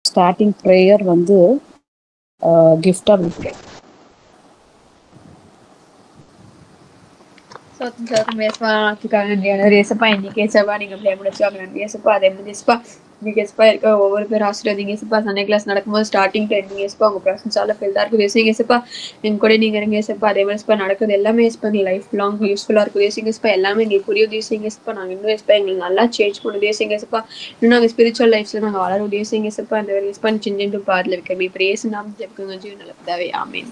Starting prayer வந்து கிஃப்டா கொடுக்குறேன். ஒவ்வொரு பேர் ஆசீர்வதிங்க ஏசப்பா. சண்டே கிளாஸ் நடக்கும்போது ஸ்டார்டிங் டைம் ஏசப்பா உங்க பிரசன்ஸால ஃபில்லா இருக்குது ஏசப்பா. எங்க கூட நீங்க இருங்க ஏசப்பா. அதே மாதிரி ஏசப்பா நடக்குது எல்லாமே ஏசப்பா நீ லைஃப் லாங் யூஸ்ஃபுல்லா இருக்குது ஏசப்பா. எல்லாமே எங்களுக்கு புரியுது ஏசப்பா. நாங்க இன்னும் ஏசப்பா எங்களுக்கு நல்லா சேஞ்ச் பண்ணுது ஏசப்பா. இன்னும் நாங்க ஸ்பிரிச்சுவல் லைஃப்ல நாங்க வளரும் ஏசப்பா. அந்த ஏசப்பா சின்ன பாடல இருக்க இப்ப ஏசு நாம ஜெபிக்குங்க ஜீவன் நல்லதாவே. ஆமேன்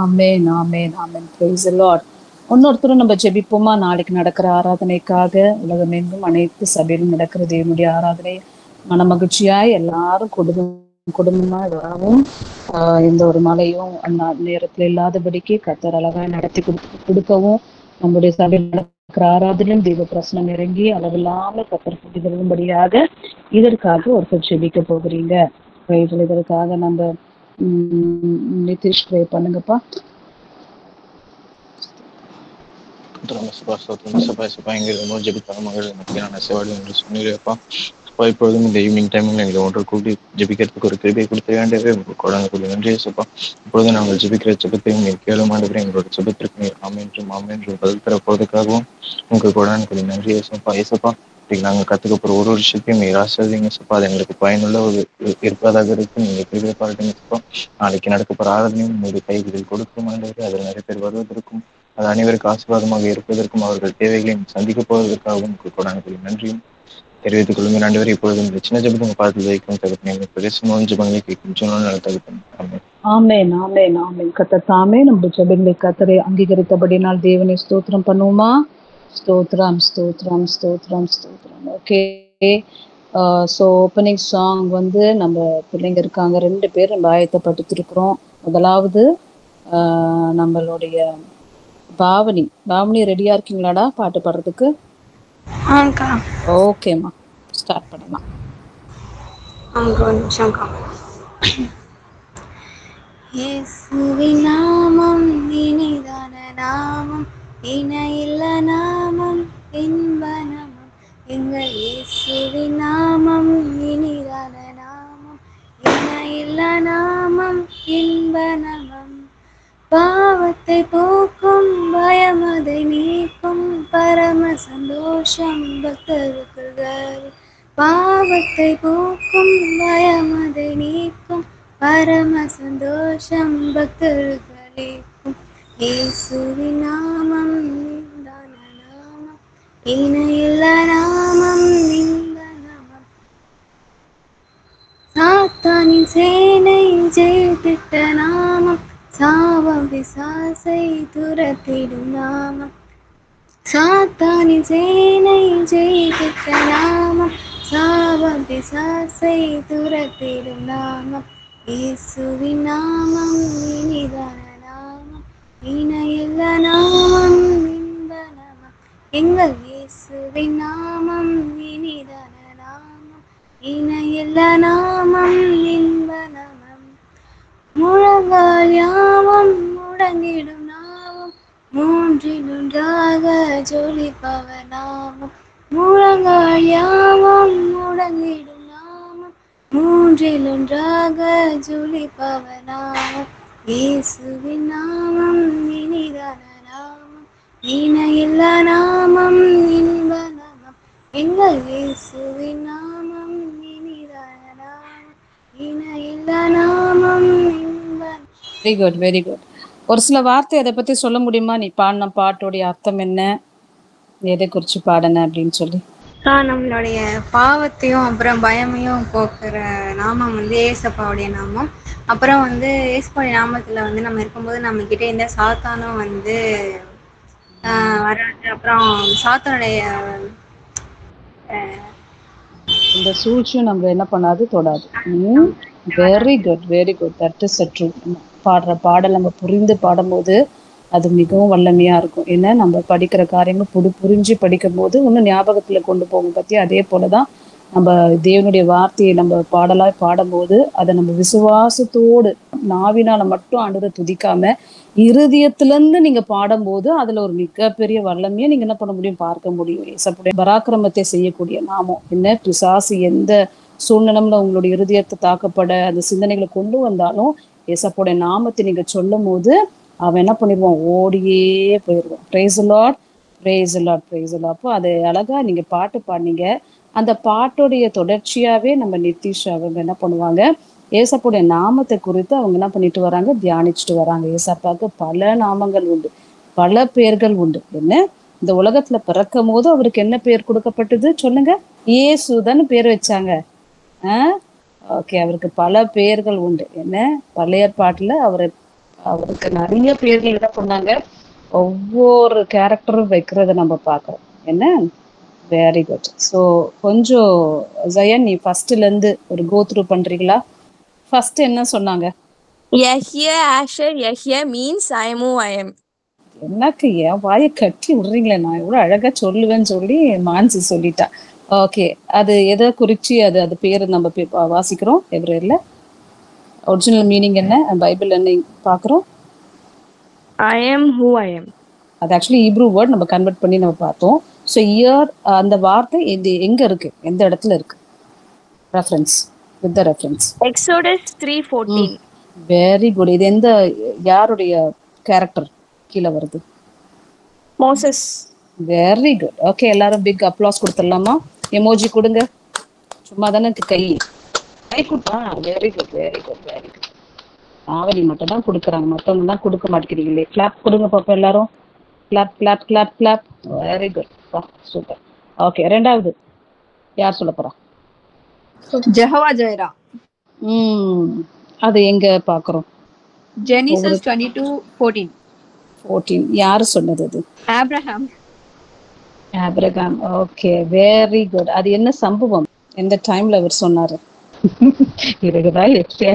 ஆமேன் ஆமேன் ஆமேன். Praise the Lord. இன்னொருத்தரும் நம்ம ஜெபிப்போமா? நாளைக்கு நடக்கிற ஆராதனைக்காக உலகமெங்கும் அனைத்து சபையிலும் நடக்கிற தேவனுடைய ஆராதனை மனமகிழ்ச்சியாய் எல்லாரும் குடும்பமா வரவும் எந்த ஒரு மழையும் அந்த நேரத்துல இல்லாதபடிக்கு கர்த்தர் அழகாய் நடத்தி கொடுக்கவும் நம்முடைய சபையில் நடக்கிற ஆராதனையும் தெய்வ பிரசனம் இறங்கி அளவில்லாம கர்த்தர் புரிதலும்படியாக இதற்காக ஒருத்தர் ஜெபிக்க போகிறீங்க. இதற்காக நம்ம நிதிஷ் ப்ரே பண்ணுங்கப்பா. இப்பொழுதும் இந்த ஈவினிங் டைமில் எங்களை ஒன்று கூட்டி ஜெபிக்கிறதுக்கு ஒரு கிருபை கொடுத்து வேண்டவே கொடாங்க நன்றி ஏசப்பா. இப்பொழுது நாங்கள் ஜெபிக்கிற ஜெபத்தையும் நீர் கேளும் ஆண்டவரே. எங்களோட ஜெபத்திற்கு நீர் ஆமென்றும் ஆமென்றும் பதில் தர போவதற்காகவும் உங்களுக்கு கொடாங்க நன்றி ஏசப்பா. ஏசப்பா நாங்கள் கற்றுக்க போகிற ஒரு விஷயத்தையும் நீர் ஆசிரியங்க ஏசப்பா. அது எங்களுக்கு பயனுள்ள ஒரு இருப்பதாக இருக்கும். நீங்கள் கிருபை பாருங்க ஏசப்பா. நாளைக்கு நடக்க போகிற ஆராதனையும் உங்களுடைய கைகளில் கொடுக்கும் ஆண்டவரே. அதில் நிறைய பேர் வருவதற்கும் அது அனைவருக்கு ஆசீர்வாதமாக இருப்பதற்கும் அவர்கள் தேவைகளை சந்திக்க போவதற்காகவும் உங்களுக்கு கொடாங்க நன்றியும் தெரிவித்துக் கொள்ளுங்க ஆண்டவரே. இப்பொழுது இந்த சின்ன ஜெபத்தை உங்க பார்த்து வைக்கும் தகுதி ஜெபங்களை கேட்கும். ஆமேன் ஆமேன் ஆமேன். கர்த்தர் தாமே நம்ம ஜெபங்களை கர்த்தரை அங்கீகரித்தபடினால் தேவனை ஸ்தோத்திரம் பண்ணுவோமா? ஸ்தோத்திரம் ஸ்தோத்திரம் ஸ்தோத்திரம் ஸ்தோத்திரம். ஓகே. ஸோ ஓப்பனிங் சாங் வந்து நம்ம பிள்ளைங்க இருக்காங்க 2 பேர் நம்ம ஆயத்தப்பட்டுருக்குறோம். முதலாவது நம்மளுடைய பாவனி ரெடியா இருக்கீங்களாடா பாட்டு பாடுறதுக்கு? ஓகேம்மா, ஸ்டார்ட் பண்ணலாம். இயேசுவின் நாமம் இனிதான நாமம், இணையில்ல நாமம், இன்ப நாமம். எங்கள் இயேசுவின் நாமம் இனிதான நாமம், இணையில்ல நாமம், இன்ப நாமம். பாவத்தை போக்கும், பயம் அதை நீக்கும், பரம சந்தோஷம் பக்தர்கள். பாவத்தை போக்கும், பயம் அதை நீக்கும், பரம சந்தோஷம் பக்தர்களுக்கும். இயேசுவின் நாமம் இனிதான நாமம், இணையில்ல நாமம், இன்ப நாமம். சாத்தானின் சேனை ஜெயித்திட்ட நாமம், சாபம் பிசாசை துரத்திடும் நாமம். சாத்தானின் சேனை ஜெயித்திட்ட நாமம், சாபம் பிசாசை துரத்திடும் நாமம். இயேசுவின் நாமம் இனிதான நாமம், இணையில்ல நாமம், இன்ப நாமம். எங்கள் இயேசுவின் நாமம் இனிதான நாமம், இணையில்ல நாமம், இன்ப நாமம். முழங்கால் யாவும் முடங்கிடும் நாமம், 3இல் ஒன்றாக ஜொலிப்பவர் நாமம். முழங்கால் யாவும் முடங்கிடும் நாமம், 3இல் ஒன்றாக ஜொலிப்பவர் நாமம். இயேசுவின் நாமம் இனிதான நாமம், இணையில்ல நாமம், இன்ப நாமம். எங்கள் இயேசுவின் நாமம் இனிதான நாமம், இணையில்ல நாமம், இன்ப. Very good very good. ஒரு சில வார்த்தை அதை பத்தி சொல்ல முடியுமா? நீ பாடின பாட்டோடைய அர்த்தம் என்ன, எதை குறிச்சு பாடின அப்படின்னு சொல்லி? நம்மளுடைய பாவத்தையும் அப்புறம் பயமையும் போக்குற நாமம் வந்து ஏசப்பாவுடைய நாமம். அப்புறம் வந்து ஏசப்பாவுடைய நாமத்துல வந்து நம்ம இருக்கும்போது நம்ம கிட்ட எந்த சாத்தானும் வந்து வராது. அப்புறம் சாத்தானுடைய இந்த சூழ்ச்சியும் நம்ம என்ன பண்ணாது, தொடாது. Very good very good. That is true. பாடுற பாடல் நம்ம புரிந்து பாடும்போது அது மிகவும் வல்லமையா இருக்கும். ஏன்னா நம்ம படிக்கிற காரியங்கள் புரிஞ்சு படிக்கும் போது இன்னும் ஞாபகத்துல கொண்டு போகும் பத்தி. அதே போலதான் நம்ம தேவனுடைய வார்த்தையை நம்ம பாடலாய் பாடும்போது அதை நம்ம விசுவாசத்தோடு நாவினால மட்டும் ஆண்டவரை துதிக்காம இருதயத்திலிருந்து நீங்க பாடும்போது அதுல ஒரு மிகப்பெரிய வல்லமையை நீங்க என்ன பண்ண முடியும், பார்க்க முடியும். ஏசப்புடைய பராக்கிரமத்தை செய்யக்கூடிய நாமம் என்ன, பிசாசு எந்த சூழ்நிலையில உங்களுடைய இருதயத்தை தாக்கப்பட அந்த சிந்தனைகளை கொண்டு வந்தாலும் ஏசப்போடைய நாமத்தை நீங்க சொல்லும் போது அவன் என்ன பண்ணிடுவான், ஓடியே போயிடுவான். Praise lord, praise lord, praise lord. அப்போ அது அழகா நீங்க பாட்டு பாடினீங்க. அந்த பாட்டுடைய தொடர்ச்சியாவே நம்ம நிதிஷ் அவங்க என்ன பண்ணுவாங்க, ஏசப்போடைய நாமத்தை குறித்து அவங்க என்ன பண்ணிட்டு வராங்க, தியானிச்சுட்டு வராங்க. ஏசப்பாவுக்கு பல நாமங்கள் உண்டு, பல பேர்கள் உண்டு. என்ன இந்த உலகத்துல பிறக்கும் போது அவருக்கு என்ன பேர் கொடுக்கப்பட்டது சொல்லுங்க? இயேசுதான் பேர் வச்சாங்க. ஓகே, அவருக்கு பல பேர்கள் உண்டு. என்ன பழைய பாட்டுல அவருக்கு நிறைய பேர்கள் என்ன பண்ணாங்க, ஒவ்வொரு கேரக்டரும் வைக்கிறத நம்ம பார்க்கிறோம். என்ன வெரி குட். ஸோ கொஞ்சம் ஜயன், நீ ஃபர்ஸ்ட்ல இருந்து ஒரு கோ த்ரூ பண்றீங்களா? ஃபர்ஸ்ட் என்ன சொன்னாங்க? Yahya Asher Yahya means I am who I am. எனக்கு ஏன் வாயை கட்டி விடுறீங்களே, நான் எவ்வளவு அழகா சொல்லுவேன்னு சொல்லி மான்சி சொல்லிட்டா. ஓகே, அது எதை குறிச்சு அது பேரு நம்ம வாசிக்கிறோம் எப்ரேர்ல. ஒரிஜினல் மீனிங் என்ன, பைபிள் என்ன பாக்குறோம்? I am who I am. அது ஆக்சுவலி ஹீப்ரூ வேர்ட், நம்ம கன்வெர்ட் பண்ணி நம்ம பார்த்தோம். ஸோ இயர் அந்த வார்த்தை இது எங்க இருக்கு, எந்த இடத்துல இருக்கு? Reference, with the reference. Exodus 3:14. Very good. இது எந்த யாருடைய கேரக்டர் கீழே வருது? Moses. Very good. ஓகே, எல்லாரும் பிக் அப்ளாஸ் கொடுத்துடலாமா? எமோஜி கொடுங்க. சும்மா தானே கை கொடுப்பா. Very good, very good, very good. ஆவலி மட்டும் தான் கொடுக்குறாங்க, மற்றவங்க தான் கொடுக்க மாட்டேங்கிறீங்களே. கிளாப் கொடுங்க பாப்பா எல்லாரும். Clap clap clap clap. Very good, super. Okay, ரெண்டாவது யார் சொல்ல போறா? Jehovah Jireh. அது எங்க பாக்குறோம்? ஜெனிசிஸ் 22:14. யாரு சொன்னது அது? Abraham. Abraham. Okay, very good. அது என்ன சம்பவம், எந்த டைம்ல அவர் சொன்னாரு? இதுக்குதான் எக்ஸ்ட்ரா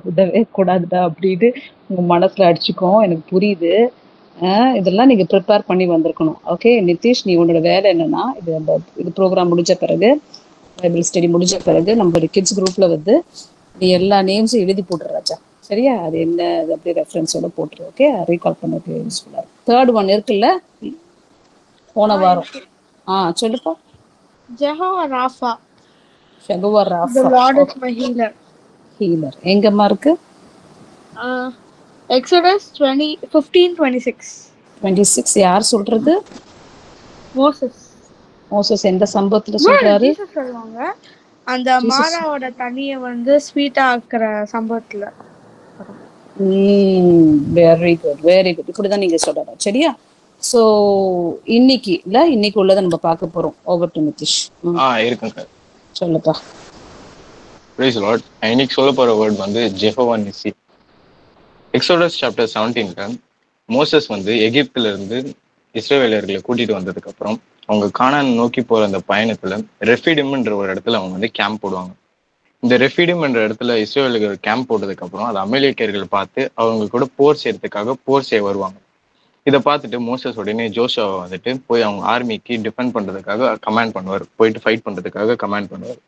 விடவே கூடாதுடா அப்படின்னு உங்க மனசுல அடிச்சுக்கோ, எனக்கு புரியுது. இதெல்லாம் நீங்க ப்ரிப்பேர் பண்ணி வந்திருக்கணும். ஓகே நிதிஷ், நீ உன்னோட வேலை என்னன்னா, இது ப்ரோக்ராம் முடிஞ்ச பிறகு, பைபிள் ஸ்டடி முடிஞ்ச பிறகு நம்மளுடைய கிட்ஸ் குரூப்ல வந்து நீ எல்லா நேம்ஸும் எழுதி போட்டுரு ராஜா, சரியா? அது என்ன அது அப்படியே ரெஃபரன்ஸோட போட்டுரு. ஓகே, ரீகால் பண்ணதுக்கு யூஸ்ஃபுல்லா இருக்கும். தேர்ட் ஒன் இருக்குல்ல, போன வாரம். சொல்லுப்பா. Jehovah Rafah. Jehovah Rafah. The Lord is my healer. Healer எங்கம்மா இருக்கு? Exodus 15:26. யார் சொல்றது? மோசஸ் எந்த சம்பவத்துல சொல்றாரு? ஜீசஸ் சொல்லுவாங்க, அந்த மாறாவோட தண்ணியை வந்து ஸ்வீட்டா ஆக்குற சம்பவத்துல. Very good, very good. இப்படிதான் நீங்க சொல்லணும், சரியா? சோ இன்னைக்கு உள்ளதை நம்ம பார்க்க போறோம். Over to Nitish. இருக்குங்க, சொல்லுப்பா. Praise lord. இன்னைக்கு சொல்ல போற வேர்ட் வந்து Jehovah Nissi. Exodus chapter 17 Moses வந்து எகிப்துல இருந்து இஸ்ரவேலர்களை கூட்டிட்டு வந்ததுக்கு அப்புறம் அவங்க கானான் நோக்கி போற அந்த பயணத்துல ரெஃபிடிம்ன்ற ஒரு இடத்துல அவங்க வந்து கேம்ப் போடுவாங்க. இந்த ரெஃபிடிம் என்ற இடத்துல இஸ்ரவேலர்கள் கேம்ப் போட்டதுக்கு அப்புறம் அதை அமலேக்கியர்கள் பார்த்து அவங்க கூட போர் செய்யறதுக்காக போர் செய்ய வருவாங்க. இதை பார்த்துட்டு மோசஸ் உடனே ஜோஷுவாவை வந்துட்டு போய் அவங்க ஆர்மிக்கு டிஃபெண்ட் பண்றதுக்காக கமாண்ட் பண்ணுவார், போயிட்டு ஃபைட் பண்றதுக்காக கமாண்ட் பண்ணுவார்.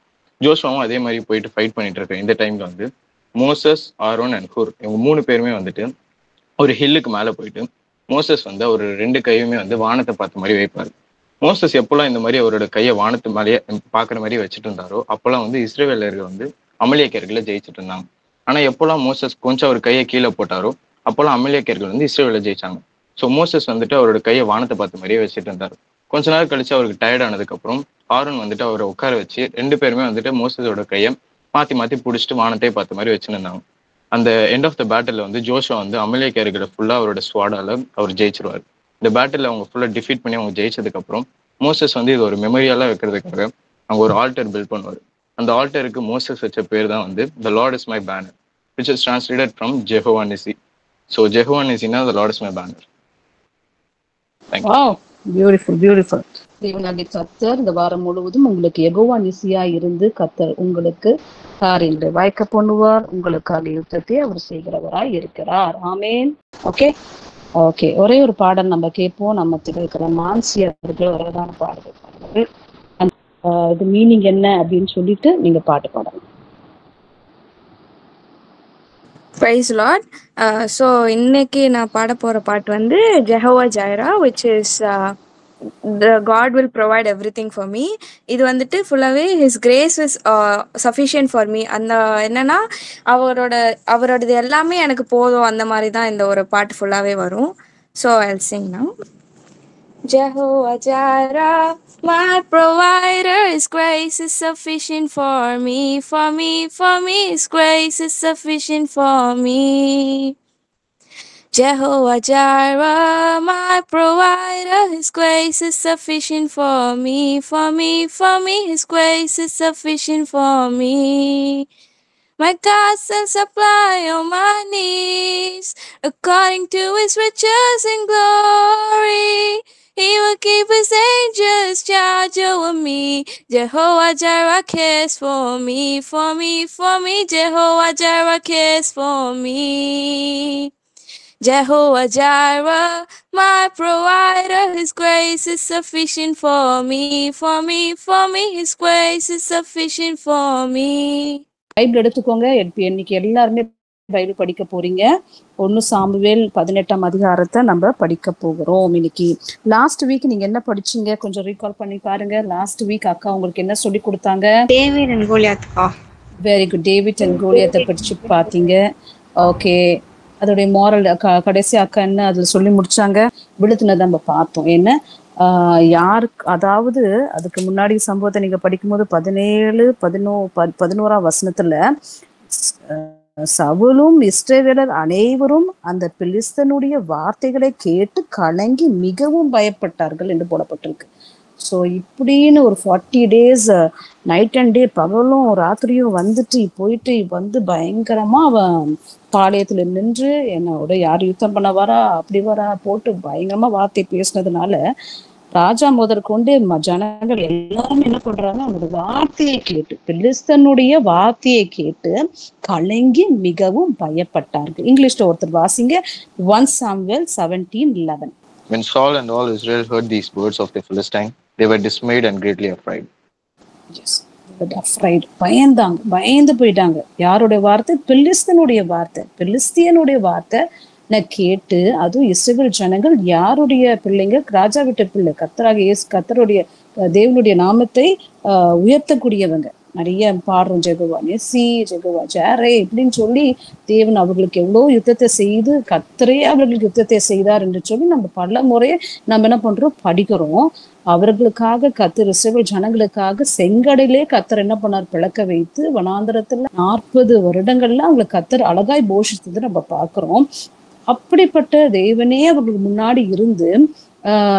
ஜோஷுவாவும் அதே மாதிரி போயிட்டு ஃபைட் பண்ணிட்டு இருக்க இந்த டைம்ல வந்து மோசஸ், ஆரோன் அண்ட் ஹூர் இவங்க 3 பேருமே வந்துட்டு ஒரு ஹில்லுக்கு மேல போயிட்டு மோசஸ் வந்து அவர் 2 கையுமே வந்து வானத்தை பார்த்த மாதிரி வைப்பாரு. மோசஸ் எப்பெல்லாம் இந்த மாதிரி அவரோட கையை வானத்து மேலேயே பாக்குற மாதிரி வச்சுட்டு இருந்தாரோ அப்பெல்லாம் வந்து இஸ்ரவேலர்கள் வந்து அமலேக்கியர்களை ஜெயிச்சுட்டு இருந்தாங்க. ஆனா எப்பெல்லாம் மோசஸ் கொஞ்சம் அவர் கையை கீழே போட்டாரோ அப்பெல்லாம் அமலேக்கியர்கள் வந்து இஸ்ரவேலை ஜெயிச்சாங்க. ஸோ மோசஸ் வந்துட்டு அவரோட கையை வானத்தை பார்த்த மாதிரியே வச்சுட்டு இருந்தாரு. கொஞ்ச நேரம் கழிச்சு அவருக்கு டயர்ட் ஆனதுக்கு அப்புறம் ஆரோன் வந்துட்டு அவரை உட்கார வச்சு 2 பேருமே வந்துட்டு மோசஸோட கையை மாத்தி மாத்தி பிடிச்சிட்டு வானத்தை பார்த்த மாதிரி வச்சுருந்தாங்க. அந்த எண்ட் ஆஃப் த பேட்டில் வந்து ஜோஷுவா வந்து அமலேக்கியர்களை ஃபுல்லா அவரோட ஸ்வாடால அவர் ஜெயிச்சிருவார். இந்த பேட்டில் அவங்க ஃபுல்லா டிஃபீட் பண்ணி அவங்க ஜெயிச்சதுக்கு அப்புறம் மோசஸ் வந்து இது ஒரு மெமரியலா வைக்கிறதுக்காக அவங்க ஒரு ஆல்டர் பில்ட் பண்ணுவார். அந்த ஆல்டருக்கு மோசஸ் வச்ச பேர் தான் வந்து the Lord is my banner, which is translated from Jehovah Nissi. So Jehovah நிசினா the Lord is my banner. Beautiful, beautiful. தேவனாகிய கர்த்தர் இந்த வாரம் முழுவதும் உங்களுக்கு யெகோவா நிசியா இருந்து கர்த்தர் உங்களுக்கு காரியங்களை வாய்க்க பண்ணுவார். உங்களுக்காக யுத்தத்தை அவர் செய்கிறவராய் இருக்கிறார். ஆமேன். ஓகே, ஒரே ஒரு பாடல் நம்ம கேட்போம். நம்ம இருக்கிற மான்சி அவர்கள் வரதான பாடல் பாடுவார்கள். இது மீனிங் என்ன அப்படின்னு சொல்லிட்டு நீங்க பாட்டு பாடலாம். Praise Lord. So இன்னைக்கு நான் பாட போற பாட்டு வந்து Jehovah Zaira, which is the God will provide everything for me. இது வந்துட்டு ஃபுல்லாவே his grace is sufficient for me. அந்த என்னன்னா அவரோடது எல்லாமே எனக்கு போதும், அந்த மாதிரி தான் இந்த ஒரு பாட்டு ஃபுல்லாவே வரும். So I'll sing now. Jehovah Jireh, my provider, his grace is sufficient for me, for me, for me, his grace is sufficient for me. Jehovah Jireh, my provider, his grace is sufficient for me, for me, for me, his grace is sufficient for me. My God shall supply all my needs, according to his riches and glory. He will keep his angels charge over me. Jehovah Jireh cares for me, for me, for me. Jehovah Jireh cares for me. Jehovah Jireh, my provider, his grace is sufficient for me, for me, for me. His grace is sufficient for me. Bible எடுத்துக்கோங்க. இன்னைக்கு எல்லாருமே Bible படிக்க போறீங்க. 1 Samuel 18ஆம் அதிகாரத்தை நம்ம படிக்க போகிறோம். இன்னைக்கு லாஸ்ட் வீக் நீங்க என்ன படிச்சீங்க கொஞ்சம் ரீகால் பண்ணி பாருங்க. லாஸ்ட் வீக் அக்கா உங்களுக்கு என்ன சொல்லி கொடுத்தாங்க? டேவிட் அண்ட் கோலியாத்க்கா. Very good. டேவிட் அண்ட் கோலியாத்தை படிச்சு பார்த்தீங்க. ஓகே, அதோடைய மாரல் கடைசி அக்கா என்ன அதுல சொல்லி முடிச்சாங்க? விழுத்துனதை நம்ம பார்த்தோம். என்ன யாருக்கு, அதாவது அதுக்கு முன்னாடி சம்பவத்தை நீங்க படிக்கும்போது 11 வசனத்துல சவுலும் இஸ்ரவேலர் அனைவரும் அந்த பெலிஸ்தனுடைய வார்த்தைகளை கேட்டு கலங்கி மிகவும் பயப்பட்டார்கள் என்று போடப்பட்டிருக்கு. ஸோ இப்படின்னு ஒரு 40 days நைட் அண்ட் டே, பகலும் ராத்திரியும் போயிட்டு வந்து பயங்கரமா அவன் பாளையத்துல நின்று என்னோட யார் யுத்தம் பண்ண வரா அப்படி வரா போட்டு பயங்கரமா வார்த்தை பேசினதுனால ராஜா முதற்கொண்டு ஜனங்கள் எல்லாரும் என்ன பண்றாங்க, அவனோட வார்த்தையை கேட்டு, பெலிஸ்தனுடைய வார்த்தையை கேட்டு கலங்கி மிகவும் பயப்பட்டார்கள். இங்கிலீஷ்ல ஒருத்தர் வாசிங்க. 1 Samuel 17:11. When Saul and all Israel heard these words of the Philistine, they were dismayed and greatly afraid. Yes, they were afraid. பயந்து போயிட்டாங்க. யாருடைய வார்த்தை? பெலிஸ்தனுடைய வார்த்தை, பெலிஸ்தியனுடைய வார்த்தை கேட்டு, அதுவும் இஸ்ரவேல் ஜனங்கள் யாருடைய பிள்ளைங்க? ராஜா விட்ட பிள்ளை, கர்த்தருடைய தேவனுடைய நாமத்தை உயர்த்தக்கூடியவங்க. நிறைய பாடுறோம், ஜெகவா நெசி, ஜெகவா ஜாரே இப்படின்னு சொல்லி தேவன் அவர்களுக்கு எவ்வளவு யுத்தத்தை செய்து, கர்த்தரே அவர்களுக்கு யுத்தத்தை செய்தார் என்று சொல்லி நம்ம பல முறையை நம்ம என்ன பண்றோம், படிக்கிறோம். அவர்களுக்காக கர்த்தர் இஸ்ரவேல் ஜனங்களுக்காக செங்கடலே கர்த்தர் என்ன பண்ணார், பிளக்க வைத்து வனாந்தரத்துல 40 வருடங்கள்ல அவங்களுக்கு கர்த்தர் அழகாய் போஷித்தது நம்ம பாக்குறோம். அப்படிப்பட்ட தேவனே அவர்களுக்கு முன்னாடி இருந்து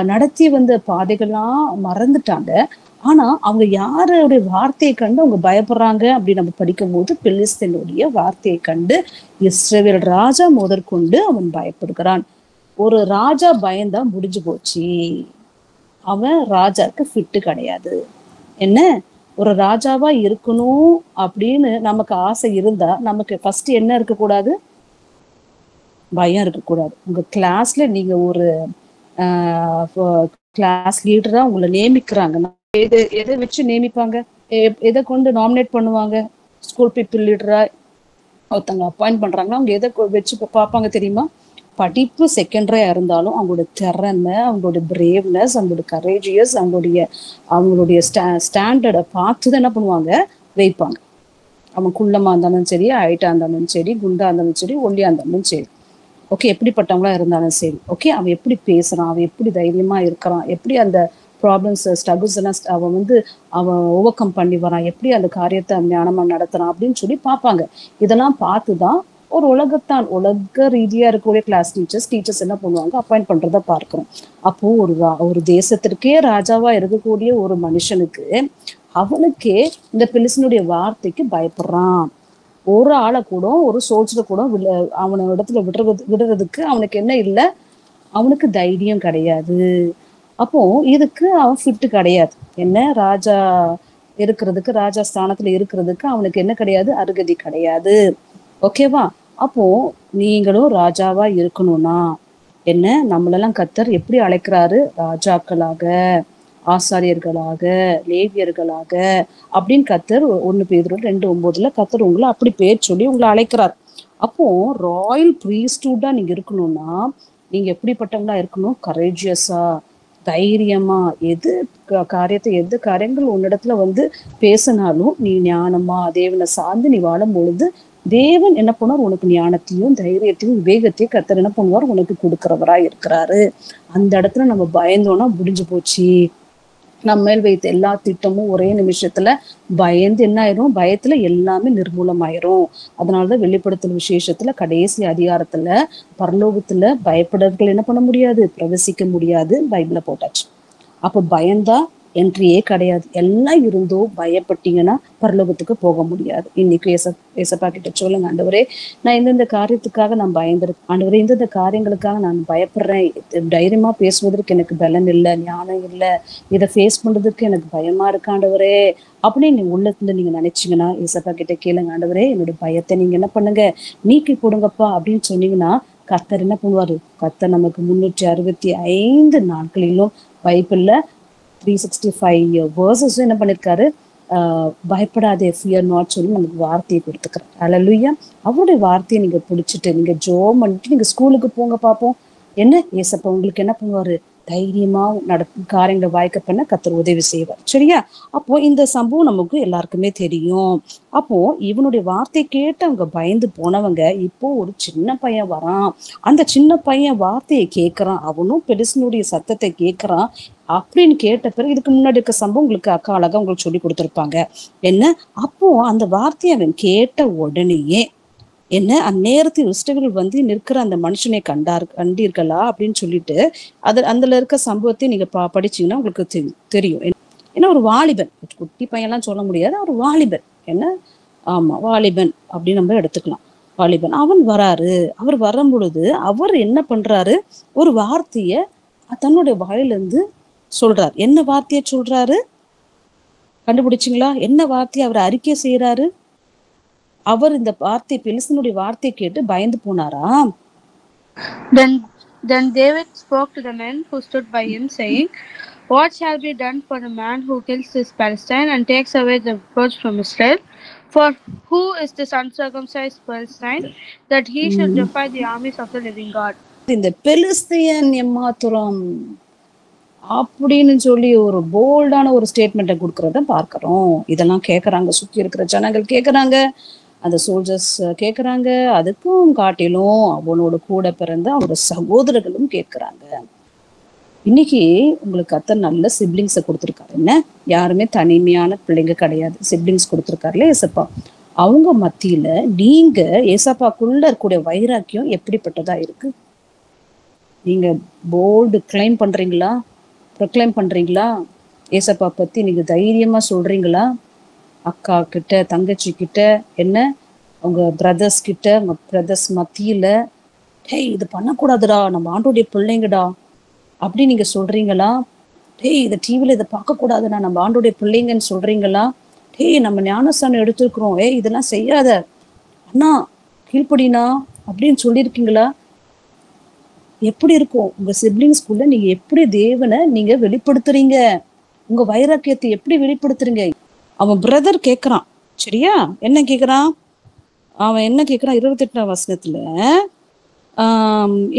நடத்தி வந்த பாதைகள்லாம் மறந்துட்டாங்க. ஆனா அவங்க யாருடைய வார்த்தையை கண்டு அவங்க பயப்படுறாங்க அப்படி நம்ம படிக்கும் போது, பெலிஸ்தனுடைய வார்த்தையை கண்டு இஸ்ரவேல் ராஜா முதற்கொண்டு அவன் பயப்படுகிறான். ஒரு ராஜா பயந்தா முடிஞ்சு போச்சு, அவன் ராஜாக்கு ஃபிட்டு கிடையாது. என்ன, ஒரு ராஜாவா இருக்கணும் அப்படின்னு நமக்கு ஆசை இருந்தா நமக்கு ஃபர்ஸ்ட் என்ன இருக்கக்கூடாது, பயம் இருக்கக்கூடாது. உங்க கிளாஸ்ல நீங்க ஒரு கிளாஸ் லீடரா உங்களை நியமிக்கிறாங்கன்னா எதை வச்சு நியமிப்பாங்க, எதை கொண்டு நாமினேட் பண்ணுவாங்க? ஸ்கூல் பீப்புள் லீடரா ஒருத்தவங்க அப்பாயிண்ட் பண்றாங்கன்னா அவங்க எதை வச்சு பார்ப்பாங்க தெரியுமா? படிப்பு செகண்டரியா இருந்தாலும் அவங்களோட திறமை, அவங்களோட பிரேவ்னஸ், அவங்களோட கரேஜியஸ், அவங்களுடைய ஸ்டாண்டர்டை பார்த்துதான் என்ன பண்ணுவாங்க, வைப்பாங்க. அவன் குள்ளமா இருந்தாலும் சரி, ஹைட்டா இருந்தாலும் சரி, குண்டா இருந்தாலும் சரி, ஒல்லியா இருந்தாலும் சரி, ஓகே, எப்படிப்பட்டவங்களா இருந்தாலும் சரி, ஓகே, அவன் எப்படி பேசுறான், அவன் எப்படி தைரியமா இருக்கிறான், எப்படி அந்த ப்ராப்ளம்ஸ் ஸ்ட்ரகிள்ஸ் எல்லாம் அவன் ஓவர் கம் பண்ணி வரான், எப்படி அந்த காரியத்தை ஞானமா நடத்துறான் அப்படின்னு சொல்லி பார்ப்பாங்க. இதெல்லாம் பார்த்துதான் ஒரு உலக ரீதியா இருக்கக்கூடிய கிளாஸ் டீச்சர்ஸ் என்ன பண்ணுவாங்க, அப்பாயிண்ட் பண்றத பார்க்கிறோம். அப்போ ஒரு தேசத்திற்கே ராஜாவா இருக்கக்கூடிய ஒரு மனுஷனுக்கு, அவனுக்கே இந்த பெலிஸ்தனுடைய வார்த்தைக்கு பயப்படுறான். ஒரு ஆளை கூட, ஒரு சோல்ஜரை கூட அவன இடத்துல விடுறதுக்கு அவனுக்கு என்ன இல்லை, அவனுக்கு தைரியம் கிடையாது. அப்போ இதுக்கு அவன் ஃபிட்டு கிடையாது. என்ன, ராஜா இருக்கிறதுக்கு, ராஜா ஸ்தானத்துல இருக்கிறதுக்கு அவனுக்கு என்ன கிடையாது, அருகதி கிடையாது. ஓகேவா? அப்போ நீங்களும் ராஜாவா இருக்கணும்னா என்ன, நம்மளெல்லாம் கர்த்தர் எப்படி அழைக்கிறாரு, ராஜாக்களாக, ஆசாரியர்களாக, லேவியர்களாக அப்படின்னு கர்த்தர் 1 Peter 2:9 கர்த்தர் உங்களை அப்படி பேர் சொல்லி உங்களை அழைக்கிறார். அப்போ ராயல் ப்ரீஸ்ட்ஹுட்டா நீங்க இருக்கணும்னா நீங்க எப்படிப்பட்டவங்களா இருக்கணும், கரேஜியஸா, தைரியமா எது எந்த காரியங்கள் உன்னிடத்துல வந்து பேசினாலும் நீ ஞானமா தேவனை சார்ந்து நீ வாழும் பொழுது தேவன் என்ன பண்ணுவார், உனக்கு ஞானத்தையும் தைரியத்தையும் விவேகத்தையும் கர்த்தர் என்ன பண்ணுவார், உனக்கு கொடுக்கிறவரா இருக்கிறாரு. அந்த இடத்துல நம்ம பயந்தோம்னா முடிஞ்சு போச்சு. நம்ம மேல் வைத்த எல்லா திட்டமும் ஒரே நிமிஷத்துல பயந்து என்ன ஆயிரும், பயத்துல எல்லாமே நிர்மூலமாயிரும். அதனாலதான் வெளிப்படுத்தல் விசேஷத்துல கடைசி அதிகாரத்துல பரலோகத்துல பயப்படுறவர்கள் என்ன பண்ண முடியாது, பிரவசிக்க முடியாது, பைபிள போட்டாச்சு. அப்ப பயந்தா என்ட்ரியே கிடையாது. எல்லாம் இருந்தோ பயப்பட்டீங்கன்னா பரலோகத்துக்கு போக முடியாது. இன்னைக்கு ஏசப்பா கிட்ட சொல்லுங்க, ஆண்டவரே நான் இந்தந்த காரியத்துக்காக நான் பயந்துருக்கேன், ஆண்டவரே இந்தந்த காரியங்களுக்காக நான் பயப்படுறேன், தைரியமா பேசுவதற்கு எனக்கு பலன் இல்லை, ஞானம் இல்லை, இதை ஃபேஸ் பண்றதுக்கு எனக்கு பயமா இருக்கு ஆண்டவரே அப்படின்னு நீங்க உள்ளத்துல நீங்க நினைச்சீங்கன்னா ஏசப்பா கிட்ட கேளுங்க, ஆண்டவரே என்னோட பயத்தை நீங்க என்ன பண்ணுங்க, நீக்கி போடுங்கப்பா அப்படின்னு சொன்னீங்கன்னா கர்த்தர் என்ன பண்ணுவாரு. கர்த்தர் நமக்கு 365 நாட்களிலும் பைபிள்ல 365 வேர்சஸும் என்ன பண்ணிருக்காரு, பயப்படாதே, ஃபியர் நாட் சொல்லி நமக்கு வார்த்தையை கொடுத்துக்கிறார். அல்லேலூயா. அவருடைய வார்த்தையை நீங்க பிடிச்சிட்டு நீங்க ஜோம் பண்ணிட்டு நீங்க ஸ்கூலுக்கு போங்க பார்ப்போம். என்ன ஏசப்பா உங்களுக்கு என்ன பண்ணுவாரு, தைரியமா காரியங்களை வாய்க்க பண்ண கர்த்தர் உதவி செய்வார். சரியா? அப்போ இந்த சம்பவம் நமக்கு எல்லாருக்குமே தெரியும். அப்போ இவனுடைய வார்த்தை கேட்டு அவங்க பயந்து போனவங்க இப்போ ஒரு சின்ன பையன் வரான், அந்த சின்ன பையன் வார்த்தையை கேட்கறான், அவனும் பெருசனுடைய சத்தத்தை கேட்கறான் அப்படின்னு கேட்ட பிறகு இதுக்கு முன்னாடி இருக்க சம்பவம் உங்களுக்கு அக்கா அழகா உங்களுக்கு சொல்லி கொடுத்துருப்பாங்க. என்ன அப்போ அந்த வார்த்தையை அவன் கேட்ட உடனேயே என்ன அந்நேரத்தில் இஸ்ரவேல் வந்து நிற்கிற அந்த மனுஷனை கண்டீர்களா அப்படின்னு சொல்லிட்டு அதுல இருக்க சம்பவத்தை நீங்க படிச்சீங்கன்னா உங்களுக்கு தெரியும். ஏன்னா ஒரு வாலிபன், குட்டி பையன்லாம் சொல்ல முடியாது, ஒரு வாலிபன், என்ன ஆமா வாலிபன் அப்படின்னு நம்ம எடுத்துக்கலாம். வாலிபன் அவன் வராரு. அவர் வரும் பொழுது அவர் என்ன பண்றாரு, ஒரு வார்த்தைய தன்னுடைய வாயிலிருந்து சொல்றாரு. என்ன வார்த்தையை சொல்றாரு கண்டுபிடிச்சிங்களா? என்ன வார்த்தையை அவர் அறிக்கை செய்யறாரு? அவர் இந்த வார்த்தை பெலிஸ்தனுடைய வார்த்தையை கேட்டு பயந்து போனாரா? Then David spoke to the men who stood by him, saying, "What shall be done for the man who kills this Palestine and takes away the reproach from Israel? For who is this uncircumcised Palestine that he should defy the armies of the living God?" இந்த பெலிஸ்தியன் எம்மாத்திரம் அப்படின்னு சொல்லி ஒரு போல்டான ஒரு ஸ்டேட்மெண்ட்டை கொடுக்கறத பார்க்கிறோம். இதெல்லாம் கேட்கறாங்க, சுத்தி இருக்கிற ஜனங்கள் கேட்கறாங்க, அந்த சோல்ஜர்ஸ் கேட்கறாங்க, அதுக்கும் காட்டிலும் அவனோட கூட பிறந்த அவனோட சகோதரர்களும் கேட்கறாங்க. இன்னைக்கு உங்களுக்கு கர்த்தர் நல்ல சிப்ளிங்ஸை கொடுத்துருக்காரு. என்ன யாருமே தனிமையான பிள்ளைங்க கிடையாது, சிப்ளிங்ஸ் கொடுத்துருக்காருல ஏசப்பா. அவங்க மத்தியில நீங்க ஏசப்பாக்குள்ள இருக்கக்கூடிய வைராக்கியம் எப்படிப்பட்டதா இருக்கு? நீங்க போல்டு கிளைம் பண்றீங்களா, ப்ரொக்ளைம் பண்றீங்களா? ஏசப்பா பத்தி நீங்க தைரியமா சொல்றீங்களா? அக்கா கிட்ட, தங்கச்சி கிட்ட, என்ன உங்க பிரதர்ஸ் கிட்ட, உங்க பிரதர்ஸ் மத்தியில டேய் இது பண்ணக்கூடாதுடா, நம்ம ஆண்டோடைய பிள்ளைங்கடா அப்படி நீங்க சொல்றீங்களா? டேய் இதை டிவில இதை பார்க்க கூடாதுடா, நம்ம ஆண்டோடைய பிள்ளைங்கன்னு சொல்றீங்களா? டேய் நம்ம ஞானஸ்தானம் எடுத்துருக்குறோம், இதெல்லாம் செய்யாத அண்ணா கீழ்படினா அப்படின்னு சொல்லியிருக்கீங்களா? எப்படி இருக்கும் உங்க சிப்ளிங்ஸ்குள்ள? நீங்க எப்படி தேவனை நீங்க வெளிப்படுத்துறீங்க? உங்க வைராக்கியத்தை எப்படி வெளிப்படுத்துறீங்க? அவன் பிரதர் கேட்கறான், சரியா? என்ன கேட்கறான் அவன்? என்ன கேட்கறான்? 28ஆம் வசனத்துல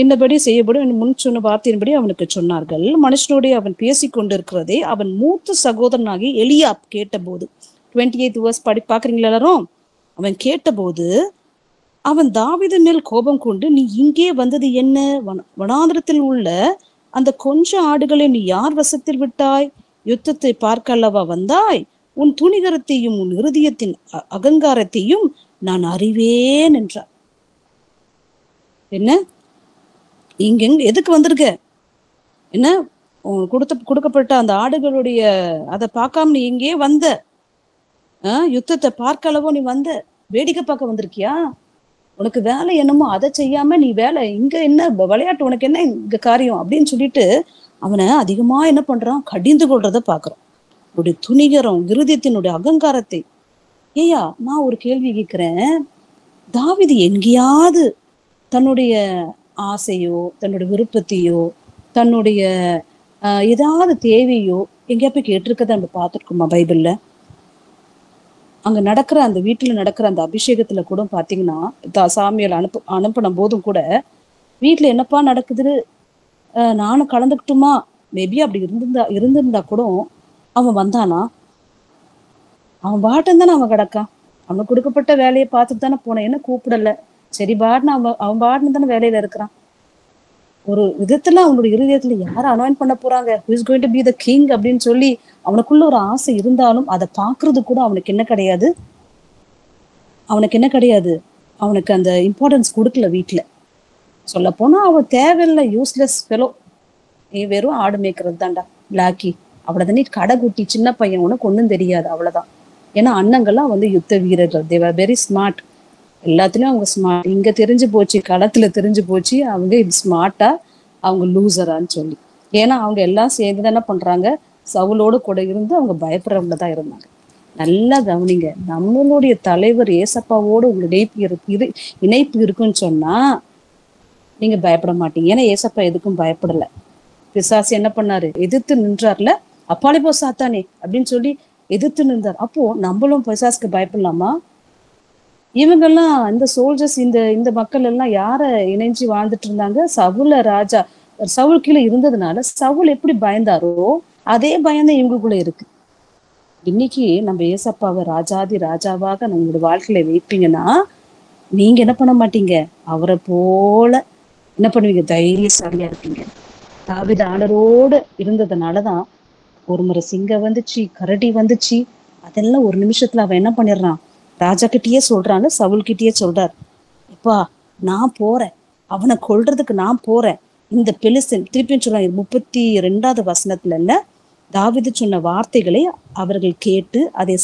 இன்னபடி செய்யப்படும் முன் சொன்ன வார்த்தையின்படி அவனுக்கு சொன்னார்கள். மனுஷனோடைய அவன் பேசி கொண்டிருக்கிறதே அவன் மூத்த சகோதரனாகி எலியாப் கேட்டபோது, 28th verse பாக்குறீங்களா எல்லாரும்? அவன் கேட்டபோது அவன் தாவீது மேல் கோபம் கொண்டு, நீ இங்கே வந்தது என்ன? வனாந்திரத்தில் உள்ள அந்த கொஞ்ச ஆடுகளை நீ யார் வசத்தில் விட்டாய்? யுத்தத்தை பார்க்க அல்லவா வந்தாய்? உன் துணிகரத்தையும் உன் இருதயத்தின் அகங்காரத்தையும் நான் அறிவேன் என்றார். என்ன இங்க எதுக்கு வந்திருக்க? என்ன கொடுக்கப்பட்ட அந்த ஆடுகளுடைய அதை பார்க்காம நீ இங்கே வந்த? யுத்தத்தை பார்க்க அளவோ நீ வந்த? வேடிக்கை பார்க்க வந்திருக்கியா? உனக்கு வேலை என்னமோ அதை செய்யாம நீ வேலை இங்க என்ன விளையாட்டு, உனக்கு என்ன இங்க காரியம் அப்படின்னு சொல்லிட்டு அவனை அதிகமா என்ன பண்றான், கடிந்து கொள்றத பாக்குறான். உன்னுடைய துணிகரம், இருதயத்தினுடைய அகங்காரத்தை. ஏயா நான் ஒரு கேள்வி கேட்கிறேன், தாவீது எங்கேயாவது தன்னுடைய ஆசையோ தன்னுடைய விருப்பத்தையோ தன்னுடைய ஏதாவது தேவையோ எங்கேயா போய் கேட்டிருக்கதை நம்ம பார்த்துருக்கோமா பைபிள்ல? அங்க நடக்கிற அந்த வீட்டுல நடக்கிற அந்த அபிஷேகத்துல கூட பாத்தீங்கன்னா சாமியால் அனுப்பின போதும் கூட வீட்டுல என்னப்பா நடக்குது, நானும் கலந்துக்கிட்டுமா, மேபி அப்படி இருந்திருந்தா கூட அவன் வந்தானா? அவன் பாட்டன் தானே அவன் கிடக்கான். அவனுக்கு கொடுக்கப்பட்ட வேலையை பார்த்துட்டு தானே போனான். என்ன கூப்பிடல, சரி பாட்னு அவன் பாட்னு தானே வேலையில இருக்கிறான். ஒரு விதத்துல அவனுடைய இருதயத்துல யாரை அனாயின் பண்ண போறாங்க, who is going to be the king அப்படின்னு சொல்லி அவனுக்குள்ள ஒரு ஆசை இருந்தாலும் அதை பாக்குறது கூட அவனுக்கு என்ன கிடையாது, அவனுக்கு அந்த இம்பார்ட்டன்ஸ் கொடுக்கல. வீட்டுல சொல்ல போனா அவன் தேவையில்லை, யூஸ்லெஸ் ஃபெலோ. நீ வெறும் ஆடு மேய்க்கிறது தான்டா பிளாக்கி, அவ்வளவுதான். நீ கடைக்குட்டி சின்ன பையன், உனக்கு ஒன்றும் தெரியாது, அவ்வளவுதான். ஏன்னா அண்ணங்கள்லாம் யுத்த வீரர்கள், they were very smart. எல்லாத்துலயும் அவங்க ஸ்மார்ட். இங்க தெரிஞ்சு போச்சு, களத்துல தெரிஞ்சு போச்சு அவங்க ஸ்மார்ட்டா அவங்க லூசரான்னு சொல்லி. ஏன்னா அவங்க எல்லாம் சேர்ந்து என்ன பண்றாங்க, சவுலோடு கூட இருந்து அவங்க பயப்படுறவங்க தான் இருந்தாங்க. நல்லா கவனிங்க, நம்மளுடைய தலைவர் ஏசப்பாவோடு உங்களுடைய இணைப்பு இருக்குன்னு சொன்னா நீங்க பயப்பட மாட்டீங்க. ஏன்னா ஏசப்பா எதுக்கும் பயப்படல. பிசாசு என்ன பண்ணாரு, எதிர்த்து நின்றார்ல, அப்பாலே போ சாத்தானே அப்படின்னு சொல்லி எதிர்த்து நின்றார். அப்போ நம்மளும் பிசாசுக்கு பயப்படலாமா? இவங்கெல்லாம் இந்த சோல்ஜர்ஸ், இந்த மக்கள் எல்லாம் யார இணைஞ்சு வாழ்ந்துட்டு இருந்தாங்க? சவுல ராஜா, சவுல் கீழே இருந்ததுனால சவுல் எப்படி பயந்தாரோ அதே பயந்தான் இவங்களுக்குள்ள இருக்கு. இன்னைக்கு நம்ம ஏசப்பாவை ராஜாதி ராஜாவாக நம்மளோட வாழ்க்கையில வைப்பீங்கன்னா நீங்க என்ன பண்ண மாட்டீங்க, அவரை போல என்ன பண்ணுவீங்க, தைரியசாலியா இருப்பீங்க. தாவீது ஆண்டவரோடு இருந்ததுனாலதான் ஒரு முறை சிங்கம் வந்துச்சு, கரடி வந்துச்சு, அதெல்லாம் ஒரு நிமிஷத்துல அவன் என்ன பண்ணிடுறான், ராஜா கிட்டயே சொல்றாங்க, சவுல் கிட்டயே சொல்றார், எப்பா நான் போறேன், அவனை கொல்றதுக்கு நான் போறேன். இந்த பெலிஸ்தீன் திருப்பியும் சொல்றாங்க 32வது வசனத்துல இல்ல, தாவீது சொன்ன வார்த்தைகளை அவர்கள் கேட்டு அதை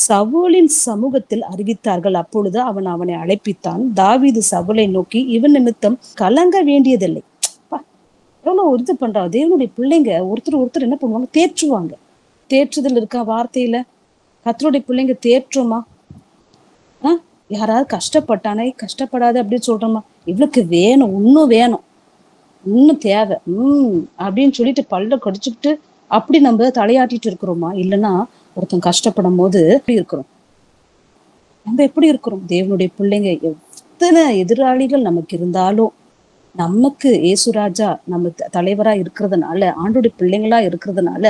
சவுலின் சமூகத்தில் அறிவித்தார்கள். அப்பொழுது அவனை அழைப்பித்தான். தாவீது சவுலை நோக்கி, இவன் நிமித்தம் கலங்க வேண்டியதில்லை. எவ்வளவு இது பண்றா தேவனுடைய பிள்ளைங்க. ஒருத்தர் என்ன பண்ணுவாங்க, தேற்றுவாங்க. தேற்றுதல் இருக்கா வார்த்தையில? கர்த்தருடைய பிள்ளைங்க தேற்றுமா? யாராவது கஷ்டப்பட்டானே கஷ்டப்படாது அப்படின்னு சொல்றோமா? இவளுக்கு வேணும், இன்னும் தேவை அப்படின்னு சொல்லிட்டு பல்ல கடிச்சுக்கிட்டு அப்படி நம்ம தலையாட்டிட்டு இருக்கிறோமா? இல்லைன்னா ஒருத்தன் கஷ்டப்படும் போது நம்ம எப்படி இருக்கிறோம்? தேவனுடைய பிள்ளைங்க எத்தனை எதிராளிகள் நமக்கு இருந்தாலும் நமக்கு ஏசுராஜா நம்ம தலைவரா இருக்கிறதுனால, ஆண்டோடைய பிள்ளைங்களா இருக்கிறதுனால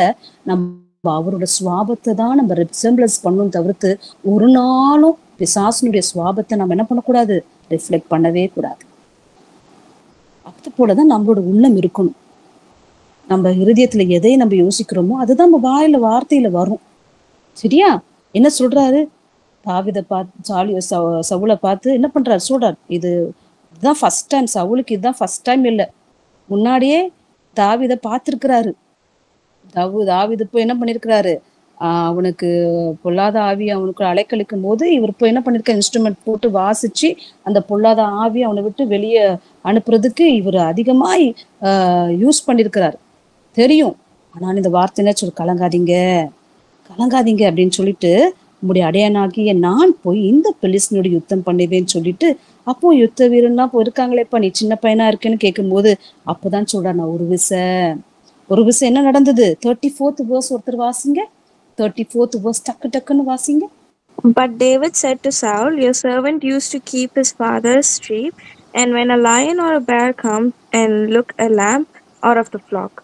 நம்ம அவரோட சுவாபத்தை தான் நம்ம ரிசம்பிளன்ஸ் பண்ணணும் தவிர்த்து ஒரு நாளும் பிசாசனுடைய சுவாபத்தை நம்ம என்ன பண்ணக்கூடாது, ரிஃப்ளெக்ட் பண்ணவே கூடாது. அது போலதான் நம்மளோட உள்ளம் இருக்கணும். நம்ம இருதயத்துல எதை நம்ம யோசிக்கிறோமோ அதுதான் நம்ம வார்த்தையில வரும். சரியா? என்ன சொல்றாரு, தாவீதை பார்த்து சவுலை பார்த்து என்ன பண்றாரு, சொல்றாரு, இதுதான் ஃபர்ஸ்ட் டைம். சவுலுக்கு இதுதான் ஃபர்ஸ்ட் டைம் இல்லை, முன்னாடியே தாவீதை பார்த்திருக்கிறாரு. தாவீது போய் என்ன பண்ணிருக்கிறாரு, அவனுக்கு பொல்லாத ஆவி அவனுக்கு அலைக்கழிக்கும் போது இவர் போய் என்ன பண்ணிருக்காரு, இன்ஸ்ட்ருமெண்ட் போட்டு வாசிச்சு அந்த பொல்லாத ஆவி அவனை விட்டு வெளியே அனுப்புறதுக்கு இவர் அதிகமாய் யூஸ் பண்ணிருக்கிறாரு. தெரியும். ஆனால் இந்த வார்த்தை என்ன சொல்லு, கலங்காதீங்க அப்படின்னு சொல்லிட்டு உங்களுடைய அடையானாகிய நான் போய் இந்த பெலிஸ்தீனோட யுத்தம் பண்ணுவேன்னு சொல்லிட்டு, அப்போ யுத்த வீரன்னா இருக்காங்களேப்பா, நீ சின்ன பையனா இருக்கேன்னு கேட்கும் போது அப்பதான் சொல்றேன், நான் ஒரு விசை என்ன நடந்தது. 34th verse ஒருத்தர் வாசிங்க. 34th verse டக்குன்னு வாசிங்க. But David said to Saul, your servant used to keep his father's sheep, and when a lion or a bear come and look a lamb out of the flock,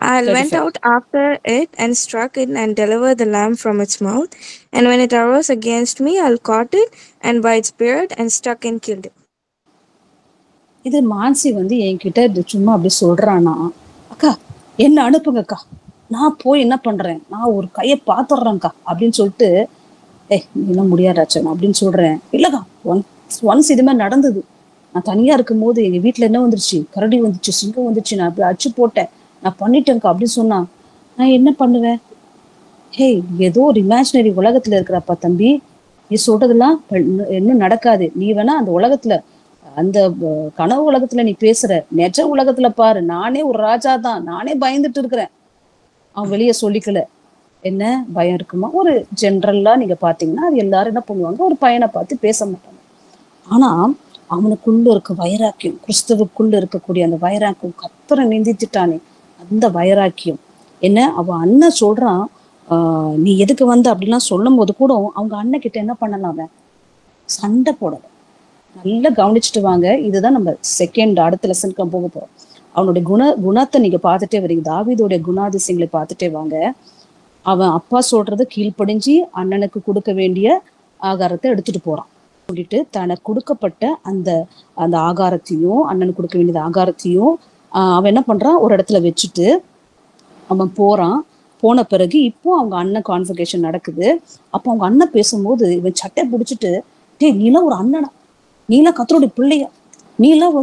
I went out after it and struck it and delivered the lamb from its mouth. And when it arose against me, I caught it and by its beard and struck and killed it. இது மான்சி என்கிட்ட சும்மா அப்படி சொல்றானா, அக்கா என்ன அனுப்புங்கக்கா, நான் போய் என்ன பண்றேன், நான் ஒரு கையை பாத்துடுறேன்க்கா அப்படின்னு சொல்லிட்டு, இன்னும் முடியாதாச்சா அப்படின்னு சொல்றேன். இல்லக்கா ஒன்ஸ் இது மாதிரி நடந்தது. நான் தனியா இருக்கும் போது எங்க வீட்டுல என்ன வந்துருச்சு, கரடி வந்துச்சு, சிங்கம் வந்துச்சு, நான் அப்படி அடிச்சு போட்டேன், நான் பண்ணிட்டேன்க்கா அப்படின்னு சொன்னா நான் என்ன பண்ணுவேன்? ஏதோ ஒரு இமேஜினரி உலகத்துல இருக்கிறப்பா தம்பி, நீ சொல்றதெல்லாம் இன்னும் நடக்காது. நீ வேணா அந்த உலகத்துல, அந்த கனவு உலகத்துல நீ பேசுற, நெஜ உலகத்துல பாரு, நானே ஒரு ராஜா தான், நானே பயந்துட்டு இருக்கிறேன். அவன் வெளியே சொல்லிக்கல. என்ன பயம் இருக்குமா? ஒரு ஜென்ரல்லா நீங்க பாத்தீங்கன்னா அது எல்லாரும் என்ன பண்ணுவாங்க, ஒரு பையனை பார்த்து பேச மாட்டாங்க. ஆனா அவனுக்குள்ள இருக்க வைராக்கியம், கிறிஸ்துவுக்குள்ள இருக்கக்கூடிய அந்த வைராக்கியம், கத்தரை நிந்திச்சுட்டானே அந்த வைராக்கியம் என்ன, அவன் அண்ணன் சொல்றான், நீ எதுக்கு வந்த அப்படிலாம் சொல்லும் போது கூட அவங்க அண்ணன் கிட்ட என்ன பண்ணலாம், சண்டை போடல. நல்லா கவனிச்சுட்டு வாங்க. இதுதான் நம்ம அடுத்த லெசனுக்கு போக போறோம். அவனுடைய குணத்தை நீங்க பார்த்துட்டே வரீங்க. தாவீதுடைய குணாதிசயங்களை பார்த்துட்டே வாங்க. அவன் அப்பா சொல்றத கீழ்ப்படிஞ்சு அண்ணனுக்கு கொடுக்க வேண்டிய ஆகாரத்தை எடுத்துட்டு போறான். சொல்லிட்டு தனக்கு கொடுக்கப்பட்ட அந்த அந்த ஆகாரத்தையும், அண்ணனுக்கு கொடுக்க வேண்டியது ஆகாரத்தையும் அவன் என்ன பண்றான், ஒரு இடத்துல வச்சுட்டு அவன் போறான். போன பிறகு இப்போ அவங்க அண்ணன் கான்வர்சேஷன் நடக்குது. அப்போ அவங்க அண்ணன் பேசும்போது இவன் சட்டை பிடிச்சிட்டு, டேய் நீலாம் ஒரு அண்ணனா, நீலாம் கர்த்தருடைய பிள்ளையா, நீலாம்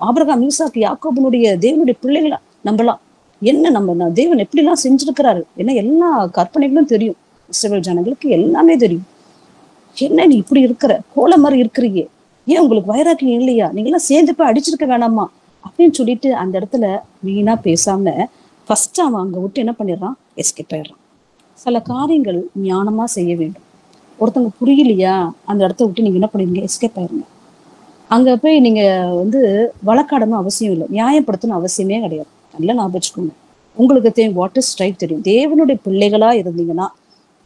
ஆபிரகாம், ஈசாக்கு, யாக்கோபனுடைய தேவனுடைய பிள்ளைகளா, நம்பலாம் என்ன நம்ம தேவன் எப்படிலாம் செஞ்சிருக்கிறாரு, ஏன்னா எல்லா கற்பனைகளும் தெரியும், இஸ்ரவேல் ஜனங்களுக்கு எல்லாமே தெரியும். என்ன நீ இப்படி இருக்கிற, கோலை மாதிரி இருக்கிறீங்க, ஏன் உங்களுக்கு வைராக்கியம் இல்லையா, நீங்களாம் சேர்ந்து போய் அடிச்சிருக்க வேணாமா அப்படின்னு சொல்லிட்டு அந்த இடத்துல வீணா பேசாம ஃபர்ஸ்ட் அவன் அங்க விட்டு என்ன பண்ணிடுறான், எஸ்கேப் ஆயிடுறான். சில காரியங்கள் ஞானமா செய்ய வேண்டும். ஒருத்தவங்க புரியலையா, அந்த இடத்த விட்டு நீங்க என்ன பண்ணுவீங்க, எஸ்கேப் ஆயிருங்க. அங்க போய் நீங்க வழக்காடணும் அவசியம் இல்லை, நியாயப்படுத்தணும் அவசியமே கிடையாது. நல்லா ஞாபகம் வச்சுக்கோங்க. உங்களுக்கு தெரியும் வாட் இஸ் ரைட் தெரியும். தேவனுடைய பிள்ளைகளா இருந்தீங்கன்னா,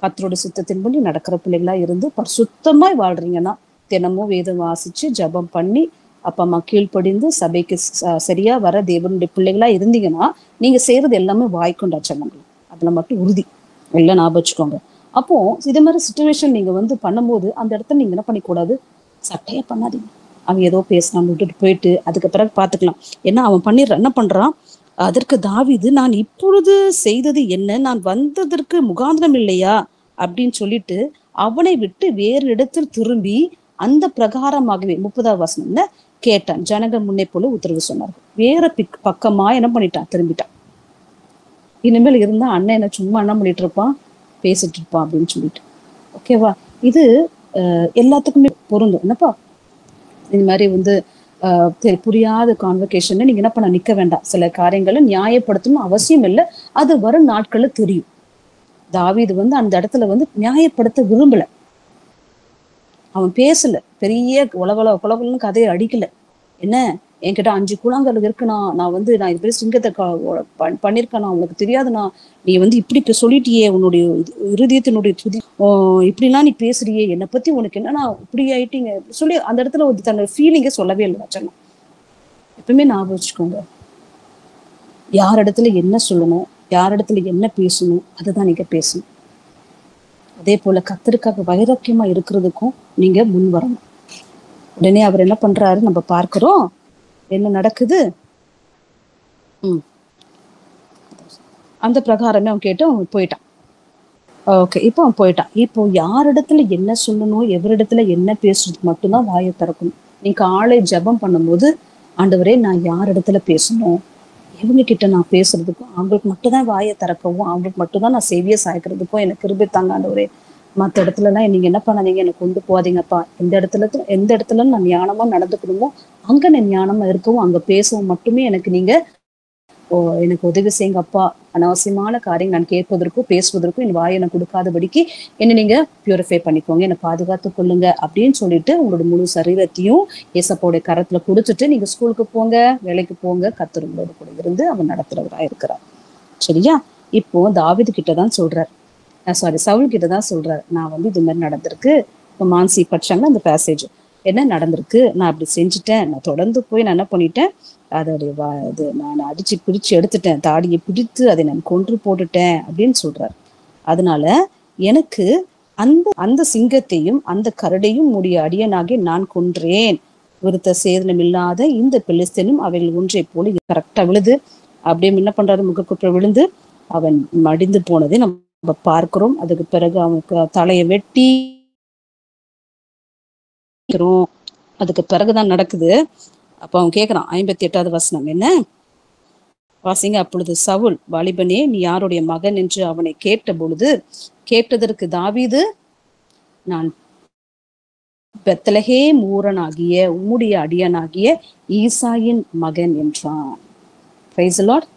கர்த்தருடைய சித்தத்தின்படி நடக்கிற பிள்ளைகளா இருந்து சுத்தமாய் வாழ்றீங்கன்னா, தினமும் வேதம் வாசிச்சு ஜபம் பண்ணி அப்பா அம்மா கீழ்ப்படிந்து சபைக்கு சரியா வர தேவனுடைய பிள்ளைகளா இருந்தீங்கன்னா, நீங்க செய்யறது எல்லாமே வாய்க்கொண்டாச்சனங்கள், அதுல மட்டும் உறுதி எல்லாம் ஞாபகம் வச்சுக்கோங்க. அப்போ இது மாதிரி சிச்சுவேஷன் நீங்க பண்ணும்போது அந்த இடத்துல நீங்க என்ன பண்ணிக்கூடாது, சட்டையே பண்ணாதீங்க. அவன் ஏதோ பேசினான் விட்டுட்டு போயிட்டு அதுக்கு பிறகு பாத்துக்கலாம். ஏன்னா அவன் என்ன பண்றான், அதற்கு தாவீது நான் இப்பொழுது செய்தது என்ன, நான் வந்ததற்கு முகாந்திரம் இல்லையா அப்படின்னு சொல்லிட்டு அவனை விட்டு வேறு இடத்தில் திரும்பி அந்த பிரகாரமாகவே 30வது வசனம்ல கேட்டான். ஜனங்க முன்னே போல உத்தரவு சொன்னார்கள். வேற பக்கமா என்ன பண்ணிட்டான், திரும்பிட்டான். இனிமேல் இருந்தா அண்ணன் என்ன சும்மா என்ன பண்ணிட்டு இருப்பான், பேசிட்டு இருப்பான் அப்படின்னு சொல்லிட்டு. ஓகேவா, இது எல்லாத்துக்குமே பொருந்தும். என்னப்பா இந்த மாதிரி புரியாத கான்வர்சேஷன் நீங்க என்ன பண்ண நிக்க வேண்டாம். சில காரியங்களை நியாயப்படுத்தணும் அவசியம் இல்லை, அது வரும் நாட்கள்ல தெரியும். தாவீது அந்த இடத்துல நியாயப்படுத்த விரும்பல. அவன் பேசல, பெரிய குலகுலன்னு கதையை அடிக்கல. என்ன என்கிட்ட 5 கூழாங்கல் இருக்குண்ணா, நான் நான் இது பெரிய சிங்கத்தை பண்ணிருக்கேனா, உனக்கு தெரியாதுண்ணா, நீ இப்படி சொல்லிட்டியே, உன்னுடைய இருதயத்தினுடைய துதி இப்படிலாம் நீ பேசுறியே, என்னை பத்தி உனக்கு என்னன்னா இப்படி ஆயிட்டீங்க சொல்லி அந்த இடத்துல தன்னோட ஃபீலிங்க சொல்லவே இல்லை. வச்சனா எப்பவுமே ஞாபகம் வச்சுக்கோங்க, யார் இடத்துல என்ன சொல்லணும், யார் இடத்துல என்ன பேசணும், அதுதான் நீங்க பேசணும். அதே போல கர்த்தருக்காக வைராக்கியமா இருக்கிறதுக்கும் நீங்க முன் வரணும். உடனே அவர் என்ன பண்றாரு நம்ம பார்க்கிறோம், என்ன நடக்குது. அந்த பிரகாரமே அவன் கேட்டு அவன் போயிட்டான். ஓகே, இப்போ அவன் போயிட்டான். இப்போ யாரிடத்துல என்ன சொல்லணும், எவரிடத்துல என்ன பேசுறது மட்டும்தான் வாயை திறக்கணும். நீங்க ஆளை ஜபம் பண்ணும்போது, ஆண்டவரே நான் யார் இடத்துல பேசணும், இவங்க கிட்ட நான் பேசுறதுக்கும் அவங்களுக்கு மட்டும் தான் வாயை திறக்கவும், அவங்களுக்கு மட்டும் தான் நான் செவிய சாய்க்கிறதுக்கும் எனக்கு கிருபை தாங்க ஆண்டவரே. மற்ற இடத்துல எல்லாம் நீங்க என்ன பண்ணாதீங்க, எனக்கு கொண்டு போகாதீங்கப்பா. எந்த இடத்துல நான் ஞானமா நடந்துக்கணுமோ அங்க நான் ஞானமா இருக்கவும், அங்க பேசவும் மட்டுமே எனக்கு நீங்க எனக்கு உதவி செய்யுங்கப்பா. அனாவசியமான காரியம் நான் கேட்பதற்கும் பேசுவதற்கும் என் வாயை எனக்கு கொடுக்காதபடிக்கு என்ன நீங்க பியூரிஃபை பண்ணிக்கோங்க, என்னை பாதுகாத்து கொள்ளுங்க அப்படின்னு சொல்லிட்டு உங்களோட முழு சரீரத்தையும் ஏசப்பாவுடைய கரத்துல கொடுத்துட்டு நீங்க ஸ்கூலுக்கு போங்க, வேலைக்கு போங்க. கர்த்தர் உங்களோட கூட இருந்து அவன் நடத்துறவரா இருக்கிறார். சரியா, இப்போ தாவீது கிட்டதான் சொல்றாரு, சவுல் கிட்டதான் சொல்றாரு, நான் இது மாதிரி நடந்திருக்கு. இப்போ மான்சி படிச்சாங்கன்னா அந்த பேசேஜ் என்ன நடந்திருக்கு, நான் அப்படி செஞ்சுட்டேன், நான் தொடர்ந்து போய் நான் என்ன பண்ணிட்டேன், அதோடைய நான் அடிச்சு பிடிச்சு எடுத்துட்டேன், தாடியை பிடித்து அதை நான் கொன்று போட்டுட்டேன் அப்படின்னு சொல்றாரு. அதனால எனக்கு அந்த சிங்கத்தையும் அந்த கரடையும் உடைய அடியனாகி நான் கொன்றேன், விருத்த சேதனம் இல்லாத இந்த பெலிஸ்தனும் அவைகள் ஒன்றை போல கரெக்டா விழுது. அப்படியே என்ன பண்றாரு, முகக்குப்புற விழுந்து அவன் மடிந்து போனதை நம்ம பார்க்கிறோம். அதுக்கு பிறகு அவனுக்கு தலையை வெட்டி, அதுக்கு பிறகுதான் நடக்குது. அப்ப அவன் கேட்கிறான், 58வது வசனம் என்ன வாசிங்க. அப்பொழுது சவுல், வாலிபனே நீ யாருடைய மகன் என்று அவனை கேட்டதற்கு தாவீது, நான் பெத்லகேம் ஊரனாகிய உம்முடைய அடியனாகிய ஈசாயின் மகன் என்றான். Praise the Lord.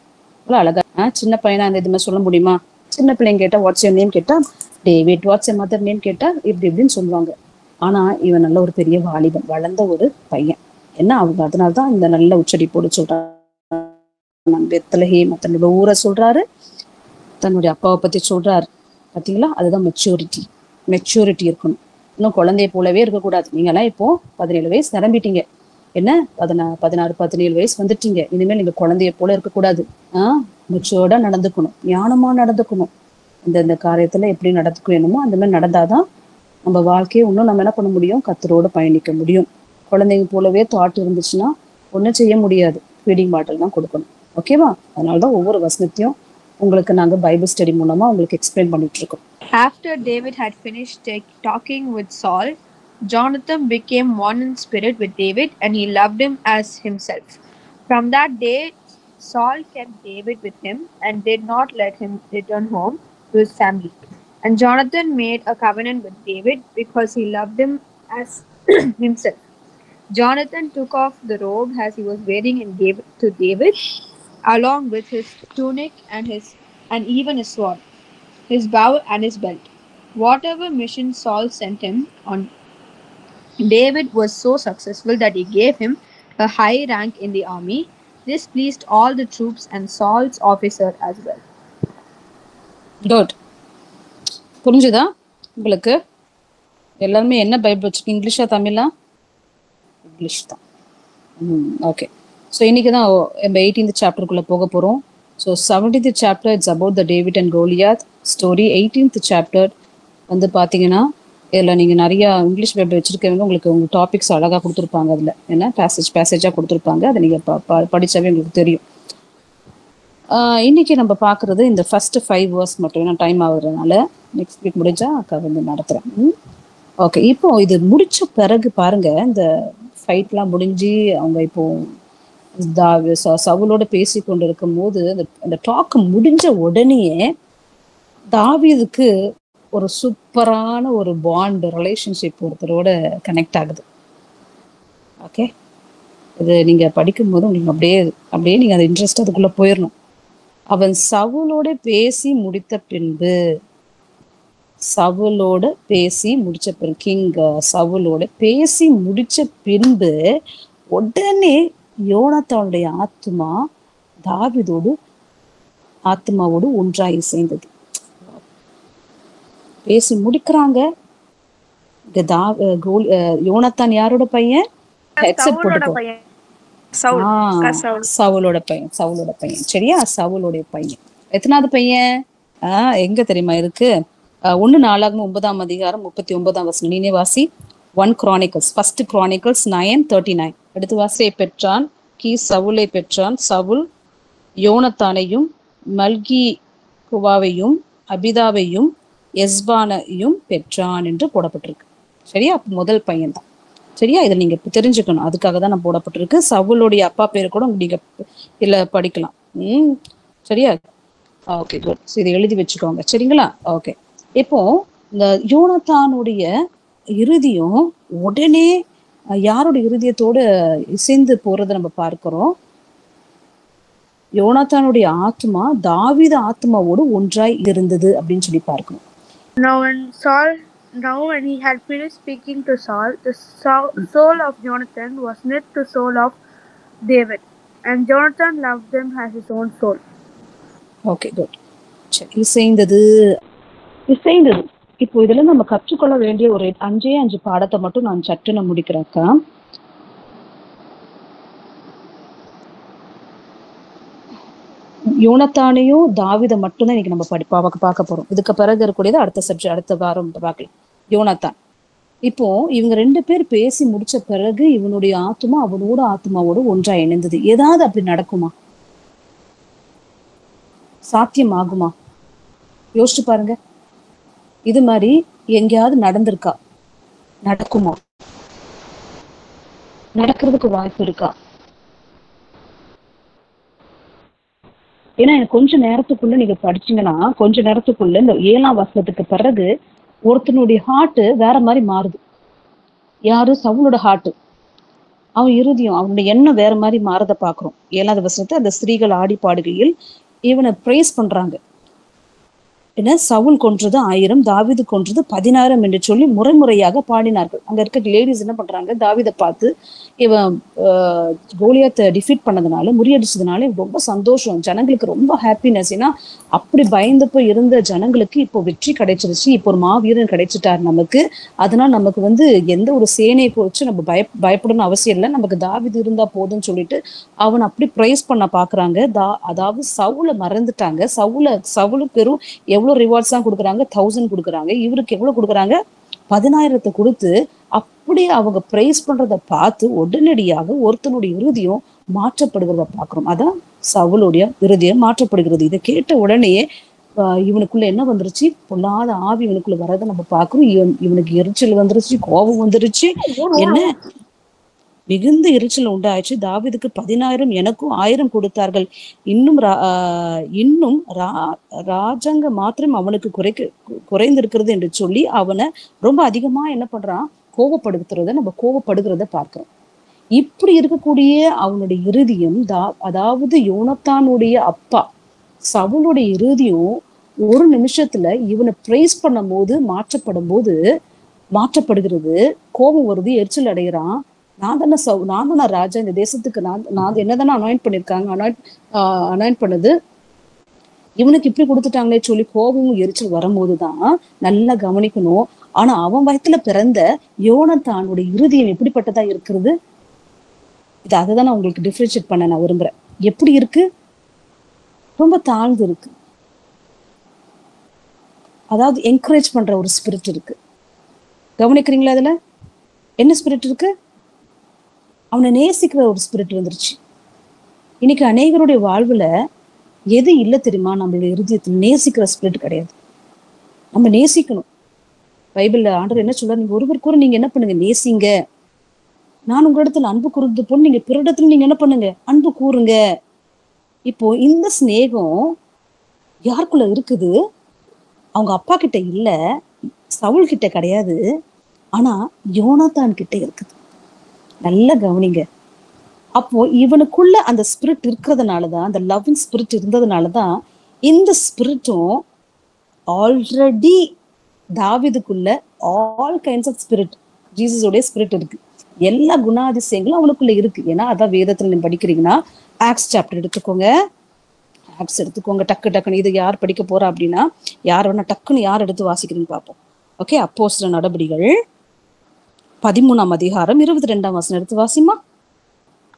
அழகா சின்ன பையனா அந்த இதுமே சொல்ல முடியுமா? சின்ன பிள்ளைங்க கேட்டா வாட்ஸ் யுவர் நேம் கேட்டா David, what's your mother name கேட்டா இப்படின்னு சொல்லுவாங்க. ஆனா இவன் நல்ல ஒரு பெரிய வாலிபன், வளர்ந்த ஒரு பையன். என்ன அவங்க அதனால்தான் இந்த நல்ல உச்சரிப்போடு சொல்றாரு. நான் பெத்லகேம் தன்னோட ஊரை சொல்றாரு, தன்னுடைய அப்பாவை பத்தி சொல்றாரு. பாத்தீங்களா, அதுதான் மெச்சூரிட்டி இருக்கணும். இன்னும் குழந்தைய போலவே இருக்கக்கூடாது. நீங்க எல்லாம் இப்போ 17 வயசு நிரம்பிட்டீங்க. என்ன 16 17 வயசு வந்துட்டீங்க, இனிமேல் நீங்க குழந்தைய போல இருக்கக்கூடாது. மெச்சூர்டா நடந்துக்கணும், ஞானமா நடந்துக்கணும். இந்த காரியத்துல எப்படி நடந்துக்கணுமோ அந்த மாதிரி நடந்தாதான் நம்ம வாழ்க்கையை இன்னும் நம்ம என்ன பண்ண முடியும், கர்த்தரோட பயணிக்க முடியும். குழந்தைங்க போலவே தாட் இருந்துச்சுன்னா ஒன்றும் செய்ய முடியாது. ஃபீடிங் பாட்டில் தான் கொடுக்கணும். ஓகேவா? அதனாலதான் ஒவ்வொரு வசனத்தையும் உங்களுக்கு நாங்க பைபிள் ஸ்டடி மூலமா உங்களுக்கு எக்ஸ்பிளைன் பண்ணிட்டு இருக்கோம். After David had finished talking with Saul, Jonathan became one in spirit with David, and he loved him as himself. From that day, Saul kept David with him and did not let him return home to his family. And Jonathan made a covenant with David because he loved him as himself. Jonathan took off the robe as he was wearing and gave it to David, along with his tunic and even his sword, his bow and his belt. Whatever mission Saul sent him on, David was so successful that he gave him a high rank in the army. This pleased all the troops and Saul's officer as well. Good. புரிஞ்சுதா உங்களுக்கு? எல்லாருமே என்ன Bible வச்சிருக்கீங்க? இங்கிலீஷா தமிழா? English தான். Okay. So இன்னைக்கு தான் நம்ம 18th சாப்டருக்குள்ள போக போறோம். So 17th chapter it's about the David and Goliath story. 18th chapter வந்து பார்த்தீங்கன்னா இதில் நீங்கள் நிறையா இங்கிலீஷ் பைபிள் வச்சிருக்கவங்க உங்களுக்கு உங்கள் டாபிக்ஸ் அழகாக கொடுத்துருப்பாங்க. அதில் என்ன பேசேஜாக கொடுத்துருப்பாங்க. அதை நீங்கள் படித்தாவே உங்களுக்கு தெரியும். இன்னைக்கு நம்ம பார்க்குறது இந்த ஃபர்ஸ்ட் 5 verse மட்டும். ஏன்னா டைம் ஆகுறதுனால நெக்ஸ்ட் வீக் முடிஞ்சா அக்கா வந்து நடத்துகிறேன். ஓகே. இப்போ இது முடிச்ச பிறகு பாருங்க, இந்த ஃபைட்லாம் முடிஞ்சு அவங்க இப்போ சவுலோட பேசி கொண்டு இருக்கும் போது அந்த டாக் முடிஞ்ச உடனேயே தாவீதுக்கு ஒரு சூப்பரான ஒரு பாண்ட் ரிலேஷன்ஷிப் ஒருத்தரோட கனெக்ட் ஆகுது. ஓகே. இது நீங்க படிக்கும் போது உங்களுக்கு அப்படியே நீங்க அந்த இன்ட்ரெஸ்ட் அதுக்குள்ள போயிடணும். அவன் சவுலோட பேசி முடித்த பின்பு கிங் சவுலோட பேசி முடிச்ச பின்பு உடனே யோனத்தானுடைய ஆத்மாவோடு ஒன்றாய் சேர்ந்தது. பேசி முடிக்கிறாங்க. யோனத்தான் யாரோட பையன்? சவுலோட பையன். சரியா? சவுலோடைய பையன். எத்தனாவது பையன்? எங்க தெரியுமா இருக்கு? 1 நாளாகமம் 9ஆம் அதிகாரம் 39ஆம் வசனம். நீனே வாசி. 1 Chronicles, 1 Chronicles 9:39. அடுத்து வாசியை பெற்றான். சவுலை பெற்றான். சவுல் யோனத்தானையும் மல்கி குவாவையும் அபிதாவையும் எஸ்பானையும் பெற்றான் என்று போடப்பட்டிருக்கு. சரியா? அப்ப முதல் பையன் தான். சரியா? இதை நீங்க தெரிஞ்சுக்கணும். அதுக்காக தான் நான் போடப்பட்டிருக்கு. சவுலுடைய அப்பா பேரு கூட நீங்க இல்ல படிக்கலாம். சரியா? Okay, good. இதை எழுதி வச்சுக்கோங்க. சரிங்களா? ஓகே. இப்போ இந்த யோனத்தானுடைய இறுதியும் உடனே யாரோட இருதயத்தோட இசைந்து போறதை நம்ம பார்க்கிறோம். யோனத்தானுடைய ஆத்மா தாவீது ஆத்மாவோடு ஒன்றாய் இருந்தது அப்படின்னு சொல்லி பார்க்கணும். Now when he had finished speaking to Saul, the soul of Jonathan was knit to the soul of David, and Jonathan loved them as his own soul. Okay, good. இசைந்தது. இப்போ இதுல நம்ம கற்றுக்கொள்ள வேண்டிய ஒரு 5 பாடத்தை மட்டும் நான் சட்டுன்னு முடிக்கிறேன்க்கா. யோனத்தானையும் தாவீதை மட்டும்தான் இன்னைக்கு நம்ம பார்க்க போறோம். இதுக்கு பிறகு இருக்கக்கூடியது அடுத்த வாரம் பார்க்கலாம். யோனத்தான். இப்போ இவங்க 2 பேர் பேசி முடிச்ச பிறகு இவனுடைய ஆத்மா அவனோட ஆத்மாவோட ஒன்றா இணைந்தது. ஏதாவது அப்படி நடக்குமா? சாத்தியமாகுமா? யோசிச்சு பாருங்க. இது மாதிரி எங்கேயாவது நடந்திருக்கா? நடக்குமா? நடக்கிறதுக்கு வாய்ப்பு இருக்கா? ஏன்னா கொஞ்ச நேரத்துக்குள்ள நீங்க படிச்சீங்கன்னா கொஞ்ச நேரத்துக்குள்ள இந்த 7ஆம் வசனத்துக்கு பிறகு ஒருத்தனுடைய ஹார்ட் வேற மாதிரி மாறுது. யாரு? சவுலோட ஹார்ட். அவன் இருதயம், அவனுடைய எண்ணம் வேற மாதிரி மாறத பாக்குறோம். 7ஆவது வசனத்தை அந்த ஸ்திரீகள் ஆடி பாடுகையில் இவனை பிரைஸ் பண்றாங்க. என்ன சவுல் கொன்றது 1000, தாவீது கொன்றது 16 என்று சொல்லி முறையாக பாடினார்கள். அங்க இருக்க லேடிஸ் என்ன பண்றாங்க, தாவீதை பார்த்து இவன் கோலியாத்தை டிஃபீட் பண்ணதுனால, முறியடிச்சதுனால ரொம்ப சந்தோஷம், ஜனங்களுக்கு ரொம்ப ஹாப்பினஸ். ஏன்னா அப்படி பயந்து போய் இருந்த ஜனங்களுக்கு இப்போ வெற்றி கிடைச்சிருச்சு, இப்போ ஒரு மாவீரன் கிடைச்சிட்டார் நமக்கு. அதனால நமக்கு எந்த ஒரு சேனையை குறிச்சு நம்ம பயப்படணும் அவசியம் இல்லை, நமக்கு தாவீது இருந்தா போதும்னு சொல்லிட்டு அவன் அப்படி பிரைஸ் பண்ண பாக்குறாங்க. அதாவது சவுலை மறந்துட்டாங்க. சவுலுக்கு வெறும் எவ்வளவு ரிவார்ட்ஸ் தான் கொடுக்குறாங்க, 1000 கொடுக்குறாங்க. இவருக்கு எவ்வளவு கொடுக்குறாங்க, 10,000 கொடுத்து அப்படியே அவங்க பிரைஸ் பண்றதை பார்த்து உடனடியாக ஒருத்தனுடைய இருதயம் மாற்றப்படுகிறத பாக்குறோம். அதான் சவுளுடைய இருதயம் மாற்றப்படுகிறது. இதை கேட்ட உடனே இவனுக்குள்ள என்ன வந்துருச்சு, பொல்லாத ஆவி இவனுக்குள்ள வர்றதை நம்ம பாக்குறோம். இவனுக்கு எரிச்சல் வந்துருச்சு, கோபம் வந்துருச்சு, என்ன மிகுந்த எரிச்சல் உண்டாயிடுச்சு. தாவீதுக்கு 10,000 எனக்கும் 1000 கொடுத்தார்கள், இன்னும் ராஜாங்க மாத்திரம் அவனுக்கு குறைந்திருக்கிறது என்று சொல்லி அவனை ரொம்ப அதிகமா என்ன பண்றான், கோபப்படுகிறத பார்க்கிறோம். இப்படி இருக்கக்கூடிய அவனுடைய இருதயம் அதாவது யோனத்தானுடைய அப்பா சவுளுடைய இருதயம் ஒரு நிமிஷத்துல இவனை பிரைஸ் பண்ணும் போது மாற்றப்படுகிறது. கோபம் வருது, எரிச்சல் அடைகிறான். நான் தானே ராஜா, இந்த தேசத்துக்கு நான் என்னதானே அனாயிண்ட் பண்ணிருக்காங்க, அனாயிண்ட் பண்ணது, இவனுக்கு இப்படி கொடுத்துட்டாங்களே சொல்லி கோபமும் எரிச்சல் வரும்போதுதான் நல்லா கவனிக்கணும். ஆனா அவன் வயத்துல பிறந்த யோனத்தானுடைய இருதயம் எப்படிப்பட்டதா இருக்கிறது, இது அதுதான் நான் உங்களுக்கு டிஃபரன்ஷியேட் பண்ண நான் விரும்புறேன். எப்படி இருக்கு, ரொம்ப தாழ்ந்து இருக்கு. அதாவது என்கரேஜ் பண்ற ஒரு ஸ்பிரிட் இருக்கு. கவனிக்கிறீங்களா? அதுல என்ன ஸ்பிரிட் இருக்கு, அவனை நேசிக்கிற ஒரு ஸ்பிரிட் வந்துருச்சு. இன்னைக்கு அநேகருடைய வாழ்வுல எது இல்லை தெரியுமா, நம்மளுடைய இருதயத்தில் நேசிக்கிற ஸ்பிரிட் கிடையாது. நம்ம நேசிக்கணும். பைபிள்ல ஆண்டவர் என்ன சொல்றாரு, நீங்க ஒருவருக்கூட நீங்க என்ன பண்ணுங்க, நேசிங்க. நான் உங்க இடத்துல அன்பு கூறுறது போல நீங்க பிற இடத்துல நீங்க என்ன பண்ணுங்க, அன்பு கூறுங்க. இப்போ இந்த சிநேகம் யாருக்குள்ள இருக்குது, அவங்க அப்பா கிட்ட இல்ல, சவுல் கிட்ட கிடையாது, ஆனா யோனாத்தான் கிட்ட இருக்குது. நல்லா கவனிங்க. அப்போ இவனுக்குள்ள அந்த ஸ்பிரிட் இருக்கிறதுனாலதான், அந்த லவ்விங் ஸ்பிரிட் இருந்ததுனாலதான் இந்த ஸ்பிரிட்டும் ஆல்ரெடி தாவீதுக்குள்ள ஆல் கைண்ட்ஸ் ஆஃப் ஸ்பிரிட், ஜீசஸோடைய ஸ்பிரிட் இருக்கு. எல்லா குணாதிசயங்களும் அவனுக்குள்ள இருக்கு. ஏன்னா அதான் வேதத்துல நீங்க படிக்கிறீங்கன்னா ஆக்ஸ் சாப்டர் எடுத்துக்கோங்க, டக்குன்னு. இது யார் படிக்க போறா அப்படின்னா, யார் வேணா டக்குன்னு யார் எடுத்து வாசிக்கிறீங்க பார்ப்போம். ஓகே, அப்போஸ்தலர் நடபடிகள் 13ஆம் அதிகாரம் 22ஆம் வசனம் எடுத்து Wasima.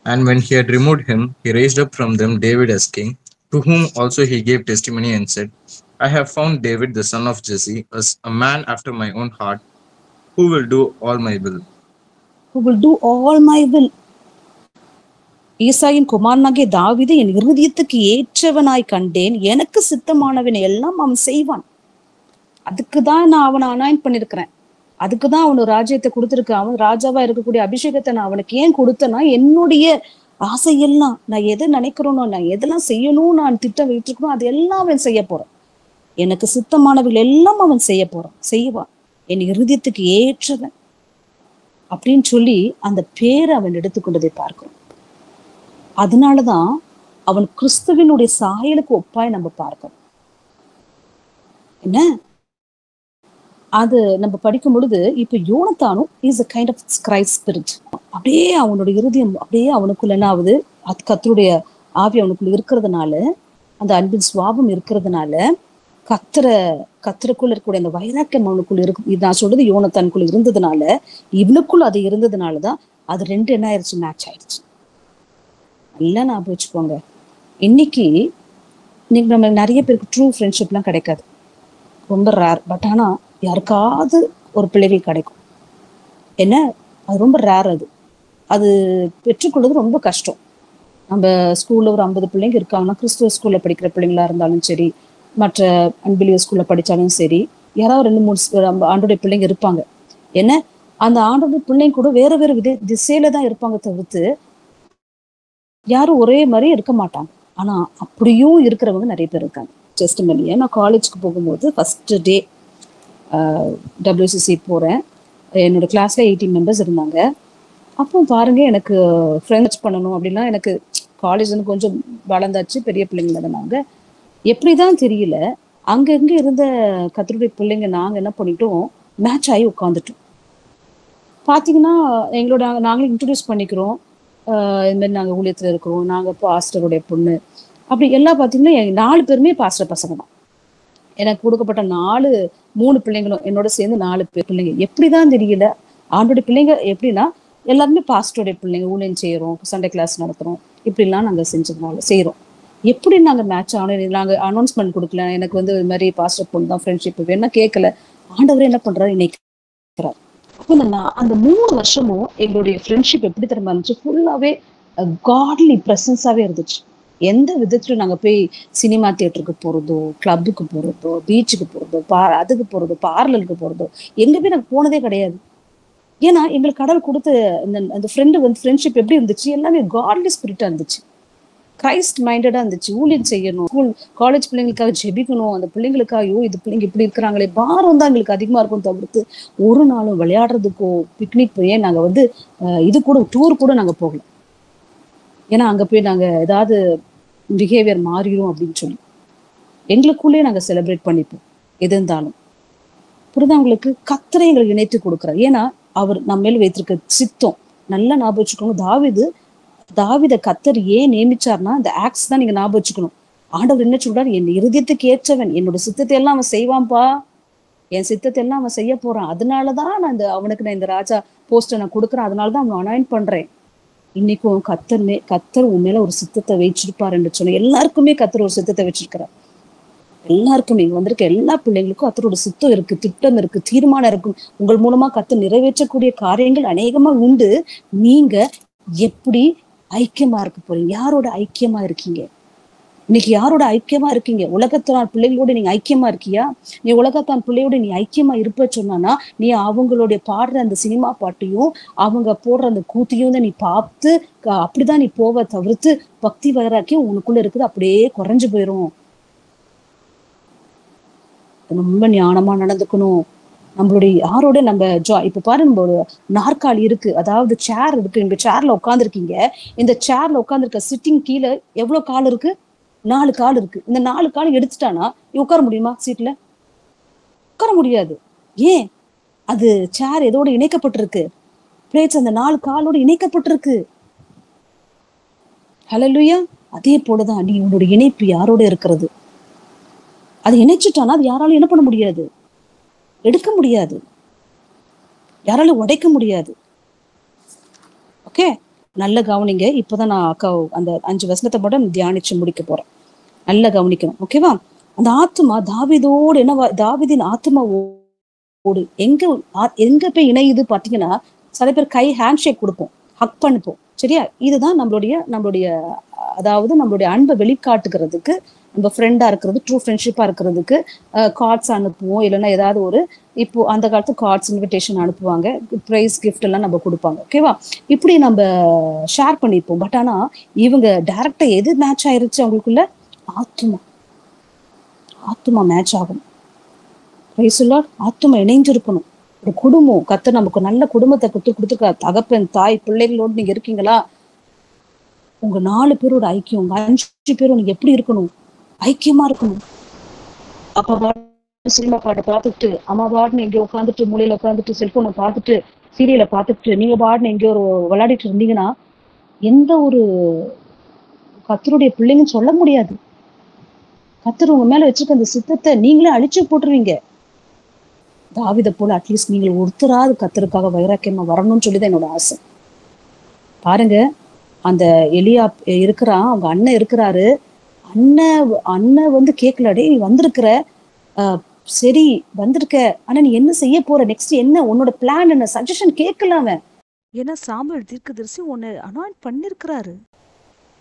And when he had removed him, he raised up from them David as king, to whom also he gave testimony and said, I have found David the son of Jesse, as a man after my own heart, who will do all my will. ஈசாயின் குமாரனாகிய தாவீதை என் இருதயத்துக்கு ஏற்றவனாய் கண்டேன், எனக்கு சித்தமானவனை எல்லாம் அவன் செய்வான். அதுக்குதான் நான் அவனை அனாயிண்ட் பண்ணிருக்கிறேன், அதுக்குதான் அவனு ராஜ்யத்தை கொடுத்துருக்கேன். அவன் ராஜாவா இருக்கக்கூடிய அபிஷேகத்தை நான் அவனுக்கு ஏன் கொடுத்தேன்னா, என்னுடைய ஆசையெல்லாம், நான் எதை நினைக்கிறோனோ, நான் எதெல்லாம் செய்யணும், நான் திட்டம் வைத்திருக்கணும், அது எல்லாம் அவன் செய்ய போறான். எனக்கு சித்தமானவர்கள் எல்லாம் அவன் செய்வான், என் இருதயத்துக்கு ஏற்றவன் அப்படின்னு சொல்லி அந்த பேரை அவன் எடுத்துக்கொண்டதை பார்க்கிறோம். அதனாலதான் அவன் கிறிஸ்துவினுடைய சாயலுக்கு ஒப்பாய் நம்ம பார்க்கிறோம். என்ன அது நம்ம படிக்கும் பொழுது, இப்ப யோனத்தானும் is a kind of Christ spirit. அப்படியே அவனுடைய இருதயம் அப்படியே அவனுக்குள்ள என்ன ஆகுது, கர்த்தருடைய ஆவி அவனுக்குள்ள இருக்கிறதுனால, அந்த அன்பின் சுவாபம் இருக்கிறதுனால, கர்த்தருக்குள்ள இருக்கக்கூடிய அந்த வைராக்கியம் அவனுக்குள்ள இருக்கு. நான் சொல்றது யோனத்தானுக்குள்ள இருந்ததுனால, இவனுக்குள்ள அது இருந்ததுனாலதான் அது ரெண்டு என்ன ஆயிடுச்சு, மேட்ச் ஆயிடுச்சு. நல்லா ஞாபகம் வச்சுக்கோங்க. இன்னைக்கு நீங்க நம்ம நிறைய பேருக்கு ட்ரூ ஃப்ரெண்ட்ஷிப்லாம் கிடைக்காது, ரொம்ப ரேர். பட் ஆனா யாருக்காவது ஒரு பிள்ளைகள் கிடைக்கும். என்ன, அது ரொம்ப ரேர். அது பெற்றுக்கொள்வது ரொம்ப கஷ்டம். நம்ம ஸ்கூல்ல ஒரு 50 பிள்ளைங்க இருக்காங்கன்னா, கிறிஸ்துவ ஸ்கூல்ல படிக்கிற பிள்ளைங்களா இருந்தாலும் சரி, மற்ற அன்பிலியர் ஸ்கூல்ல படிச்சாலும் சரி, யாராவது 2-3 ஆண்டோடைய பிள்ளைங்க இருப்பாங்க. என்ன, அந்த ஆண்டோடைய பிள்ளைங்க கூட வேற வேற திசையில தான் இருப்பாங்க தவிர்த்து யாரும் ஒரே மாதிரி இருக்க மாட்டாங்க. ஆனா அப்படியும் இருக்கிறவங்க நிறைய பேர் இருக்காங்க. ஜஸ்ட் மணியே நான் காலேஜுக்கு போகும்போது ஃபர்ஸ்ட் டே WCC போறேன். என்னோட கிளாஸ்ல 18 மெம்பர்ஸ் இருந்தாங்க. அப்போ பாருங்க, எனக்கு ஃப்ரெண்ட்ஸ் பண்ணணும் அப்படின்னா, எனக்கு காலேஜ் கொஞ்சம் வளர்ந்தாச்சு, பெரிய பிள்ளைங்க இருந்தாங்க. எப்படிதான் தெரியல, அங்கங்க இருந்த கத்தருடைய பிள்ளைங்க நாங்க என்ன பண்ணிட்டோம், மேட்ச் ஆகி உட்காந்துட்டோம். பாத்தீங்கன்னா எங்களோட நாங்களே இன்ட்ரடியூஸ் பண்ணிக்கிறோம். இது மாதிரி நாங்க ஊழியத்துல இருக்கிறோம், நாங்க பாஸ்டருடைய பொண்ணு அப்படி எல்லாம் பாத்தீங்கன்னா 4 பேருமே பாஸ்டர் பசங்க தான். எனக்கு கொடுக்கப்பட்ட 3 பிள்ளைங்களும் என்னோட சேர்ந்து 4 பிள்ளைங்க. எப்படிதான் தெரியல, ஆண்டோட பிள்ளைங்க எப்படின்னா எல்லாருமே பாஸ்டருடைய பிள்ளைங்க, ஊழியம் செய்யறோம், சண்டே கிளாஸ் நடத்துறோம், இப்படிலாம் நாங்க செய்யறோம். எப்படி நாங்க மேட்ச் ஆனோம், நாங்க அனௌன்ஸ்மெண்ட் கொடுக்கல, எனக்கு வந்து இது மாதிரி பாஸ்டர் பொண்ணு தான் ஃப்ரெண்ட்ஷிப் வேணா கேட்கல. ஆண்டவரே என்ன பண்றாரு, இன்னைக்கு அந்த 3 வருஷமும் எங்களுடைய ஃப்ரெண்ட்ஷிப் எப்படி தெரியுமா இருந்துச்சு, ஃபுல்லாவே காட்லி பிரசன்ஸாவே இருந்துச்சு. எந்த விதத்துலயும் நாங்க போய் சினிமா தியேட்டருக்கு போறதோ, கிளப்புக்கு போறதோ, பீச்சுக்கு போறதோ, அதுக்கு போறதோ, பார்லருக்கு போறதோ, எங்க போய் நாங்க போனதே கிடையாது. ஏன்னா எங்களுக்கு கடவுள் கொடுத்த அந்த ஃப்ரெண்ட்ஷிப் எப்படி இருந்துச்சு, எல்லாமே காட்லி ஸ்பிரிட்டா இருந்துச்சு, கிரைஸ்ட் மைண்டடா இருந்துச்சு. ஊழியம் செய்யணும், ஸ்கூல் காலேஜ் பிள்ளைங்களுக்காக ஜெபிக்கணும், அந்த பிள்ளைங்களுக்காக ஐயோ இது பிள்ளைங்க இப்படி இருக்கிறாங்களே, பாரம் தான் எங்களுக்கு அதிகமா இருக்கும் தவிர்த்து ஒரு நாளும் விளையாடுறதுக்கோ பிக்னிக் போய் நாங்க வந்து இது கூட டூர் கூட நாங்க போகல. ஏன்னா அங்க போய் நாங்க ஏதாவது பிஹேவியர் மாறிடும் அப்படின்னு சொல்லி எங்களுக்குள்ளேயே நாங்க செலிப்ரேட் பண்ணிப்போம் எது இருந்தாலும். புரியுதா உங்களுக்கு? கர்த்தரை எங்களுக்கு இணைத்து கொடுக்குறாரு. ஏன்னா அவர் நம்ம மேல் வைத்திருக்க சித்தம் நல்லா ஞாபகம் வச்சுக்கோங்க. தாவீதை கர்த்தர் ஏன் நியமிச்சார்னா அந்த ஆக்ட்ஸ் தான் நீங்க ஞாபகம் வச்சுக்கணும். ஆண்டவர் என்ன சொல்றாரு, என் இருதயத்துக்கு ஏற்றவன், என்னோட சித்தத்தை எல்லாம் அவன் செய்வான்பா, என் சித்தத்தை எல்லாம் அவன் செய்ய போறான், அதனாலதான் நான் அவனுக்கு இந்த ராஜா போஸ்டர் நான் கொடுக்குறேன், அதனாலதான் அவன் அனாயின் பண்றேன். இன்னைக்கும் கர்த்தர் உன் மேல ஒரு சித்தத்தை வச்சிருப்பாரு என்று சொன்ன எல்லாருக்குமே கர்த்தர் ஒரு சித்தத்தை வச்சிருக்கிறார். எல்லாருக்கும் இங்க வந்திருக்க எல்லா பிள்ளைங்களுக்கும் கர்த்தரோட சித்தம் இருக்கு, திட்டம் இருக்கு, தீர்மானம் இருக்கும். உங்கள் மூலமா கர்த்தர் நிறைவேற்றக்கூடிய காரியங்கள் அநேகமா உண்டு. நீங்க எப்படி ஐக்கியமா இருக்க போறீங்க, யாரோட ஐக்கியமா இருக்கீங்க? இன்னைக்கு யாரோட ஐக்கியமா இருக்கீங்க? உலகத்தான் பிள்ளைகளோட நீங்க ஐக்கியமா இருக்கியா? நீ உலகத்தான் பிள்ளையோட நீ ஐக்கியமா இருப்ப சொன்னா நீ அவங்களுடைய பாடுற அந்த சினிமா பாட்டையும் அவங்க போடுற அந்த கூத்தையும் தான் நீ பார்த்து அப்படிதான் நீ போவ தவிர்த்து பக்தி வைராக்கியம் உனக்குள்ள இருக்குது அப்படியே குறைஞ்சு போயிரும். ரொம்ப ஞானமா நடந்துக்கணும். நம்மளுடைய யாரோட நம்ம இப்ப பாரு, நம்ம ஒரு நாற்காலி இருக்கு, அதாவது சேர் இருக்கு, இந்த சேர்ல உட்காந்துருக்கீங்க, இந்த சேர்ல உட்காந்துருக்க சிட்டிங் கீழே எவ்வளவு கால் இருக்கு? 4 கால் இருக்கு. இந்த 4 கால் எடுத்துட்டானா நீ உட்கார முடியுமா? சீட்ல உட்கார முடியாது. ஏன்? அது சேர் எதோட இணைக்கப்பட்டிருக்கு? பிளேட்ஸ் அந்த 4 காலோட இணைக்கப்பட்டிருக்கு. ஹல்லேலூயா. அதே போலதான் நீ உன்னோட இணைப்பு யாரோட இருக்கிறது, அது இணைச்சிட்டானா அது யாராலும் என்ன பண்ண முடியாது, எடுக்க முடியாது, யாராலும் உடைக்க முடியாது. ஓகே, நல்ல கவனிங்க. இப்பதான் நான் அக்கா அந்த 5 வசனத்தை மட்டும் தியானிச்சு முடிக்க போறேன். நல்ல கவனிக்கணும். ஓகேவா? அந்த ஆத்மா தாவீதோடு என்னவா, தாவீதின் ஆத்மாவோடு எங்க போய் இணையுது பாத்தீங்கன்னா, சில பேர் கை ஹேண்ட் ஷேக் கொடுப்போம், ஹக் பண்ணிப்போம். சரியா? இதுதான் நம்மளுடைய அதாவது நம்மளுடைய அன்பை வெளிக்காட்டுக்கிறதுக்கு, நம்ம ஃப்ரெண்டா இருக்கிறது, ட்ரூ ஃப்ரெண்ட்ஷிப்பா இருக்கிறதுக்கு கார்ட்ஸ் அனுப்புவோம். இல்லைன்னா ஏதாவது ஒரு, இப்போ அந்த காலத்து கார்ட்ஸ் இன்விடேஷன் அனுப்புவாங்க, ப்ரைஸ் கிஃப்ட் எல்லாம் நம்ம கொடுப்பாங்க. ஓகேவா? இப்படி நம்ம ஷேர் பண்ணிப்போம். பட் ஆனா இவங்க டைரக்டா எது மேட்ச் ஆயிருச்சு அவங்களுக்குள்ள? ஆத்மா மேட்ச் ஆகும். ஆத்மா இணைஞ்சிருக்கணும். ஒரு குடும்பம், கர்த்தர் நமக்கு நல்ல குடும்பத்தை கொடுத்துருக்க, தகப்பன் தாய் பிள்ளைகளோடு நீங்க இருக்கீங்களா? உங்க 4 பேரோட ஐக்கியம், உங்க 5 பேரும் நீங்க எப்படி இருக்கணும்? ஐக்கியமா இருக்கணும். அப்பா சினிமா பாட்டை பார்த்துட்டு, அம்மா பாட்டுன்னு எங்கேயோ உட்காந்துட்டு, மூலையில உட்காந்துட்டு, செல்போனை பார்த்துட்டு, சீரியலை பார்த்துட்டு, நீங்க பாட்டுன்னு எங்கேயோ ஒரு விளையாடிட்டு இருந்தீங்கன்னா எந்த ஒரு கர்த்தருடைய பிள்ளைங்கன்னு சொல்ல முடியாது. கர்த்தர் உங்க மேல வச்சிருக்க அந்த சித்தத்தை நீங்களே அழிச்சு போட்டுருவீங்க. தாவீதை போல அட்லீஸ்ட் நீங்கள் ஒருத்தராது கர்த்தருக்காக வைராக்கியமா வரணும்னு சொல்லிதான் என்னோட ஆசை. பாருங்க, அந்த எலியா இருக்கிறான், அவங்க அண்ணன் இருக்கிறாரு. அண்ணன் வந்து கேட்கலடே, நீ வந்திருக்கிற, சரி வந்திருக்க, ஆனா நீ என்ன செய்ய போற, நெக்ஸ்ட் என்ன, உன்னோட பிளான் என்ன, சஜஷன் கேட்கல அவன். ஏன்னா சாமுவேல் தீர்க்கதரிசி உன்னை அனாயிண்ட் பண்ணிருக்கிறாரு,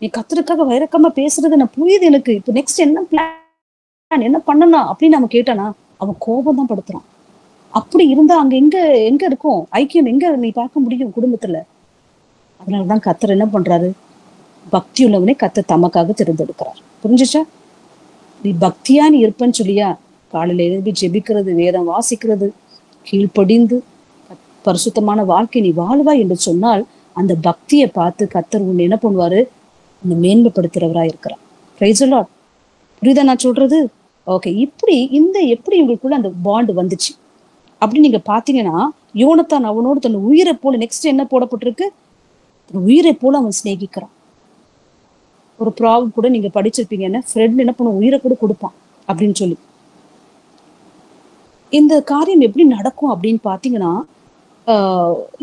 நீ கர்த்தருக்காக வைரக்கமா பேசுறது நான் புரியுது எனக்கு, இப்ப நெக்ஸ்ட் என்ன பிளான், என்ன பண்ணணும் அப்படின்னு நம்ம கேட்டானா அவன் கோபம் தான் படுத்துறான். அப்படி இருந்தா அங்க எங்க இருக்கும் ஐக்கியம், எங்க நீ பார்க்க முடியும் குடும்பத்துல? அதனாலதான் கர்த்தர் என்ன பண்றாரு, பக்தி உள்ளவனே கர்த்தர் தமக்காக தேர்ந்தெடுக்கிறார். புரிஞ்சுச்சா? நீ பக்தியா நீ இருப்பன்னு சொல்லியா காலையில எழுதி ஜெபிக்கிறது, வேதம் வாசிக்கிறது, கீழ்ப்படிந்து பரிசுத்தமான வாழ்க்கை நீ வாழ்வா என்று சொன்னால் அந்த பக்தியை பார்த்து கர்த்தர் உன்னை என்ன பண்ணுவாரு, உன்னை மேன்மைப்படுத்துறவரா இருக்கிறார். Praise the Lord. புரியுதா நான் சொல்றது? ஓகே, இப்படி எப்படி இவங்களுக்குள்ள அந்த பாண்ட் வந்துச்சு அப்படின்னு நீங்க பாத்தீங்கன்னா, யோனத்தான் அவனோடு தன் உயிரை போல, நெக்ஸ்ட் என்ன போடப்பட்டிருக்கு, தன் உயிரை போல அவன் சிநேகிக்கிறான். ஒரு ப்ராப்ளம் கூட நீங்க படிச்சிருப்பீங்க, என்ன ஃப்ரெண்ட் என்ன பண்ண உயிரை கூட கொடுப்பான் அப்படின்னு சொல்லி. இந்த காரியம் எப்படி நடக்கும் அப்படின்னு பாத்தீங்கன்னா,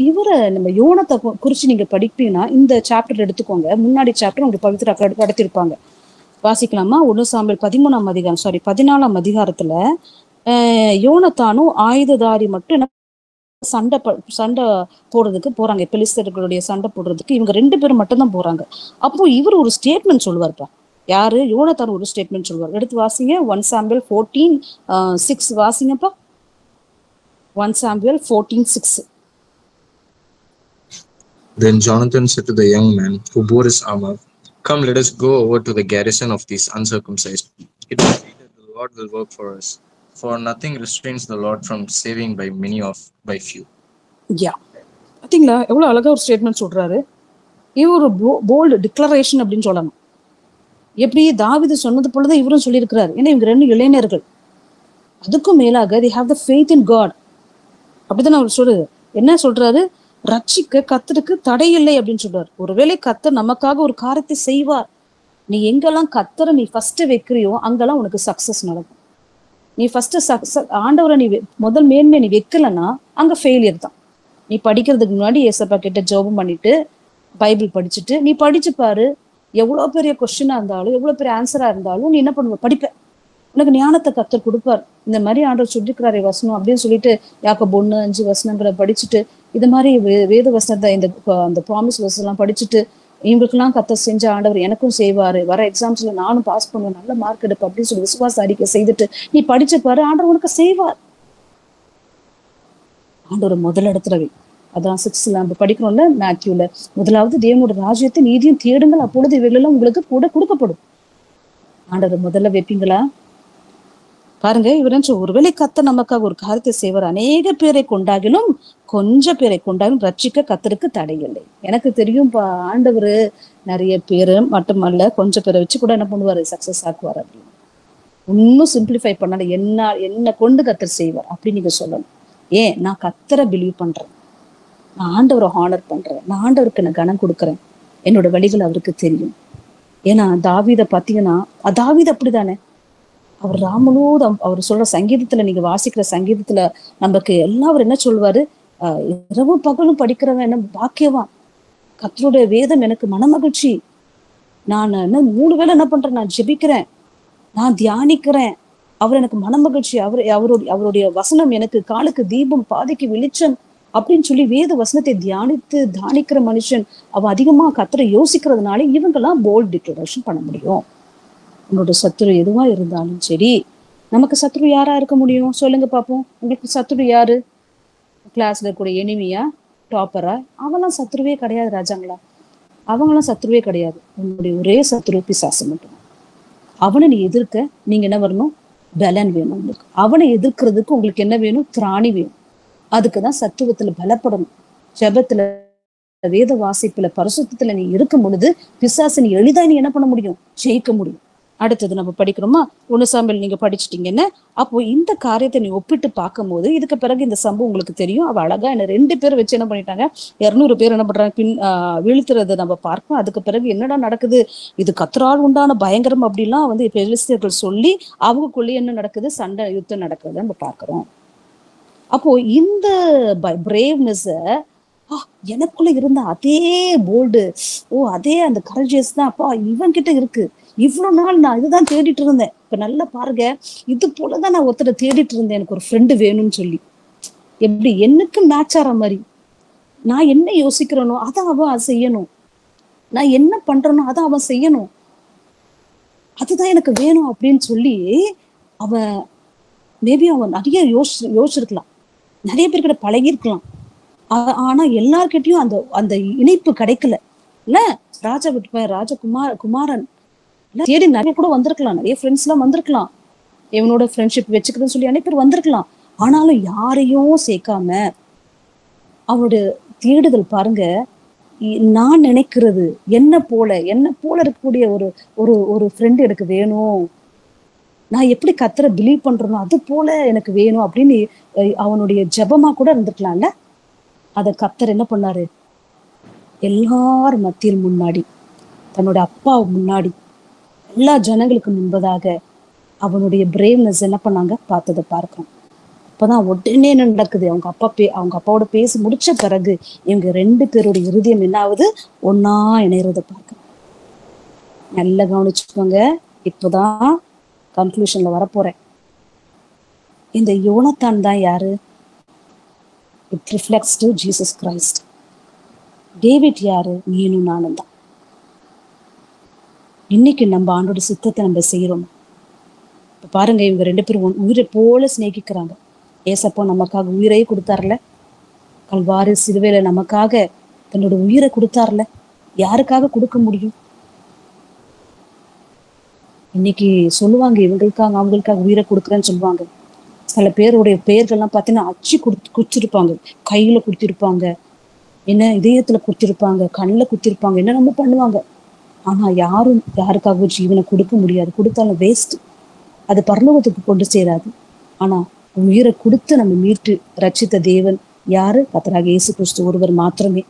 இவரை நம்ம யோனத்தை குறிச்சு நீங்க படிப்பீங்கன்னா, இந்த சாப்டர் எடுத்துக்கோங்க. முன்னாடி சாப்டர் உங்களுக்கு பவித்ரா கடத்திருப்பாங்க. வாசிக்கலாமா? 1 சாமுவேல் 14ஆம் அதிகாரத்துல யோனத்தானும் ஆயுததாரி மட்டும் என்ன சண்டை போடுறதுக்கு போறாங்க. பெலிஸ்தர்களுடைய சண்டை போடுறதுக்கு இவங்க 2 பேரும் மட்டும் தான் போறாங்க. அப்போ இவர் ஒரு ஸ்டேட்மெண்ட் சொல்லுவார்ப்பா. யாரு? யோனத்தான் ஒரு ஸ்டேட்மெண்ட் சொல்லுவார். எடுத்து வாசிங்க. 1 Samuel 14:6 வாசிங்கப்பா. 1 Samuel 14:6. Then Jonathan said to the young man who bore his armor, "Come, let us go over to the garrison of these uncircumcised. It is stated, the Lord will work for us, for nothing restrains the Lord from saving by few." யா, பாத்தீங்களா எவ்வளவு அழகா ஒரு statement சொல்றாரு. இது ஒரு bolt declaration அப்படின்னு சொல்லணும். எப்படி தாவீது சொன்னது போலதான் இவரும் சொல்லியிருக்கிறாரு. ஏன்னா இவங்க 2 இளைஞர்கள், அதுக்கும் மேலாக they have the faith in God. அப்படிதான் அவர் சொல்றது. என்ன சொல்றாரு? ரட்சிக்க கர்த்தருக்கு தடையில்லை அப்படின்னு சொல்றாரு. ஒருவேளை கர்த்தர் நமக்காக ஒரு காரியத்தை செய்வார். நீ எங்கெல்லாம் கர்த்தரை நீ ஃபர்ஸ்ட் வைக்கிறியோ அங்கெல்லாம் உனக்கு சக்சஸ் நடக்கும். நீ ஃபர்ஸ்ட் ஆண்டவரை நீ முதல் மேன்மை நீ வைக்கலன்னா அங்க ஃபெயிலியர் தான். நீ படிக்கிறதுக்கு முன்னாடி ஏசப்பா கிட்ட ஜெபம் பண்ணிட்டு பைபிள் படிச்சுட்டு நீ படிச்சு பாரு. எவ்வளவு பெரிய கொஸ்டினா இருந்தாலும் எவ்வளவு பெரிய ஆன்சரா இருந்தாலும் நீ என்ன பண்ணுவ? படிப்ப. உனக்கு ஞானத்தை கர்த்தர் கொடுப்பார். இந்த மாதிரி ஆண்டவர் சொல்லிக்கிறாரே வசனம் அப்படின்னு சொல்லிட்டு யாக்கோபு 1:5 வசனங்களை படிச்சுட்டு இது மாதிரி வேத வசனத்தை அந்த ப்ராமிஸ் வசனம் படிச்சுட்டு இவங்களுக்கெல்லாம் கர்த்தர் செஞ்ச ஆண்டவர் எனக்கும் செய்வாரு, வர எக்ஸாம்ஸ்ல நானும் பாஸ் பண்ணுவேன், நல்ல மார்க் எடுப்பேன் அப்படின்னு சொல்லி விசுவாச அறிக்கை செய்துட்டு நீ படிச்சு பாரு, ஆண்டவர் உனக்கு செய்வார். ஆண்டவர் முதலிடத்துலவே அதான் 6th நம்ம படிக்கணும்ல, மேத்யூல முதலாவது தேவனோட ராஜ்யத்தை நீதியும் தேடுங்கள், அப்பொழுது இவைகளெல்லாம் உங்களுக்கு கூட கொடுக்கப்படும். ஆண்டவர் முதல்ல வைப்பீங்களா? பாருங்க, இவர் ஒருவேளை கர்த்தர் நமக்காக ஒரு காரியத்தை செய்வார். அநேக பேரை கொண்டாகிலும் கொஞ்சம் பேரை கொண்டாகிலும் ரட்சிக்க கர்த்தருக்கு தடையில்லை. எனக்கு தெரியும் ஆண்டவர் நிறைய பேரு மட்டுமல்ல கொஞ்சம் பேரை வச்சு கூட என்ன பண்ணுவாரு? சக்சஸ் ஆக்குவார் அப்படின்னு. இன்னும் சிம்பிளிஃபை பண்ணால என்ன கொண்டு கர்த்தர் செய்வார் அப்படின்னு நீங்க சொல்லணும். ஏன்? நான் கர்த்தரை பிலீவ் பண்றேன், நான் ஆண்டவரை ஹானர் பண்றேன், நான் ஆண்டவருக்கு நான் கனம் கொடுக்குறேன், என்னோட வழிகள் அவருக்கு தெரியும். ஏன்னா தாவீதை பாத்தீங்கன்னா, தாவீது அப்படிதானே. அவர் ராமலூதம் அவர் சொல்ற சங்கீதத்துல நீங்க வாசிக்கிற சங்கீதத்துல நமக்கு எல்லாரும் என்ன சொல்வாரு? இரவு பகலும் படிக்கிறவன் என்ன பாக்கியவான், கர்த்தருடைய வேதம் எனக்கு மனமகிழ்ச்சி, நான் என்ன 3 வேளை என்ன பண்றேன்? நான் ஜெபிக்கிறேன், நான் தியானிக்கிறேன், அவர் எனக்கு மனமகிழ்ச்சி, அவருடைய வசனம் எனக்கு காலுக்கு தீபம் பாதைக்கு வெளிச்சம் அப்படின்னு சொல்லி வேத வசனத்தை தியானிக்கிற மனுஷன் அவன் அதிகமா கர்த்தரை யோசிக்கிறதுனால இவங்கெல்லாம் போல்ட் டிக்ளரேஷன் பண்ண முடியும். உங்களோட சத்துரு எதுவா இருந்தாலும் சரி. நமக்கு சத்துரு யாரா இருக்க முடியும்? சொல்லுங்க பாப்போம். உங்களுக்கு சத்துரு யாரு? கிளாஸ்ல இருக்கக்கூடிய எனிமியா, டாப்பரா? அவங்களாம் சத்துருவே கிடையாது ராஜாங்களா. அவங்களாம் சத்துருவே கிடையாது. உங்களுடைய ஒரே சத்துரு பிசாசு மட்டும். அவனை நீ எதிர்க்க நீங்க என்ன வரணும்? பலன் வேணும் உங்களுக்கு. அவனை எதிர்க்கிறதுக்கு உங்களுக்கு என்ன வேணும்? திராணி வேணும். அதுக்குதான் சத்துவத்துல பலப்படணும். ஜெபத்துல, வேத வாசிப்புல, பரிசுத்தத்துல நீ இருக்கும் பொழுது பிசாசு நீ எளிதா நீ என்ன பண்ண முடியும்? ஜெயிக்க முடியும். அடுத்தது நம்ம படிக்கிறோமா? 1 சாமுவேல் நீங்க படிச்சுட்டீங்கன்னு. அப்போ இந்த காரியத்தை நீ ஒப்பிட்டு பார்க்கும் போது இதுக்கு பிறகு இந்த சம்பவம் உங்களுக்கு தெரியும். அவ அழகா என்ன 2 பேர் வச்சு என்ன பண்ணிட்டாங்க? 200 பேர் என்ன பண்றாங்க? வீழ்த்துறதை நம்ம பார்ப்போம். அதுக்கு பிறகு என்னடா நடக்குது? இது கர்த்தரால் உண்டான பயங்கரம் அப்படிலாம் பெலிஸ்தர்கள் சொல்லி அவங்களுக்குள்ளே என்ன நடக்குது? சண்டை யுத்தம் நடக்குது நம்ம பார்க்கிறோம். அப்போ இந்த பிரேவ்னஸ் எனக்குள்ள இருந்த அதே போல்டு, அதே அந்த கரேஜஸ் தான் அப்பா இவன் கிட்ட இருக்கு. இவ்வளவு நாள் நான் இதுதான் தேடிட்டு இருந்தேன். இப்ப நல்லா பாருங்க, இது போலதான் நான் ஒருத்தரை தேடிட்டு இருந்தேன், எனக்கு ஒரு ஃப்ரெண்டு வேணும்னு சொல்லி. எப்படி எனக்கு மேட்ச் ஆற மாதிரி நான் என்ன யோசிக்கிறேனோ அதை அவன் செய்யணும், நான் என்ன பண்றேனோ அதை அவன் செய்யணும், அதுதான் எனக்கு வேணும் அப்படின்னு சொல்லி அவன் மேபி அவன் நிறைய யோசிச்சிருக்கலாம், நிறைய பேர்கிட்ட பழகிருக்கலாம். ஆனா எல்லார்கிட்டயும் அந்த இணைப்பு கிடைக்கல இல்ல. ராஜகுமாரன் தேடி நிறைய கூட வந்திருக்கலாம், நிறைய ஃப்ரெண்ட்ஸ் எல்லாம் வந்திருக்கலாம், இவனோட ஃப்ரெண்ட்ஷிப் வச்சுக்கிறதுன்னு சொல்லி நிறைய பேர் வந்திருக்கலாம். ஆனாலும் யாரையும் சேர்க்காம அவனுடைய தேடுதல் பாருங்க. நான் நினைக்கிறது என்ன போல இருக்கக்கூடிய ஒரு ஃப்ரெண்டு எனக்கு வேணும், நான் எப்படி கத்தரை பிலீவ் பண்றேனோ அது போல எனக்கு வேணும் அப்படின்னு அவனுடைய ஜெபமா கூட இருந்திருக்கலாம்ல. அத கத்தர் என்ன பண்ணாரு, எல்லார் மத்தியில் முன்னாடி, தன்னோட அப்பா முன்னாடி, எல்லா ஜனங்களுக்கு முன்பதாக அவனுடைய பிரேவ்னஸ் என்ன பண்ணாங்க பார்த்ததை பார்க்கிறோம். அப்பதான் உடனே நடக்குது. அவங்க அப்பாவோட பேசி முடிச்ச பிறகு இவங்க 2 பேருடைய இருதயம் என்ன ஆகுது, ஒன்னா இணையறத பார்க்கிறோம். நல்லா கவனிச்சுக்கோங்க. இப்பதான் கன்க்ளூஷன்ல வரப்போறேன். இந்த யோனத்தான் தான் யாரு? It reflects to Jesus Christ. David யாரு? நீனும் நானும் தான். இன்னைக்கு நம்ம ஆண்டோட சித்தத்தை நம்ம செய்யறோம். இப்ப பாருங்க, இவங்க 2 பேரும் உயிரை போல சிநேகிக்கிறாங்க. ஏசப்பா நமக்காக உயிரையே கொடுத்தார்ல, கல்வாரி சிலுவையில நமக்காக தன்னோட உயிரை கொடுத்தார்ல. யாருக்காக கொடுக்க முடியும்? இன்னைக்கு சொல்லுவாங்க இவங்களுக்காக அவங்களுக்காக உயிரை கொடுக்குறேன்னு சொல்லுவாங்க. சில பேருடைய பெயர்கள்லாம் பார்த்தீங்கன்னா அச்சு குடிச்சிருப்பாங்க, கையில குத்திருப்பாங்க, என்ன இதயத்துல குத்திருப்பாங்க, கண்ணில் குத்திருப்பாங்க, என்ன நம்ம பண்ணுவாங்க. ஆனா யாருக்காக ஜீவனை கொடுக்க முடியாது. கொடுத்தாலும் வேஸ்ட், அது பரலோகத்துக்கு கொண்டு சேராது. ஆனா உயிரை கொடுத்து நம்ம மீட்டு ரட்சித்த தேவன் யாரு? கர்த்தராக இயேசு கிறிஸ்து ஒருவர் மாத்திரமே.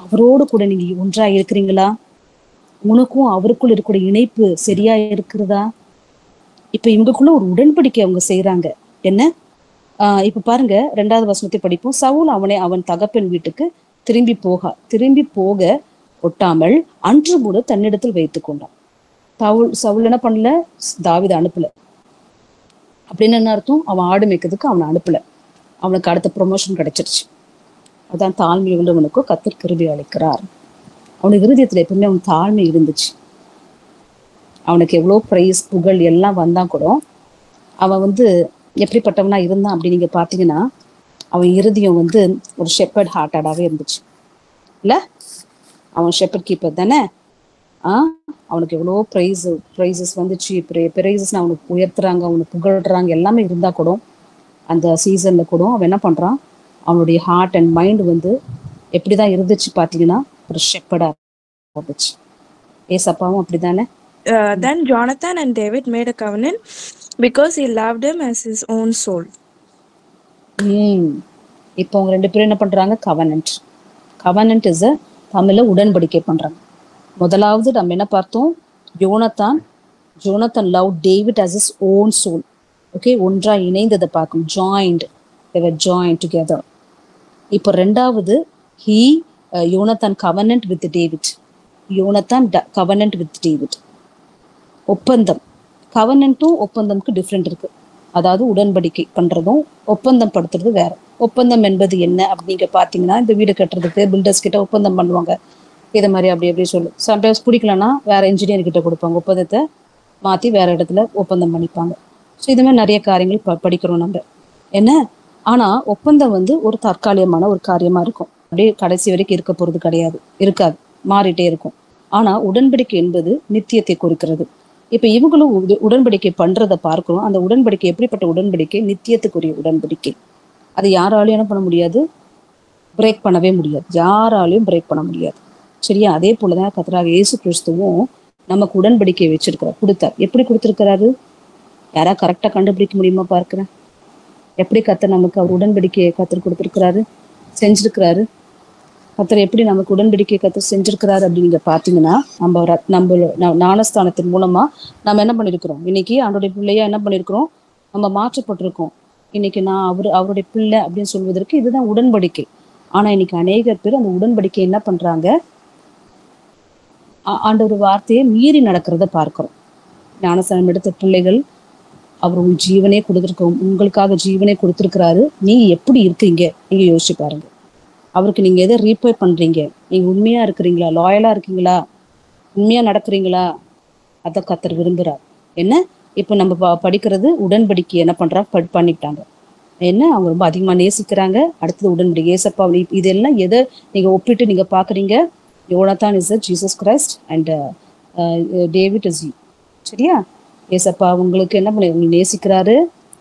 அவரோடு கூட நீங்க ஒன்றா இருக்கிறீங்களா? உனக்கும் அவருக்குள் இருக்கிற இணைப்பு சரியா இருக்கிறதா? இப்ப இவங்களுக்குள்ள ஒரு உடன்படிக்கை அவங்க செய்யறாங்க. என்ன? இப்ப பாருங்க, 2வது வசனத்தை படிப்போம். சவுல் அவன் தகப்பன் வீட்டுக்கு திரும்பி போக ஒட்டாமல் அன்று கூட தன்னிடத்தில் வைத்துக் கொண்டான். சவுல் என்ன பண்ணல? தாவீது அனுப்பல. அப்படின்னு என்ன அர்த்தம்? அவன் ஆடு மேய்க்கிறதுக்கு அவனை அனுப்பல. அவனுக்கு அடுத்த ப்ரொமோஷன் கிடைச்சிருச்சு. அதான் தாழ்மை உள்ளவனுக்கும் கர்த்தர் கிருபை அளிக்கிறார். அவனுக்கு இருதயத்துல எப்பவுமே அவன் தாழ்மை இருந்துச்சு. அவனுக்கு எவ்வளவு பிரைஸ் புகழ் எல்லாம் வந்தா கூட அவன் எப்படிப்பட்டவனா இருந்தான் அப்படி நீங்க பாத்தீங்கன்னா, அவன் இருதயம் ஒரு ஷெப்பர்ட் ஹார்ட்டடாவே இருந்துச்சு இல்ல. அவன் ஷெப்பர்ட் கீப்பர் தானே. அவனுக்கு எவ்வளோ ப்ரைஸஸ் வந்துச்சு. ப்ரைஸஸ் அவனுக்கு உயர்த்துறாங்க, அவனுக்கு புகழ்றாங்க, எல்லாமே இருந்தா கூட அந்த சீசன்ல கூட அவன் என்ன பண்றான், அவனுடைய ஹார்ட் அண்ட் மைண்ட் எப்படிதான் இருந்துச்சு பாத்தீங்கன்னா, ஒரு ஷெப்பர்டா இருந்துச்சு. ஏசப்பாவும் அப்படிதானே. Then Jonathan and David made a covenant because he loved him as his own soul. இப்போ அவங்க 2 பேரும் என்ன பண்றாங்க? கவனன்ட் இஸ் தமிழ்ல உடன்படிக்கை பண்றாங்க. முதலாவது நம்ம என்ன பார்த்தோம்? Jonathan love David as his own soul. Okay, ஒன்றா இணைந்ததை பார்க்கும். they were joined together. இப்போ 2வது யோனத்தான் covenant with David. covenant with David. ஒப்பந்தம். கவனன்ட்டும் ஒப்பந்தம்க்கு டிஃப்ரெண்ட் இருக்கு. அதாவது உடன்படிக்கை பண்றதும் ஒப்பந்தம் படுத்துறது வேற. ஒப்பந்தம் என்பது என்ன அப்படிங்க பாத்தீங்கன்னா, இந்த வீடு கட்டுறதுக்கு பில்டர்ஸ் கிட்ட ஒப்பந்தம் பண்ணுவாங்க. இதை மாதிரி அப்படி சொல்லு. சம்டைம்ஸ் பிடிக்கலன்னா வேற இன்ஜினியர் கிட்ட கொடுப்பாங்க. ஒப்பந்தத்தை மாத்தி வேற இடத்துல ஒப்பந்தம் பண்ணிப்பாங்க. ஸோ இது மாதிரி நிறைய காரியங்கள் படிக்கிறோம் நம்ம. என்ன? ஆனா ஒப்பந்தம் ஒரு தற்காலிகமான ஒரு காரியமா இருக்கும். அப்படியே கடைசி வரைக்கும் இருக்க போறது இருக்காது, மாறிட்டே இருக்கும். ஆனா உடன்படிக்கை என்பது நித்தியத்தை குறிக்கிறது. இப்ப இவங்களும் உடன்படிக்கை பண்றதை பார்க்கிறோம். அந்த உடன்படிக்கை எப்படிப்பட்ட உடன்படிக்கை? நித்தியத்துக்குரிய உடன்படிக்கை. அதை யாராலையும் என்ன பண்ண முடியாது, பிரேக் பண்ணவே முடியாது. யாராலையும் பிரேக் பண்ண முடியாது. சரியா? அதே போலதான் கர்த்தராகிய இயேசு கிறிஸ்துவும் நமக்கு உடன்படிக்கையை கொடுத்தார். எப்படி கொடுத்திருக்கிறாரு? யாரா கரெக்டா கண்டுபிடிக்க முடியுமா பார்க்கிறேன்? எப்படி கர்த்தர் நமக்கு அவர் உடன்படிக்கையை கர்த்தர் கொடுத்திருக்கிறாரு, செஞ்சிருக்கிறாரு? கர்த்தர் எப்படி நமக்கு உடன்படிக்கையை கர்த்தர் செஞ்சிருக்கிறாரு அப்படின்னு நீங்க பாத்தீங்கன்னா, நம்ம ஞானஸ்தானத்தின் மூலமா நம்ம என்ன பண்ணிருக்கிறோம்? இன்னைக்கு அவருடைய பிள்ளையா என்ன பண்ணிருக்கிறோம்? நம்ம மாற்றப்பட்டிருக்கோம். இன்னைக்கு நான் அவருடைய பிள்ளை அப்படின்னு சொல்வதற்கு இதுதான் உடன்படிக்கை. ஆனா இன்னைக்கு அநேகர் பேர் அந்த உடன்படிக்கை என்ன பண்றாங்க? ஆண்டவர் வார்த்தையை மீறி நடக்கிறத பார்க்கிறோம். ஞானஸ்தானம் எடுத்த பிள்ளைகள், அவர் ஜீவனே உங்களுக்காக ஜீவனே கொடுத்திருக்கிறாரு. நீங்க எப்படி இருக்கீங்க நீங்க யோசிச்சு பாருங்க. அவருக்கு நீங்க எதை ரீபே பண்றீங்க? நீங்க உண்மையா இருக்கிறீங்களா? லாயலா இருக்கீங்களா? உண்மையா நடக்கிறீங்களா? அதை கர்த்தர் விரும்புறார். என்ன? இப்ப நம்ம படிக்கிறது உடன்படிக்கை என்ன பண்றா பண்ணிட்டாங்க. என்ன? அவங்க ரொம்ப அதிகமா நேசிக்கிறாங்க. அடுத்தது உடன்படிக்கை. ஏசப்பா இதெல்லாம் எதை நீங்க ஒப்பிட்டு நீங்க பாக்குறீங்க? Jonathan is Jesus Christ and David is you. சரியா? ஏசப்பா உங்களுக்கு என்ன பண்ணி உங்களுக்கு நேசிக்கிறாரு,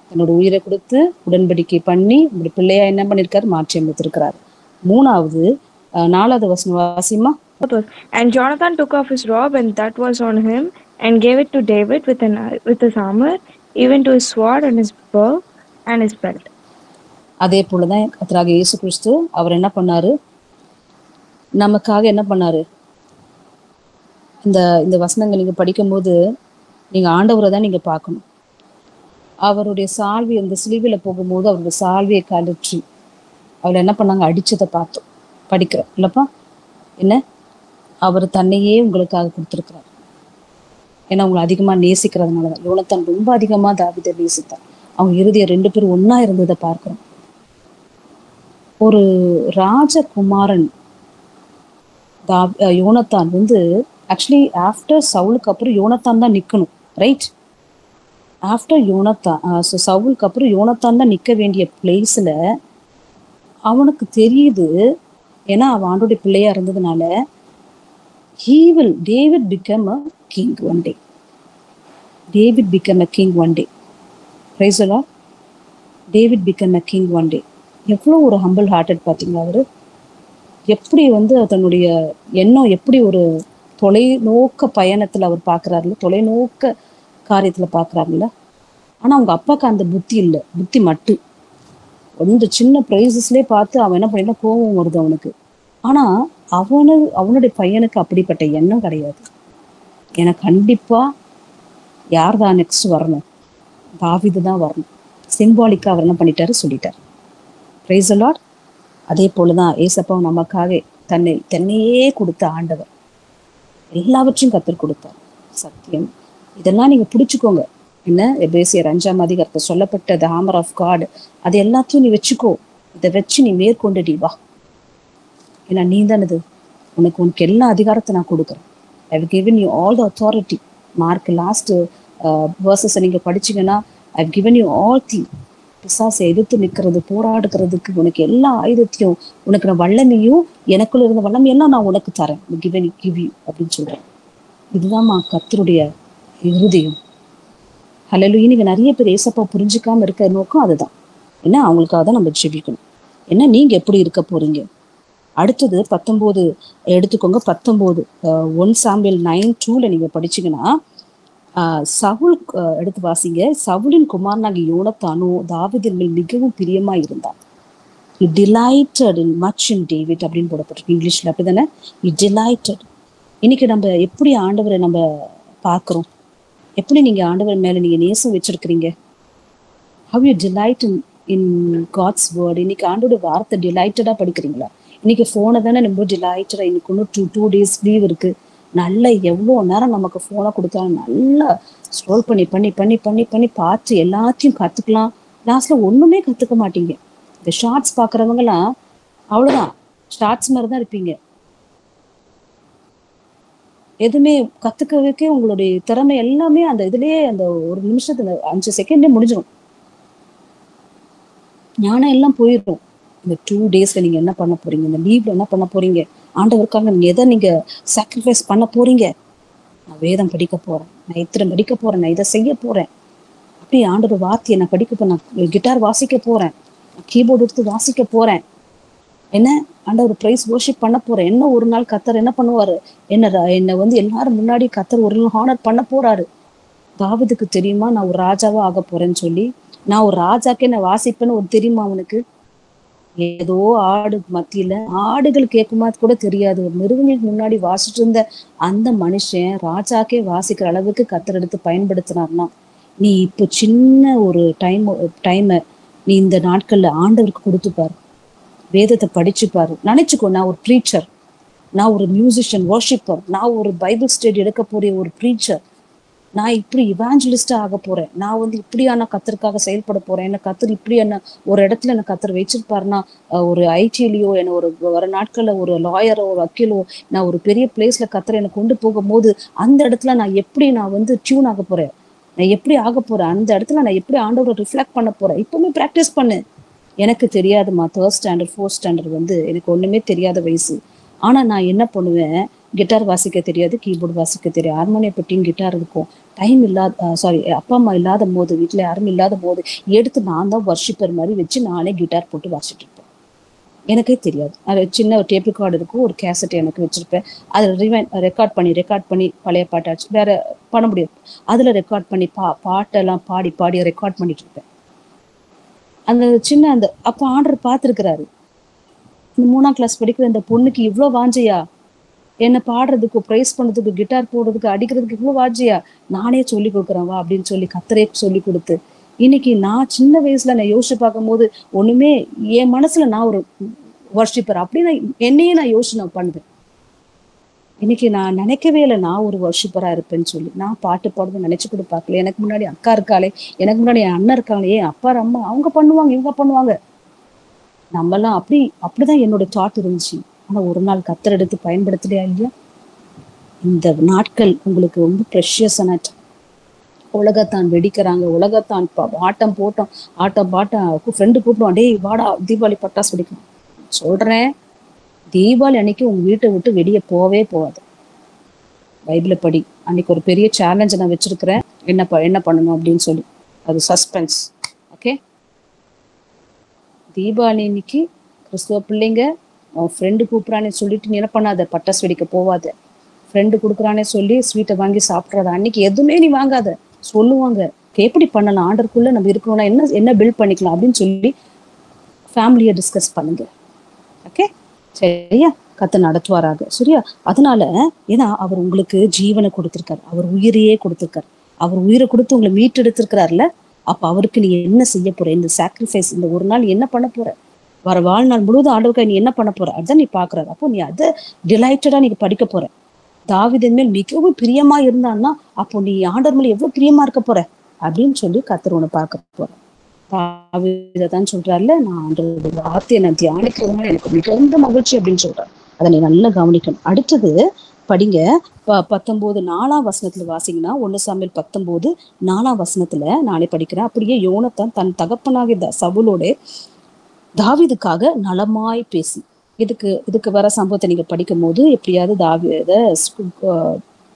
தன்னோட உயிரை கொடுத்து உடன்படிக்கை பண்ணி உங்களுடைய பிள்ளையா என்ன பண்ணிருக்காரு? மாற்றி அமைத்திருக்கிறாரு. 3வது 4வது வசனம் Wasima. And Jonathan took off his robe, and that was on him. and gave it to David with his armor, even to his sword and his bow and his belt. அதே போலதான் கர்த்தராகிய இயேசு கிறிஸ்து அவர் என்ன பண்ணாரு, நமக்காக என்ன பண்ணாரு. இந்த வசனங்கள் நீங்க படிக்கும் போது நீங்க ஆண்டவரை தான் நீங்க பார்க்கணும். அவருடைய சால்வி அந்த சிலுவையில போகும்போது அவருடைய சால்வியை கழற்றி அவளை என்ன பண்ணாங்க, அடிச்சதை பார்த்தோம், படிக்கிறோம் இல்லப்பா. என்ன, அவர் தன்னையே உங்களுக்காக கொடுத்துருக்கிறார். ஏன்னா உங்களை அதிகமா நேசிக்கிறதுனாலதான். யோனத்தான் ரொம்ப அதிகமா தாவீதை நேசித்தான். அவங்க இறுதிய 2 பேரும் ஒன்னா இருந்ததை பார்க்கிறோம். ஒரு ராஜகுமாரன் யோனத்தான் வந்து ஆக்சுவலி ஆஃப்டர் சவுலுக்கு அப்புறம் யோனத்தான் தான் நிக்கணும், ரைட்? ஆஃப்டர் யோனத்தான், சவுலுக்கு அப்புறம் யோனத்தான் தான் நிக்க வேண்டிய பிளேஸ்ல அவனுக்கு தெரியுது, ஏன்னா அவன் ஆண்டோடைய பிள்ளையா இருந்ததுனால, David became a king one day. David became a king one day. Praise the Lord. David became a king one day. எவ்வளோ ஒரு ஹம்பிள் ஹார்ட்டட் பார்த்தீங்களா அவரு. எப்படி வந்து தன்னுடைய எண்ணம் எப்படி ஒரு தொலைநோக்க பயணத்துல அவர் பார்க்குறாருல, தொலைநோக்க காரியத்துல பார்க்குறாருல்ல. ஆனா அவங்க அப்பாவுக்கு அந்த புத்தி இல்லை, புத்தி மட்டு வந்து சின்ன ப்ரைஸஸ்லேயே பார்த்து அவன் என்ன பண்ணினா கோபம் வருது அவனுக்கு. ஆனா அவனுடைய பையனுக்கு அப்படிப்பட்ட எண்ணம் கிடையாது. எனக்கு கண்டிப்பா யார் தான் நெக்ஸ்ட் வரணும், தாவீது தான் வரணும். சிம்பாலிக்கா அவர் என்ன பண்ணிட்டாரு, சொல்லிட்டார். Praise the Lord. அதே போலதான் ஏசப்பா நமக்காக தன்னையே கொடுத்த ஆண்டவர், எல்லாவற்றையும் கற்றுக் கொடுத்தார். சத்தியம் இதெல்லாம் நீங்க பிடிச்சுக்கோங்க. என்ன, எபேசியர் 5ஆம் அதிகாரத்தை சொல்லப்பட்ட த ஹாமர் ஆஃப் காட், அது எல்லாத்தையும் நீ வச்சுக்கோ. இதை வச்சு நீ மேற்கொண்டு வா. ஏன்னா நீ தானது, உனக்கு எல்லா அதிகாரத்தை நான் கொடுக்குறேன். I have given you all the authority. Mark last வேர்சஸை நீங்க படிச்சீங்கன்னா, I have given you all the. பிசாசை எதிர்த்து நிற்கிறது, போராடுக்கிறதுக்கு உனக்கு எல்லா ஆயுதத்தையும், உனக்கு நான் வல்லமையும், எனக்குள்ள இருந்த வல்லமையெல்லாம் நான் உனக்கு தரேன். கிவன் கிவ் யூ அப்படின்னு சொல்றேன். இதுதான் கர்த்தருடைய இருதயம். ஹல்லேலூயா. நீங்க நிறைய பேர் ஏசப்பா புரிஞ்சுக்காம இருக்க நோக்கம் அதுதான். ஏன்னா அவங்களுக்காக தான் நம்ம ஜெபிக்கணும். ஏன்னா நீங்க எப்படி இருக்க போறீங்க. அடுத்தது 19 எடுத்துக்கோங்க. 19 1 சாமுவேல் 9:2 நீங்க படிச்சீங்கன்னா, சவுல் எடுத்து வாசிங்க. சவுலின் குமாரனாகிய யோனத்தானோ தாவீதின் மேல் மிகவும் பிரியமா இருந்தான். He delighted in much in David அப்படின்னு போடப்பட்டிருக்கு இங்கிலீஷ்ல, அப்படிதானே? He delighted. இன்னைக்கு நம்ம எப்படி ஆண்டவரை நம்ம பார்க்கிறோம், எப்படி நீங்க ஆண்டவர் மேல நீங்க நேசம் வச்சிருக்கிறீங்க? How you delight in God's word. இன்னைக்கு ஆண்டோட வார்த்தை டிலைட்டடா படிக்கிறீங்களா? இன்னைக்கு போனை தானே ரொம்ப டிலைட்டடா. இன்னைக்கு இன்னும் 2 days லீவ் இருக்கு. நல்லா எவ்வளோ நேரம் நமக்கு போனை கொடுத்தாலும் நல்லா ஸ்க்ரோல் பண்ணி பண்ணி பண்ணி பண்ணி பண்ணி பார்த்து எல்லாத்தையும் கத்துக்கலாம். லாஸ்ட்ல ஒண்ணுமே கத்துக்க மாட்டீங்க. இந்த ஷார்ட்ஸ் பாக்குறவங்கலாம் அவ்வளவுதான், ஷார்ட்ஸ் மாதிரி தான் இருப்பீங்க. எதுவுமே கத்துக்கவே உங்களுடைய திறமை எல்லாமே அந்த இதுலயே அந்த ஒரு நிமிஷத்துல 5 செகண்ட்லயே முடிஞ்சிடும். ஞானம் எல்லாம் போயிடும். இந்த 2 daysல நீங்க என்ன பண்ண போறீங்க, இந்த லீவ்ல என்ன பண்ண போறீங்க, ஆண்டவருக்காக நீங்க எதை நீங்க சாக்ரிஃபைஸ் பண்ண போறீங்க? நான் வேதம் படிக்க போறேன், நான் இத்தனை படிக்க போறேன், நான் இதை செய்ய போறேன். அப்படி ஆண்டவர் வார்த்தையை நான் படிக்க போறேன், நான் கிட்டார் வாசிக்க போறேன், நான் கீபோர்டு எடுத்து வாசிக்க போறேன். என்ன ஆண்டவர் பிரைஸ் வர்ஷிப் பண்ண போறேன். என்ன ஒரு நாள் கர்த்தர் என்ன பண்ணுவாரு, என்ன வந்து எல்லாரும் முன்னாடி கர்த்தர் ஒரு நாள் ஹானர் பண்ண போறாரு. தாவீதுக்கு தெரியுமா நான் ஒரு ராஜாவா ஆக போறேன்னு சொல்லி? நான் ஒரு ராஜாக்கே நான் வாசிப்பேன்னு ஒரு தெரியுமா அவனுக்கு? ஏதோ ஆடு மத்தியில ஆடுகள் கேட்குமா கூட தெரியாது, ஒரு மிருகங்களுக்கு முன்னாடி வாசிட்டு இருந்த அந்த மனுஷன் ராஜாக்கே வாசிக்கிற அளவுக்கு கர்த்தர் எடுத்து பயன்படுத்தினார்னா, நீ இப்போ சின்ன ஒரு டைமை நீ இந்த நாட்கள்ல ஆண்டவருக்கு கொடுத்துப்பாரு. வேதத்தை படிச்சுப்பாரு. நினைச்சுக்கோ, நான் ஒரு ப்ரீச்சர், நான் ஒரு மியூசிஷியன், வர்ஷிப்பர், நான் ஒரு பைபிள் ஸ்டடி எடுக்க போற ஒரு ப்ரீச்சர், நான் இப்படி இவாஞ்சலிஸ்டா ஆக போறேன், நான் வந்து இப்படியான கத்தருக்காக செயல்பட போறேன், என்ன கத்தர் இப்படி என்ன ஒரு இடத்துல என்ன கத்தர் வச்சிருப்பாருன்னா, ஒரு ஐடிலயோ என்ன ஒரு வர நாட்கள்ல ஒரு லாயரோ ஒரு வக்கீலோ நான் ஒரு பெரிய பிளேஸ்ல கத்தர் என்னை கொண்டு போகும்போது அந்த இடத்துல நான் எப்படி நான் வந்து டியூன் ஆக போறேன், நான் எப்படி ஆக போறேன், அந்த இடத்துல நான் எப்படி ஆண்டவரை ரிஃப்ளெக்ட் பண்ண போறேன். இப்பவுமே ப்ராக்டிஸ் பண்ணு. எனக்கு தெரியாதுமா, 3rd standard 4th standard வந்து எனக்கு ஒண்ணுமே தெரியாத வயசு. ஆனா நான் என்ன பண்ணுவேன், கிட்டார் வாசிக்க தெரியாது, கீபோர்டு வாசிக்க தெரியாது, ஹார்மோனியம் பெட்டியும் கிட்டார் இருக்கும். டைம் இல்லாத அப்பா அம்மா இல்லாத போது, வீட்டுல யாரும் இல்லாத போது எடுத்து நான் தான் வர்ஷிப்பர் மாதிரி வச்சு நானே கிட்டார் போட்டு வாசிட்டு இருப்பேன். எனக்கே தெரியாது. அது சின்ன ஒரு டேப் ரெக்கார்டு இருக்கும், ஒரு கேசட் எனக்கு வச்சிருப்பேன். அதை ரெக்கார்ட் பண்ணி பழைய பாட்டாச்சு வேற பண்ண முடியாது. அதுல ரெக்கார்ட் பண்ணி பாட்டெல்லாம் பாடி பாடி ரெக்கார்ட் பண்ணிட்டு இருப்பேன். அந்த சின்ன அந்த அப்ப ஆண்டவர் பார்த்திருக்கிறாரு, இந்த 3ஆம் கிளாஸ் படிக்கிற இந்த பொண்ணுக்கு இவ்வளவு வாஞ்சையா, என்ன பாடுறதுக்கு, பிரைஸ் பண்ணதுக்கு, கிட்டார் போடுறதுக்கு, அடிக்கிறதுக்கு இவ்வளவு வாஞ்சியா, நானே சொல்லி கொடுக்குறேன் வா அப்படின்னு சொல்லி கத்தரே சொல்லி கொடுத்து, இன்னைக்கு நான் சின்ன வயசுல நான் யோசிச்சு பார்க்கும் போது ஒண்ணுமே என் மனசுல நான் ஒரு வர்ஷிப்பர் அப்படின்னு என்னையே நான் யோசிச்சு நான் பண்ணுவேன். இன்னைக்கு நான் நினைக்கவே இல்லை நான் ஒரு வர்ஷிப்பரா இருப்பேன்னு சொல்லி. நான் பாட்டு பாடுறது நினைச்சு கூட பார்க்கல. எனக்கு முன்னாடி அக்கா இருக்காளே, எனக்கு முன்னாடி என் அண்ணன் இருக்காங்களே, என் அப்பா அம்மா அவங்க பண்ணுவாங்க, இவங்க பண்ணுவாங்க, நம்மலாம் அப்படிதான் என்னோட தாட் இருந்துச்சு. ஆனா ஒரு நாள் கத்தர் எடுத்து பயன்படுத்தலையா இல்லையா? இந்த நாட்கள் உங்களுக்கு ரொம்ப ப்ரெஷியஸான. உலகத்தான் வெடிக்கிறாங்க, உலகத்தான் ஆட்டம் போட்டோம், ஆட்டம் பாட்டம், ஃப்ரெண்டு கூப்பிடுவான், டேய் வாடா தீபாவளி பட்டாசு வெடிக்கும். சொல்றேன், தீபாவளி அன்னைக்கு உங்க வீட்டை விட்டு வெளியே போவே போகாது. பைபிளை படி. அன்னைக்கு ஒரு பெரிய சேலஞ்சை நான் வச்சிருக்கிறேன், என்ன பண்ணணும் அப்படின்னு சொல்லி. அது சஸ்பென்ஸ். ஓகே, தீபாவளி அன்னைக்கு கிறிஸ்துவ பிள்ளைங்க அவன் ஃப்ரெண்டு கூப்பிட்றானே சொல்லிட்டு நீ என்ன பண்ணாத, பட்டாசு வெடிக்க போவாத. ஃப்ரெண்டு கொடுக்குறானே சொல்லி ஸ்வீட்டை வாங்கி சாப்பிட்றாத. அன்னைக்கு எதுவுமே நீ வாங்காத. சொல்லுவாங்க எப்படி பண்ணலாம், ஆர்டருக்குள்ள நம்ம இருக்கணும்னா என்ன பில்ட் பண்ணிக்கலாம் அப்படின்னு சொல்லி ஃபேமிலியை டிஸ்கஸ் பண்ணுங்க. ஓகே, சரியா? கத்த நடத்துவாராக, சரியா? அதனால ஏன்னா அவர் உங்களுக்கு ஜீவனை கொடுத்திருக்காரு, அவர் உயிரையே கொடுத்திருக்காரு. அவர் உயிரை கொடுத்து உங்களை மீட்டு எடுத்திருக்கிறாருல, அப்ப அவருக்கு நீ என்ன செய்ய போற? இந்த சாக்ரிஃபைஸ், இந்த ஒரு நாள் என்ன பண்ண போற? வர வாழ்நாள் முழுவதும் ஆண்டவருக்காக நீ என்ன பண்ண போற? அதுதான் நீ பாக்குறாரு. அப்போ நீ அதை டிலைட்டடா நீங்க படிக்க போற. தாவீதின் மேல் மிகவும் பிரியமா இருந்தான்னா அப்போ நீ ஆண்டவர் மேல எவ்வளவு பிரியமா இருக்க போற அப்படின்னு சொல்லி கர்த்தர் உன்னை பார்க்க போற. தாவீதான் சொல்றாருல, நான் ஆண்டவருடைய வார்த்தையை நான் தியானிக்கிறதுனால எனக்கு மிகுந்த மகிழ்ச்சி அப்படின்னு சொல்றாரு. அதை நீ நல்லா கவனிக்கணும். அடுத்தது படிங்க, 19 4ஆம் வசனத்துல வாசிங்கன்னா, 1 சாமுவேல் 19 4ஆம் வசனத்துல நானே படிக்கிறேன். அப்படியே யோனத்தான் தன் தகப்பனாகிய சவுலோட தாவீதுக்காக நலமாய் பேசி, இதுக்கு வர சம்பவத்தை நீங்க படிக்கும் போது எப்படியாவது தாவீத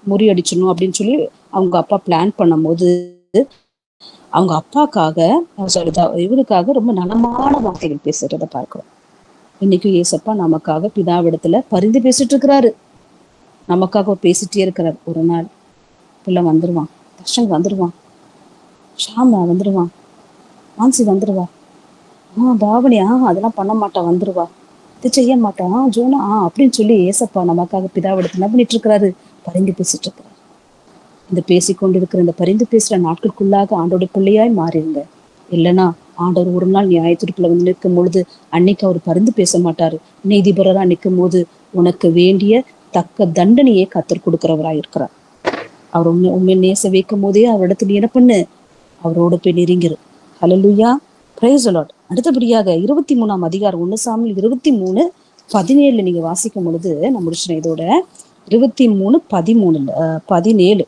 முறியடிச்சணும் அப்படின்னு சொல்லி அவங்க அப்பா பிளான் பண்ணும் போது அவங்க அப்பாக்காக இவருக்காக ரொம்ப நலமான வார்த்தைகள் பேசுறத பார்க்கிறோம். இன்னைக்கு ஏசப்பா நமக்காக பிதாவிடத்துல பரிந்து பேசிட்டு இருக்கிறாரு, நமக்காக பேசிட்டே இருக்கிறார். ஒரு நாள் பிள்ளை வந்துருவான், தர்ஷன் வந்துருவான், ஷாமா வந்துருவான், மான்சி வந்துருவா, பாவனி அதெல்லாம் பண்ண மாட்டான் வந்துருவா, இது செய்ய மாட்டான் ஜோனா அப்படின்னு சொல்லி ஏசப்பா நமக்காக பிதாவிடத்துல என்ன பண்ணிட்டு இருக்கிறாரு? பரிந்து பேசிட்டு இருக்கிறாரு. இந்த பேசிக்கொண்டிருக்கிற இந்த பரிந்து பேசுற நாட்களுக்குள்ளாக ஆண்டோட பிள்ளையாய் மாறிடுங்க. இல்லைன்னா ஆண்டவர் ஒரு நாள் நியாய தீர்ப்புல வந்து நிற்கும் பொழுது அன்னைக்கு அவர் பரிந்து பேச மாட்டாரு. நீதிபரரா நிற்கும் போது உனக்கு வேண்டிய தக்க தண்டனையே கத்தர் கொடுக்கிறவராய் இருக்கிறார். அவர் உண்மை நேச வைக்கும் போதே அவரிடத்துல என்ன பண்ணு, அவரோட போய் நெருங்கிரு. ஹல்லேலூயா, பிரைஸ் தி லார்ட். அடுத்தபடியாக 23ஆம் அதிகாரம் 1 சாமுவேல் 23:17 நீங்க வாசிக்கும் பொழுது நான் முடிச்சிட்டேன். இதோட 23:17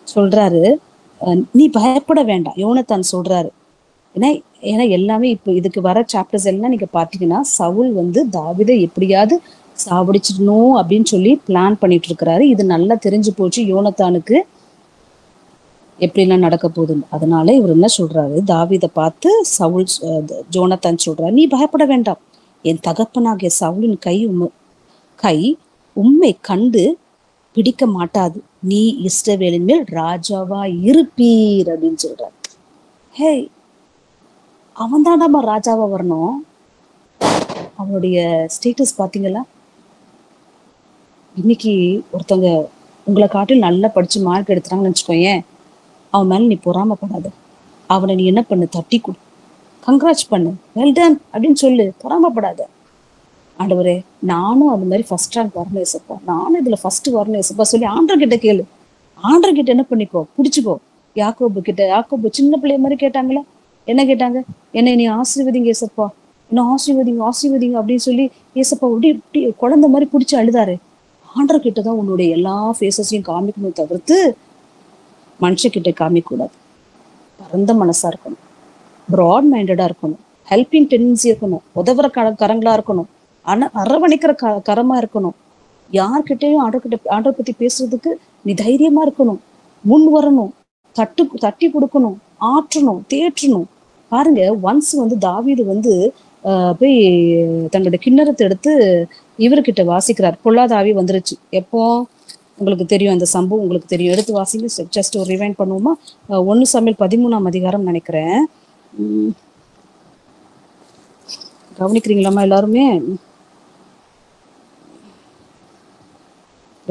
சொல்றாரு, நீ பயப்பட வேண்டாம். யோனத்தான் சொல்றாரு. ஏன்னா எல்லாமே இப்போ இதுக்கு வர சாப்டர்ஸ் எல்லாம் நீங்க பாத்தீங்கன்னா சவுல் வந்து தாவீதை எப்படியாவது சாவடிச்சிடணும் அப்படின்னு சொல்லி பிளான் பண்ணிட்டு இருக்கிறாரு. இது நல்லா தெரிஞ்சு போச்சு யோனத்தானுக்கு எப்படிலாம் நடக்க போகுதுன்னு. அதனால இவர் என்ன சொல்றாரு, தாவீதை பார்த்து ஜோனத்தான் சொல்றாரு, நீ பயப்பட வேண்டாம், என் தகப்பனாகிய சவுலின் கை உம்மை கண்டு பிடிக்க மாட்டாது, நீ இஸ்ரவேலின் மேல் ராஜாவா இருப்பீர் அப்படின்னு சொல்றாரு. ஹே, அவன் தான்டாமா ராஜாவா வரணும். அவனுடைய ஸ்டேட்டஸ் பாத்தீங்களா? இன்னைக்கு ஒருத்தவங்க உங்களை காட்டில் நல்லா படிச்சு மார்க் எடுத்துறாங்கன்னு வச்சுக்கோயேன், அவன் மேல நீ பொறாமப்படாத. அவனை நீ என்ன பண்ணு, தட்டி கொடு, கங்க்ராட்ஸ் பண்ணு, வெல் டன் அப்படின்னு சொல்லு, பொறாமப்படாத. ஆண்டவரே நானும் அது மாதிரி ஃபர்ஸ்ட் ரேங்க் வரணும் ஏசப்பா, நானும் இதுல ஃபர்ஸ்ட் வரணும் ஏசப்பா சொல்லி ஆண்டவர் கிட்ட கேளு. ஆண்டவர் கிட்ட என்ன பண்ணிக்கோ, பிடிச்சிக்கோ. யாக்கோபு சின்ன பிள்ளைய மாதிரி கேட்டாங்களா? என்ன கேட்டாங்க? என்னை நீ ஆசீர்வதிங்க ஏசப்பா, என்ன ஆசீர்வதிங்க அப்படின்னு சொல்லி ஏசப்பா இப்படி குழந்தை மாதிரி பிடிச்சி அழுதாரு. ஆண்டவர் கிட்டதான் உன்னுடைய எல்லா ஃபேஸஸையும் காமிக்கணும், தவிர்த்து மனுஷக்கிட்ட காமிக்க கூடாது. பரந்த மனசா இருக்கணும், ப்ராட் மைண்டடா இருக்கணும், ஹெல்பிங் டெண்டன்சி இருக்கணும், உதவுற கரங்களா இருக்கணும், அரவணைக்கிற கரமா இருக்கணும். யார்கிட்டையும் ஆண்டவர் பத்தி பேசுறதுக்கு நீ தைரியமா இருக்கணும், முன் வரணும், தட்டி கொடுக்கணும், ஆற்றணும், தேற்றணும். பாருங்க, ஒன்ஸ் வந்து தாவீது வந்து போய் தன்னுடைய கிண்ணறத்தை எடுத்து இவர்கிட்ட வாசிக்கிறார். பொல்லாத ஆவி வந்துருச்சு. எப்போ உங்களுக்கு தெரியும் அந்த சம்பவம், உங்களுக்கு தெரியும். எடுத்து வாசிங்க, ஜஸ்ட் ஒரு ரிவைண்ட் பண்ணுவோமா? 1 சாமுவேல் 13ஆம் அதிகாரம் நினைக்கிறேன். கவனிக்கிறீங்களாமா எல்லாருமே?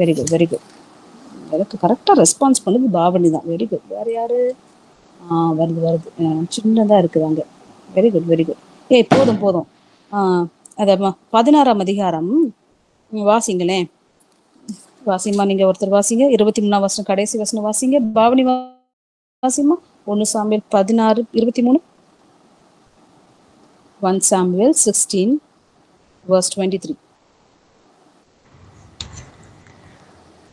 Very good, very good. எனக்கு கரெக்டாக ரெஸ்பான்ஸ் பண்ணுது பாவனி தான். Very good. வேற யாரு? வருது வருது, சின்னதாக இருக்குது அங்கே. Very good, very good. போதும் போதும். அத 16ஆம் அதிகாரம் வாசிங்களேன். வாசிமா, நீங்க ஒருத்தர் வாசிங்க. 23ஆம் வசனம் கடைசி வசனம் வாசிங்க. Pavani Wasima. 1 Samuel 16:23. 1 Samuel 16 verse 23.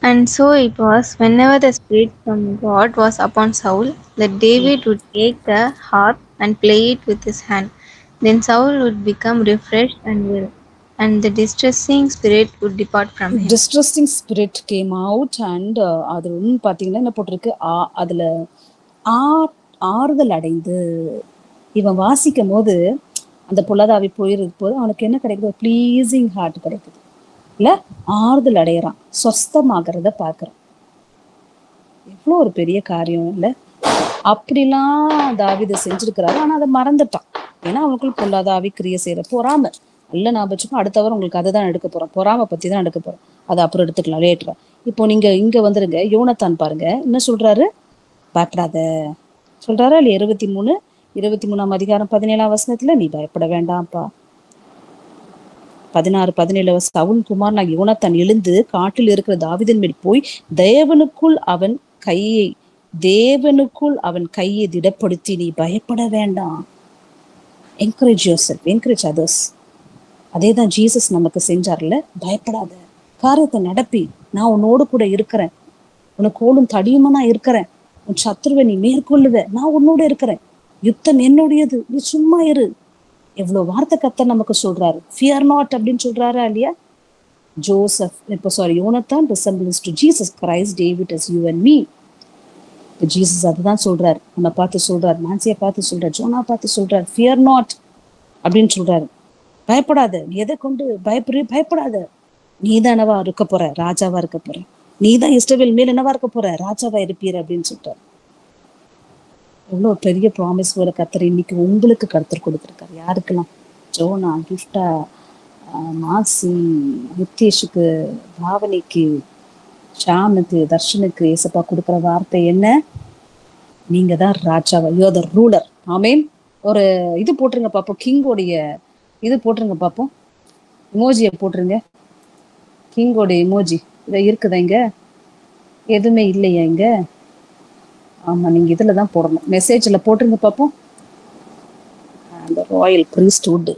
And so it was, whenever the Spirit from God was upon Saul, that David would take the harp and play it with his hand. Then Saul would become refreshed and well, and the distressing spirit would depart from him. Distressing spirit came out, and அது பார்த்தீங்கன்னா என்ன போட்டிருக்கு, அதுல ஆறுதல் அடைந்து இவன் வாசிக்கும் போது அந்த பொல்லாதாவி போயிருக்கும் போது அவனுக்கு என்ன கிடைக்குது? ப்ளீசிங் ஹார்ட் கிடைக்குது, இல்ல ஆறுதல் அடையறான், சொஸ்தமாகறத பாக்குறான். எவ்வளோ ஒரு பெரிய காரியம் இல்ல? அப்படிலாம் தாவீது செஞ்சிருக்கிறாரு. ஆனா அதை மறந்துட்டான். ஏன்னா அவனுக்குள்ள பொல்லாதாவி கிரியை செய்யற பொறாம. நல்ல ஞாபகம். அடுத்தவரை உங்களுக்கு அதை தான் எடுக்க போறோம், பொறாம பத்தி தான் எடுக்க போறோம். அதை அப்புறம் எடுத்துக்கலாம், லேட்டரா. இப்போ நீங்க இங்க வந்துருங்க. யோனத்தான் பாருங்க என்ன சொல்றாரு? பயப்படாத சொல்றாரா இல்லையா? 23ஆம் அதிகாரம் 17ஆம் வசனத்துல, நீ பயப்பட வேண்டாம்ப்பா. 16-17 சவுல் குமாரனாகிய யோனத்தான் எழுந்து காட்டில் இருக்கிற தாவீதின் மேல் போய் தேவனுக்குள் அவன் கையை திடப்படுத்தி, நீ பயப்பட வேண்டாம். Encourage yourself, encourage others. அதேதான் ஜீசஸ் நமக்கு செஞ்சார்ல. பயப்படாத, காரியத்தை நடப்பி, நான் உன்னோடு கூட இருக்கிறேன், உனக்கு கோலும் தடியுமா நான் இருக்கிறேன், உன் சத்துருவை நீ மேற்கொள்ளுவ, நான் உன்னோட இருக்கிறேன், யுத்தம் என்னுடையது, நீ சும்மா இரு. எவ்வளவு வார்த்தை கர்த்தர் நமக்கு சொல்றாரு. ஃபியர் நாட் அப்படின்னு சொல்றாரா இல்லையா? யோனத்தான் resembles to Jesus Christ, David as you and me. Jesus அதுதான் சொல்றாரு. உன்னை பார்த்து சொல்றாரு, நான்சியை பார்த்து சொல்றாரு, ஜோனா பார்த்து சொல்றாரு, ஃபியர் நாட் அப்படின்னு சொல்றாரு. பயப்படாத. நீ எதை கொண்டு பயப்படாத. நீ தான் என்னவா இருக்க போற? ராஜாவா இருக்க போற. நீ தான் இஸ்ரவேல் மேல் என்னவா இருக்க போற? ராஜாவா இருப்பீர் அப்படின்னு சொல்றாரு. எவ்வளவு பெரிய ப்ராமிஸ் ஒரு கர்த்தர் இன்னைக்கு உங்களுக்கு கர்த்தர் கொடுத்துருக்காரு. யாருக்கெல்லாம்? ஜோனா, கிஃப்டா, மாசி, நித்தேஷுக்கு, பாவனிக்கு, ஷாமுக்கு, தர்ஷனுக்கு ஏசப்பா கொடுக்குற வார்த்தை என்ன? நீங்க தான் ராஜாவா, யூ ஆர் தி ரூலர். ஆமேன். ஒரு இது போட்டுருங்க பாப்போம், கிங்கோடைய இது போட்டுருங்க பாப்போம், இமோஜியை போட்டுருங்க. கிங்கோடைய இமோஜி இதை இருக்குதா? இங்க எதுவுமே இல்லையா இங்க? ஆமா, நீங்க இதுல தான் போடணும். மெசேஜ்ல போட்டுருங்க பாப்போம். அந்த ராயல் பிரீஸ்ட்ஹுட்.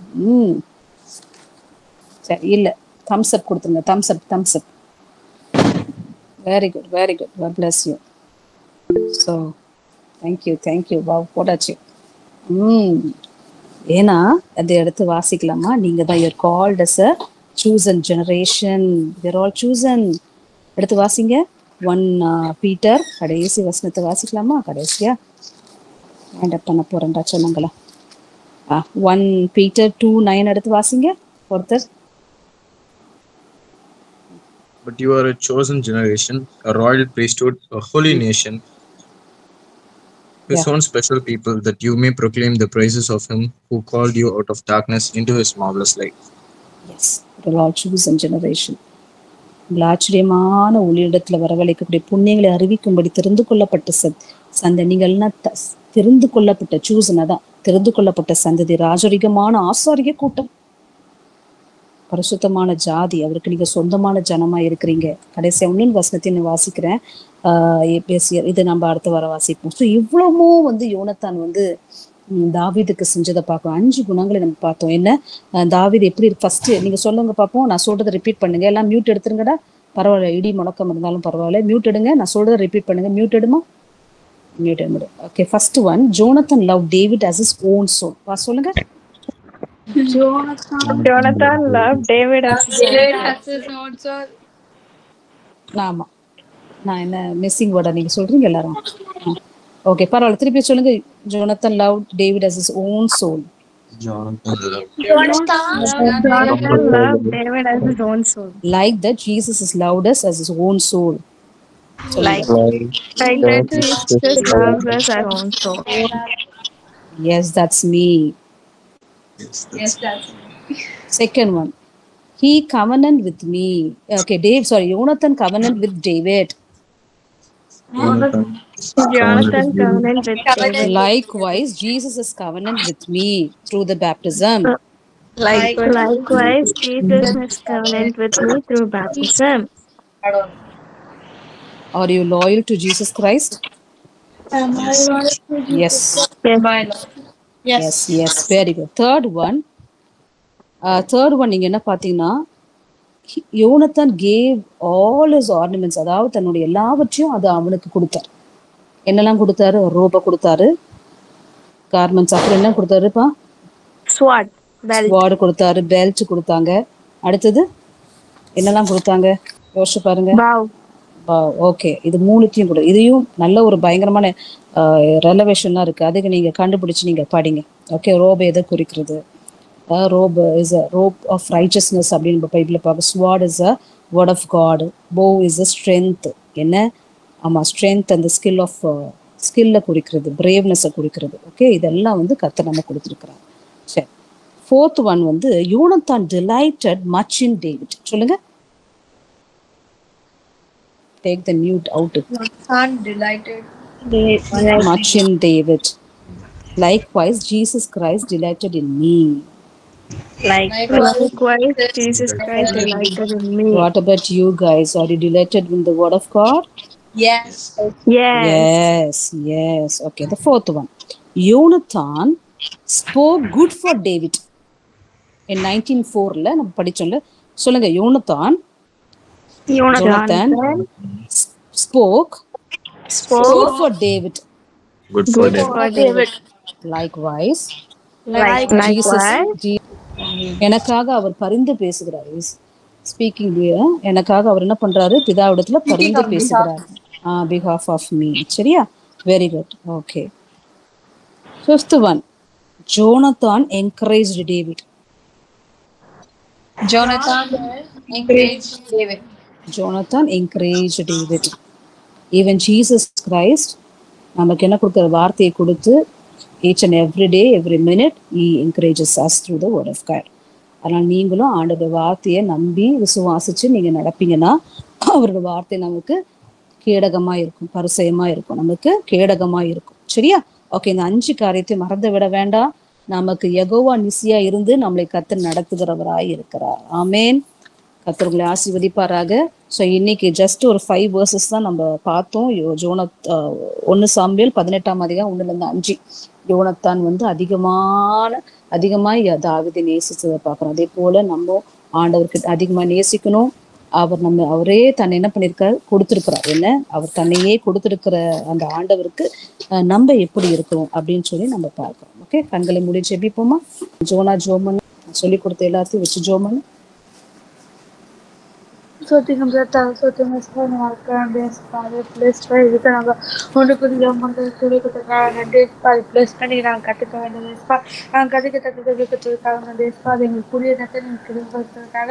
சரி, இல்ல தம்ஸ் அப் கொடுத்துருங்க. Thums up. Very good, very good. God bless you. So thank you. Wow, போட்டாச்சு. ஏன்னா அதை எடுத்து வாசிக்கலாமா? நீங்க தான் you're called as a chosen generation. We're all chosen. எடுத்து வாசிங்க. 1 Peter கடைசி வசனத்தை வாசிக்கலாமா? கடைசியா ஹேண்ட் பண்ண போறேன்டா சொன்னாங்களா? 1 Peter 2:9 எடுத்து வாசிங்க ஒருத்தர். But you are a chosen generation, a royal priesthood, a holy nation, his own special people, that you may proclaim the praises of him who called you out of darkness into his marvelous light. Yes, we're all chosen generation. ஆச்சரியமான ஒளியிடத்துல வரவழைக்கக்கூடிய புண்ணியங்களை அறிவிக்கும்படி தெரிந்து கொள்ளப்பட்ட சந்ததி. நீங்கள்லாம் தெரிந்து கொள்ளப்பட்ட சூசனை தான், தெரிந்து கொள்ளப்பட்ட சந்ததி, ராஜரிகமான ஆசாரிய கூட்டம், பரிசுத்தமான ஜாதி, அவருக்கு நீங்க சொந்தமான ஜனமா இருக்கிறீங்க. கடைசியா 1 வசனத்தையும் வாசிக்கிறேன். இது நம்ம அடுத்த வர வாசிப்போம். ஸோ இவ்வளவும் யோனத்தான் தாவீதுக்கு செஞ்சதை பார்க்கணும். 5 குணங்களை நம்ம பார்த்தோம். என்ன தாவீது எப்படி ஃபர்ஸ்ட் நீங்க சொல்லுங்க பார்ப்போம். நான் சொல்றதை ரிப்பீட் பண்ணுங்க. எல்லாம் மியூட் எடுத்துருங்கடா, பரவாயில்ல, இடி முழக்கம் இருந்தாலும் பரவாயில்ல, மியூட் எடுங்க. நான் சொல்றதை ரிப்பீட் பண்ணுங்க. மியூட் எடுமா? மியூட் எடுங்க. Okay, first one, Jonathan love David as his own soul. சொல்லுங்க. Jonathan loved David as his own soul. ஆமா, நான் என்ன மிஸ்ஸிங் வேர்டா நீங்க சொல்றீங்க எல்லாரும்? ஓகே, பரவாயில்ல, திருப்பி சொல்லுங்க. Jonathan loved David as his own soul. Jonathan loved Jonathan loved David as his own soul. Like that Jesus is loved us as his own soul. Like Like that Jesus loves us as his own soul. Yes, that's me. Yes, that's Second one. He covenant with me. Okay, Jonathan covenant with David. Jonathan covenant with David. Likewise, Jesus is covenant with me through the baptism. Likewise, Jesus is covenant with me through baptism. Are you loyal to Jesus Christ? Yes. Yes. Very good. Third one நீங்க என்ன பாத்தீங்கன்னா, யோனத்தான் gave all his ornaments, அதாவது தன்னுடைய எல்லாவற்றையும் அது அவனுக்கு கொடுத்தார். என்னெல்லாம் கொடுத்தாரு? ரோப கொடுத்தாரு, கார்மெண்ட்ஸ், அப்புறம் என்ன கொடுத்தாருப்பா? ஸ்வார்ட் கொடுத்தாரு, பெல்ட் கொடுத்தாங்க. அடுத்தது என்னெல்லாம் கொடுத்தாங்க? யோசிச்சு பாருங்க. ஓகே, இது மூணுத்தையும் கூட, இதையும் நல்ல ஒரு பயங்கரமான ரெலவேஷன்லாம் இருக்கு, அதுக்கு நீங்க கண்டுபிடிச்சு நீங்க படிங்க. ஓகே, ரோபை எதை குறிக்கிறது? robe is a robe of righteousness அப்படின்னு பைபிள்ல பார்க்க. sword is a word of God. bow is a strength. என்ன? ஆமா, strength and the skill of skill குறிக்கிறது, braveness குறிக்கிறது. ஓகே, இதெல்லாம் வந்து கர்த்தர் நம்ம கொடுத்திருக்கிறார். சரி, fourth one வந்து யோனத்தான் delighted much in David. சொல்லுங்க. take the mute out. Jonathan delighted much in David. Likewise Jesus Christ delighted in me. Likewise, Jesus Christ delighted in me. What about you guys? Are you delighted in the word of God? Yes. Okay, the fourth one. Jonathan spoke good for David. In 1904 நம்ம படிச்சோம்ல, சொல்லுங்க. Jonathan spoke for David. Good for David. Likewise, Likewise, எனக்காக அவர் பரிந்து பேசுகிறார். Speaking, எனக்காக அவர் என்ன பண்றாரு? பிதாவிடத்துல பரிந்து பேசுகிறார். behalf of me. சரியா? Very good. Okay, fifth one. Jonathan encouraged David. Jonathan encouraged David. Even Jesus Christ நமக்கு என்ன கொடுக்கிற? வார்த்தையை கொடுத்து each and every day, every minute he encourages us through the word of God. அதனால் நீங்களும் ஆண்டவருடைய வார்த்தையை நம்பி விசுவாசிச்சு நீங்க நடப்பீங்கன்னா அவருடைய வார்த்தை நமக்கு கேடகமா இருக்கும், பரிசயமா இருக்கும், நமக்கு கேடகமா இருக்கும். சரியா? ஓகே, இந்த 5 காரியத்தை மறந்து விட வேண்டாம். நமக்கு யெகோவா நிசியா இருந்து நம்மளை கர்த்தர் நடத்துகிறவராய் இருக்கிறார். ஆமேன். கர்த்தர் உங்களை ஆசீர்வதிப்பாராக. ஸோ இன்னைக்கு ஜஸ்ட் ஒரு 5 verses தான் நம்ம பார்த்தோம். 1 சாமுவேல் 18ஆம் அதிகாரம் 1-5. யோனத்தான் வந்து அதிகமாய் தாவீதை நேசிச்சதை பார்க்கிறோம். அதே போல நம்ம ஆண்டவருக்கு அதிகமா நேசிக்கணும். அவரே தன்னை என்ன பண்ணிருக்காரு? கொடுத்திருக்கிறார். என்ன? அவர் தன்னையே கொடுத்திருக்கிற அந்த ஆண்டவருக்கு நம்ம எப்படி இருக்கிறோம் அப்படின்னு சொல்லி நம்ம பார்க்கிறோம். ஓகே, கண்களை மூடி ஜெபிப்போமா? ஜோமன் சொல்லி கொடுத்த எல்லாத்தையும் வச்சு ஜோமன். Sotikum Zata, Sotim is fun, Marker, Base, Father, Place, Try, we can have a wonderful young mother to look at the car and a day, Father, Place, Penny, and Katika, and the Spa, and Katika to the car and the Father, and put it at the car.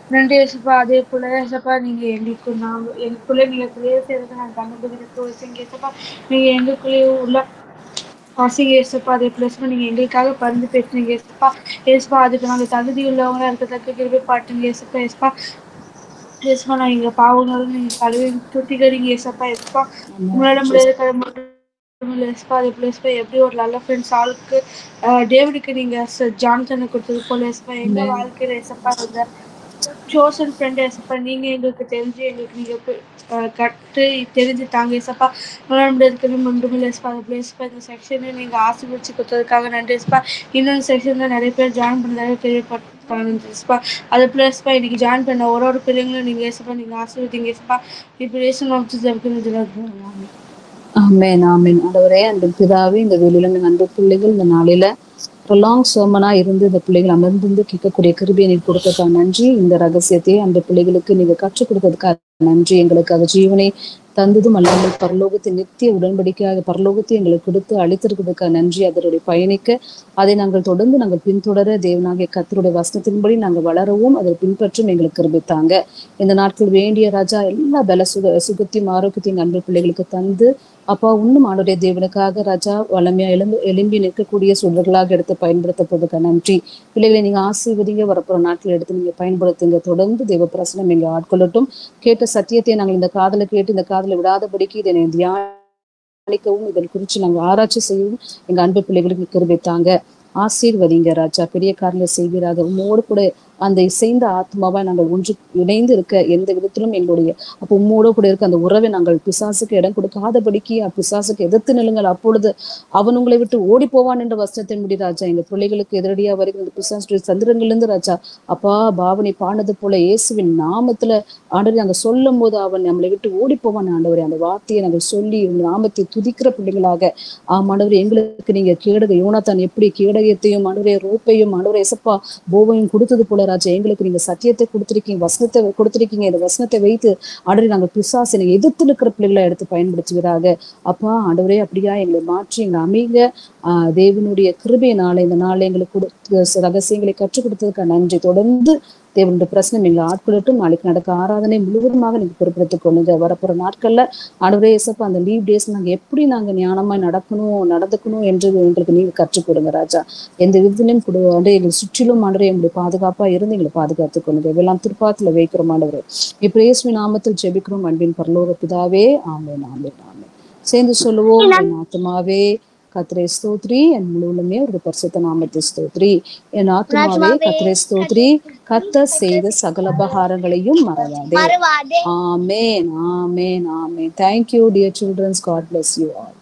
Then days, Father, Pulla, Sapa, Ningi, Kunam, in pulling a place, and come to the closing Sapa, Ningi, and the Kula. Passing a sapa, the placement in English, Pan the Petting a spa, a spa, the Tanadi long and the parting a spa. Yes, when I get power, I'm getting a surprise. Madam, the place by every Lala friend Salk, David King as Jonathan could to the police by the chosen friend as a pending into the Telji and cut the Tangi Sapa. Madam, the Mundumilas for the place by the section and asked which could the Kagan and Despa in section and repair John Pan. Other place by John Pen over Pilling and Ingespa, everything is preparation of the ஆமென். ஆண்டவரே, அந்த பிதாவே, இந்த வெளியில அன்பு பிள்ளைகள் இந்த நாளில long சர்மனா இருந்து இந்த பிள்ளைகள் அமர்ந்திருந்து கேட்கக்கூடிய கிருபையை நீ கொடுத்ததுக்காக நன்றி. இந்த ரகசியத்தை அந்த பிள்ளைகளுக்கு நீங்க கற்றுக் கொடுத்ததுக்காக நன்றி. எங்களுக்கு அது ஜீவனை தந்ததும் அல்லாமல் பரலோகத்தை நித்திய உடன்படிக்கையாக பரலோகத்தை எங்களுக்கு கொடுத்து அளித்திருக்கிறதுக்காக நன்றி. அதனுடைய பயணிக்க அதை நாங்கள் தொடர்ந்து நாங்கள் பின்தொடர தேவனாகிய கர்த்தருடைய வசனத்தின்படி நாங்கள் வளரவும் அதை பின்பற்றும் எங்களுக்கு கிருபித்தாங்க. இந்த நாட்கள் வேண்டிய ராஜா எல்லா பல சுகத்தையும் ஆரோக்கியத்தையும் அன்பு பிள்ளைகளுக்கு தந்து அப்பா இன்னும் ஆண்டுடைய தேவனுக்காக ராஜா வளமையா எழும்பி நிற்கக்கூடிய சுடர்களாக எடுத்து பயன்படுத்தப்படுறதுக்கு நன்றி. பிள்ளைகளை நீங்க ஆசீர்வதிங்க, வரப்போற நாட்கள் எடுத்து நீங்க பயன்படுத்துங்க. தொடர்ந்து தேவ பிரசனம் எங்க ஆட்கொள்ளட்டும். கேட்ட சத்தியத்தை நாங்கள் இந்த காதலை கேட்டு இந்த காதலை விடாதபடிக்கு இதை தியானிக்கவும் இதன் குறித்து நாங்கள் ஆராய்ச்சி செய்யவும் எங்க அன்பு பிள்ளைகளுக்கு கிருபைத்தாங்க. ஆசீர்வதிங்க ராஜா, பெரிய காரியங்களை செய்வீராக. உம்மோடு கூட அந்த இசைந்த ஆத்மாவா நாங்கள் ஒன்று இணைந்து இருக்க எந்த விதத்திலும் எங்களுடைய அப்போ உம்மோடு கூட இருக்க அந்த உறவை நாங்கள் பிசாசுக்கு இடம் கொடுக்காதபடிக்கு பிசாசுக்கு எதிர்த்து நிலுங்கள். அப்பொழுது அவன் உங்களை விட்டு ஓடி போவான் என்ற வசனத்தின் முடி ராஜா எங்க பிள்ளைகளுக்கு எதிரடியா வருகிற இந்த பிசாசுடைய சந்திரங்கள்லேருந்து ராஜா அப்பா பாவனை பாண்டது போல இயேசுவின் நாமத்துல ஆண்டவரே நாங்கள் சொல்லும் போது அவன் நம்மளை விட்டு ஓடி போவான். ஆண்டவரே அந்த வார்த்தையை நாங்கள் சொல்லி நாமத்தை துதிக்கிற பிள்ளைகளாக ஆண்டவரே எங்களுக்கு நீங்க யோனாத்தான் எப்படி கேடகத்தையும் ஆண்டவரே ரோப்பையும் ஆண்டவரே எசப்பா போவையும் கொடுத்தது போல ராஜா எங்களுக்கு நீங்க சத்தியத்தை கொடுத்திருக்கீங்க, வசனத்தை கொடுத்திருக்கீங்க. இந்த வசனத்தை வைத்து ஆண்டவரே நாங்கள் பிசாசை எதிர்த்து இருக்கிற பிள்ளைகளை எடுத்து பயன்படுத்துகிறாங்க. அப்பா ஆண்டவரே அப்படியா எங்களை மாற்றி எங்க அமைங்க. தேவனுடைய கிருபையினால இந்த நாள் எங்களுக்கு ரகசியங்களை கற்றுக் கொடுத்ததுக்கு நன்றி. தொடர்ந்து தேவனுடைய பிரச்சனை எங்களை ஆட்கொள்ளட்டும். நாளைக்கு நடக்க ஆராதனை முழுவதுமாக நீங்க பொறுப்படுத்திக் கொள்ளுங்க. வரப்போற நாட்கள்ல ஆண்டவரே இயேசப்பா அந்த லீவ் டேஸ் நாங்க எப்படி நாங்க ஞானமாய் நடந்துக்கணும் என்று எங்களுக்கு நீங்க கற்றுக் கொடுங்க ராஜா. எந்த விதத்திலையும் எங்களை சுற்றிலும் ஆண்டவரே எங்களுடைய பாதுகாப்பா இருந்து எங்களை பாதுகாத்துக் கொள்ளுங்க. இதெல்லாம் திருப்பாத்துல வைக்கிறோம் ஆண்டவரே. இப்ப இயேசுவின் நாமத்தில் ஜெபிக்கிறோம் அன்பின் பரலோக பிதாவே. ஆமென் ஆமென் ஆமென். சேர்ந்து சொல்லுவோம். என் ஆத்துமாவே கர்த்தரை ஸ்தோத்ரி, என் முழுவதுமே ஒரு பரிசுத்த நாமத்தை ஸ்தோத்ரி. என் ஆத்துமாவே கர்த்தரை ஸ்தோத்ரி, கர்த்தர் செய்த சகல உபகாரங்களையும் மறவாதே. ஆமென் ஆமென் ஆமென். Thank you dear children. God bless you all.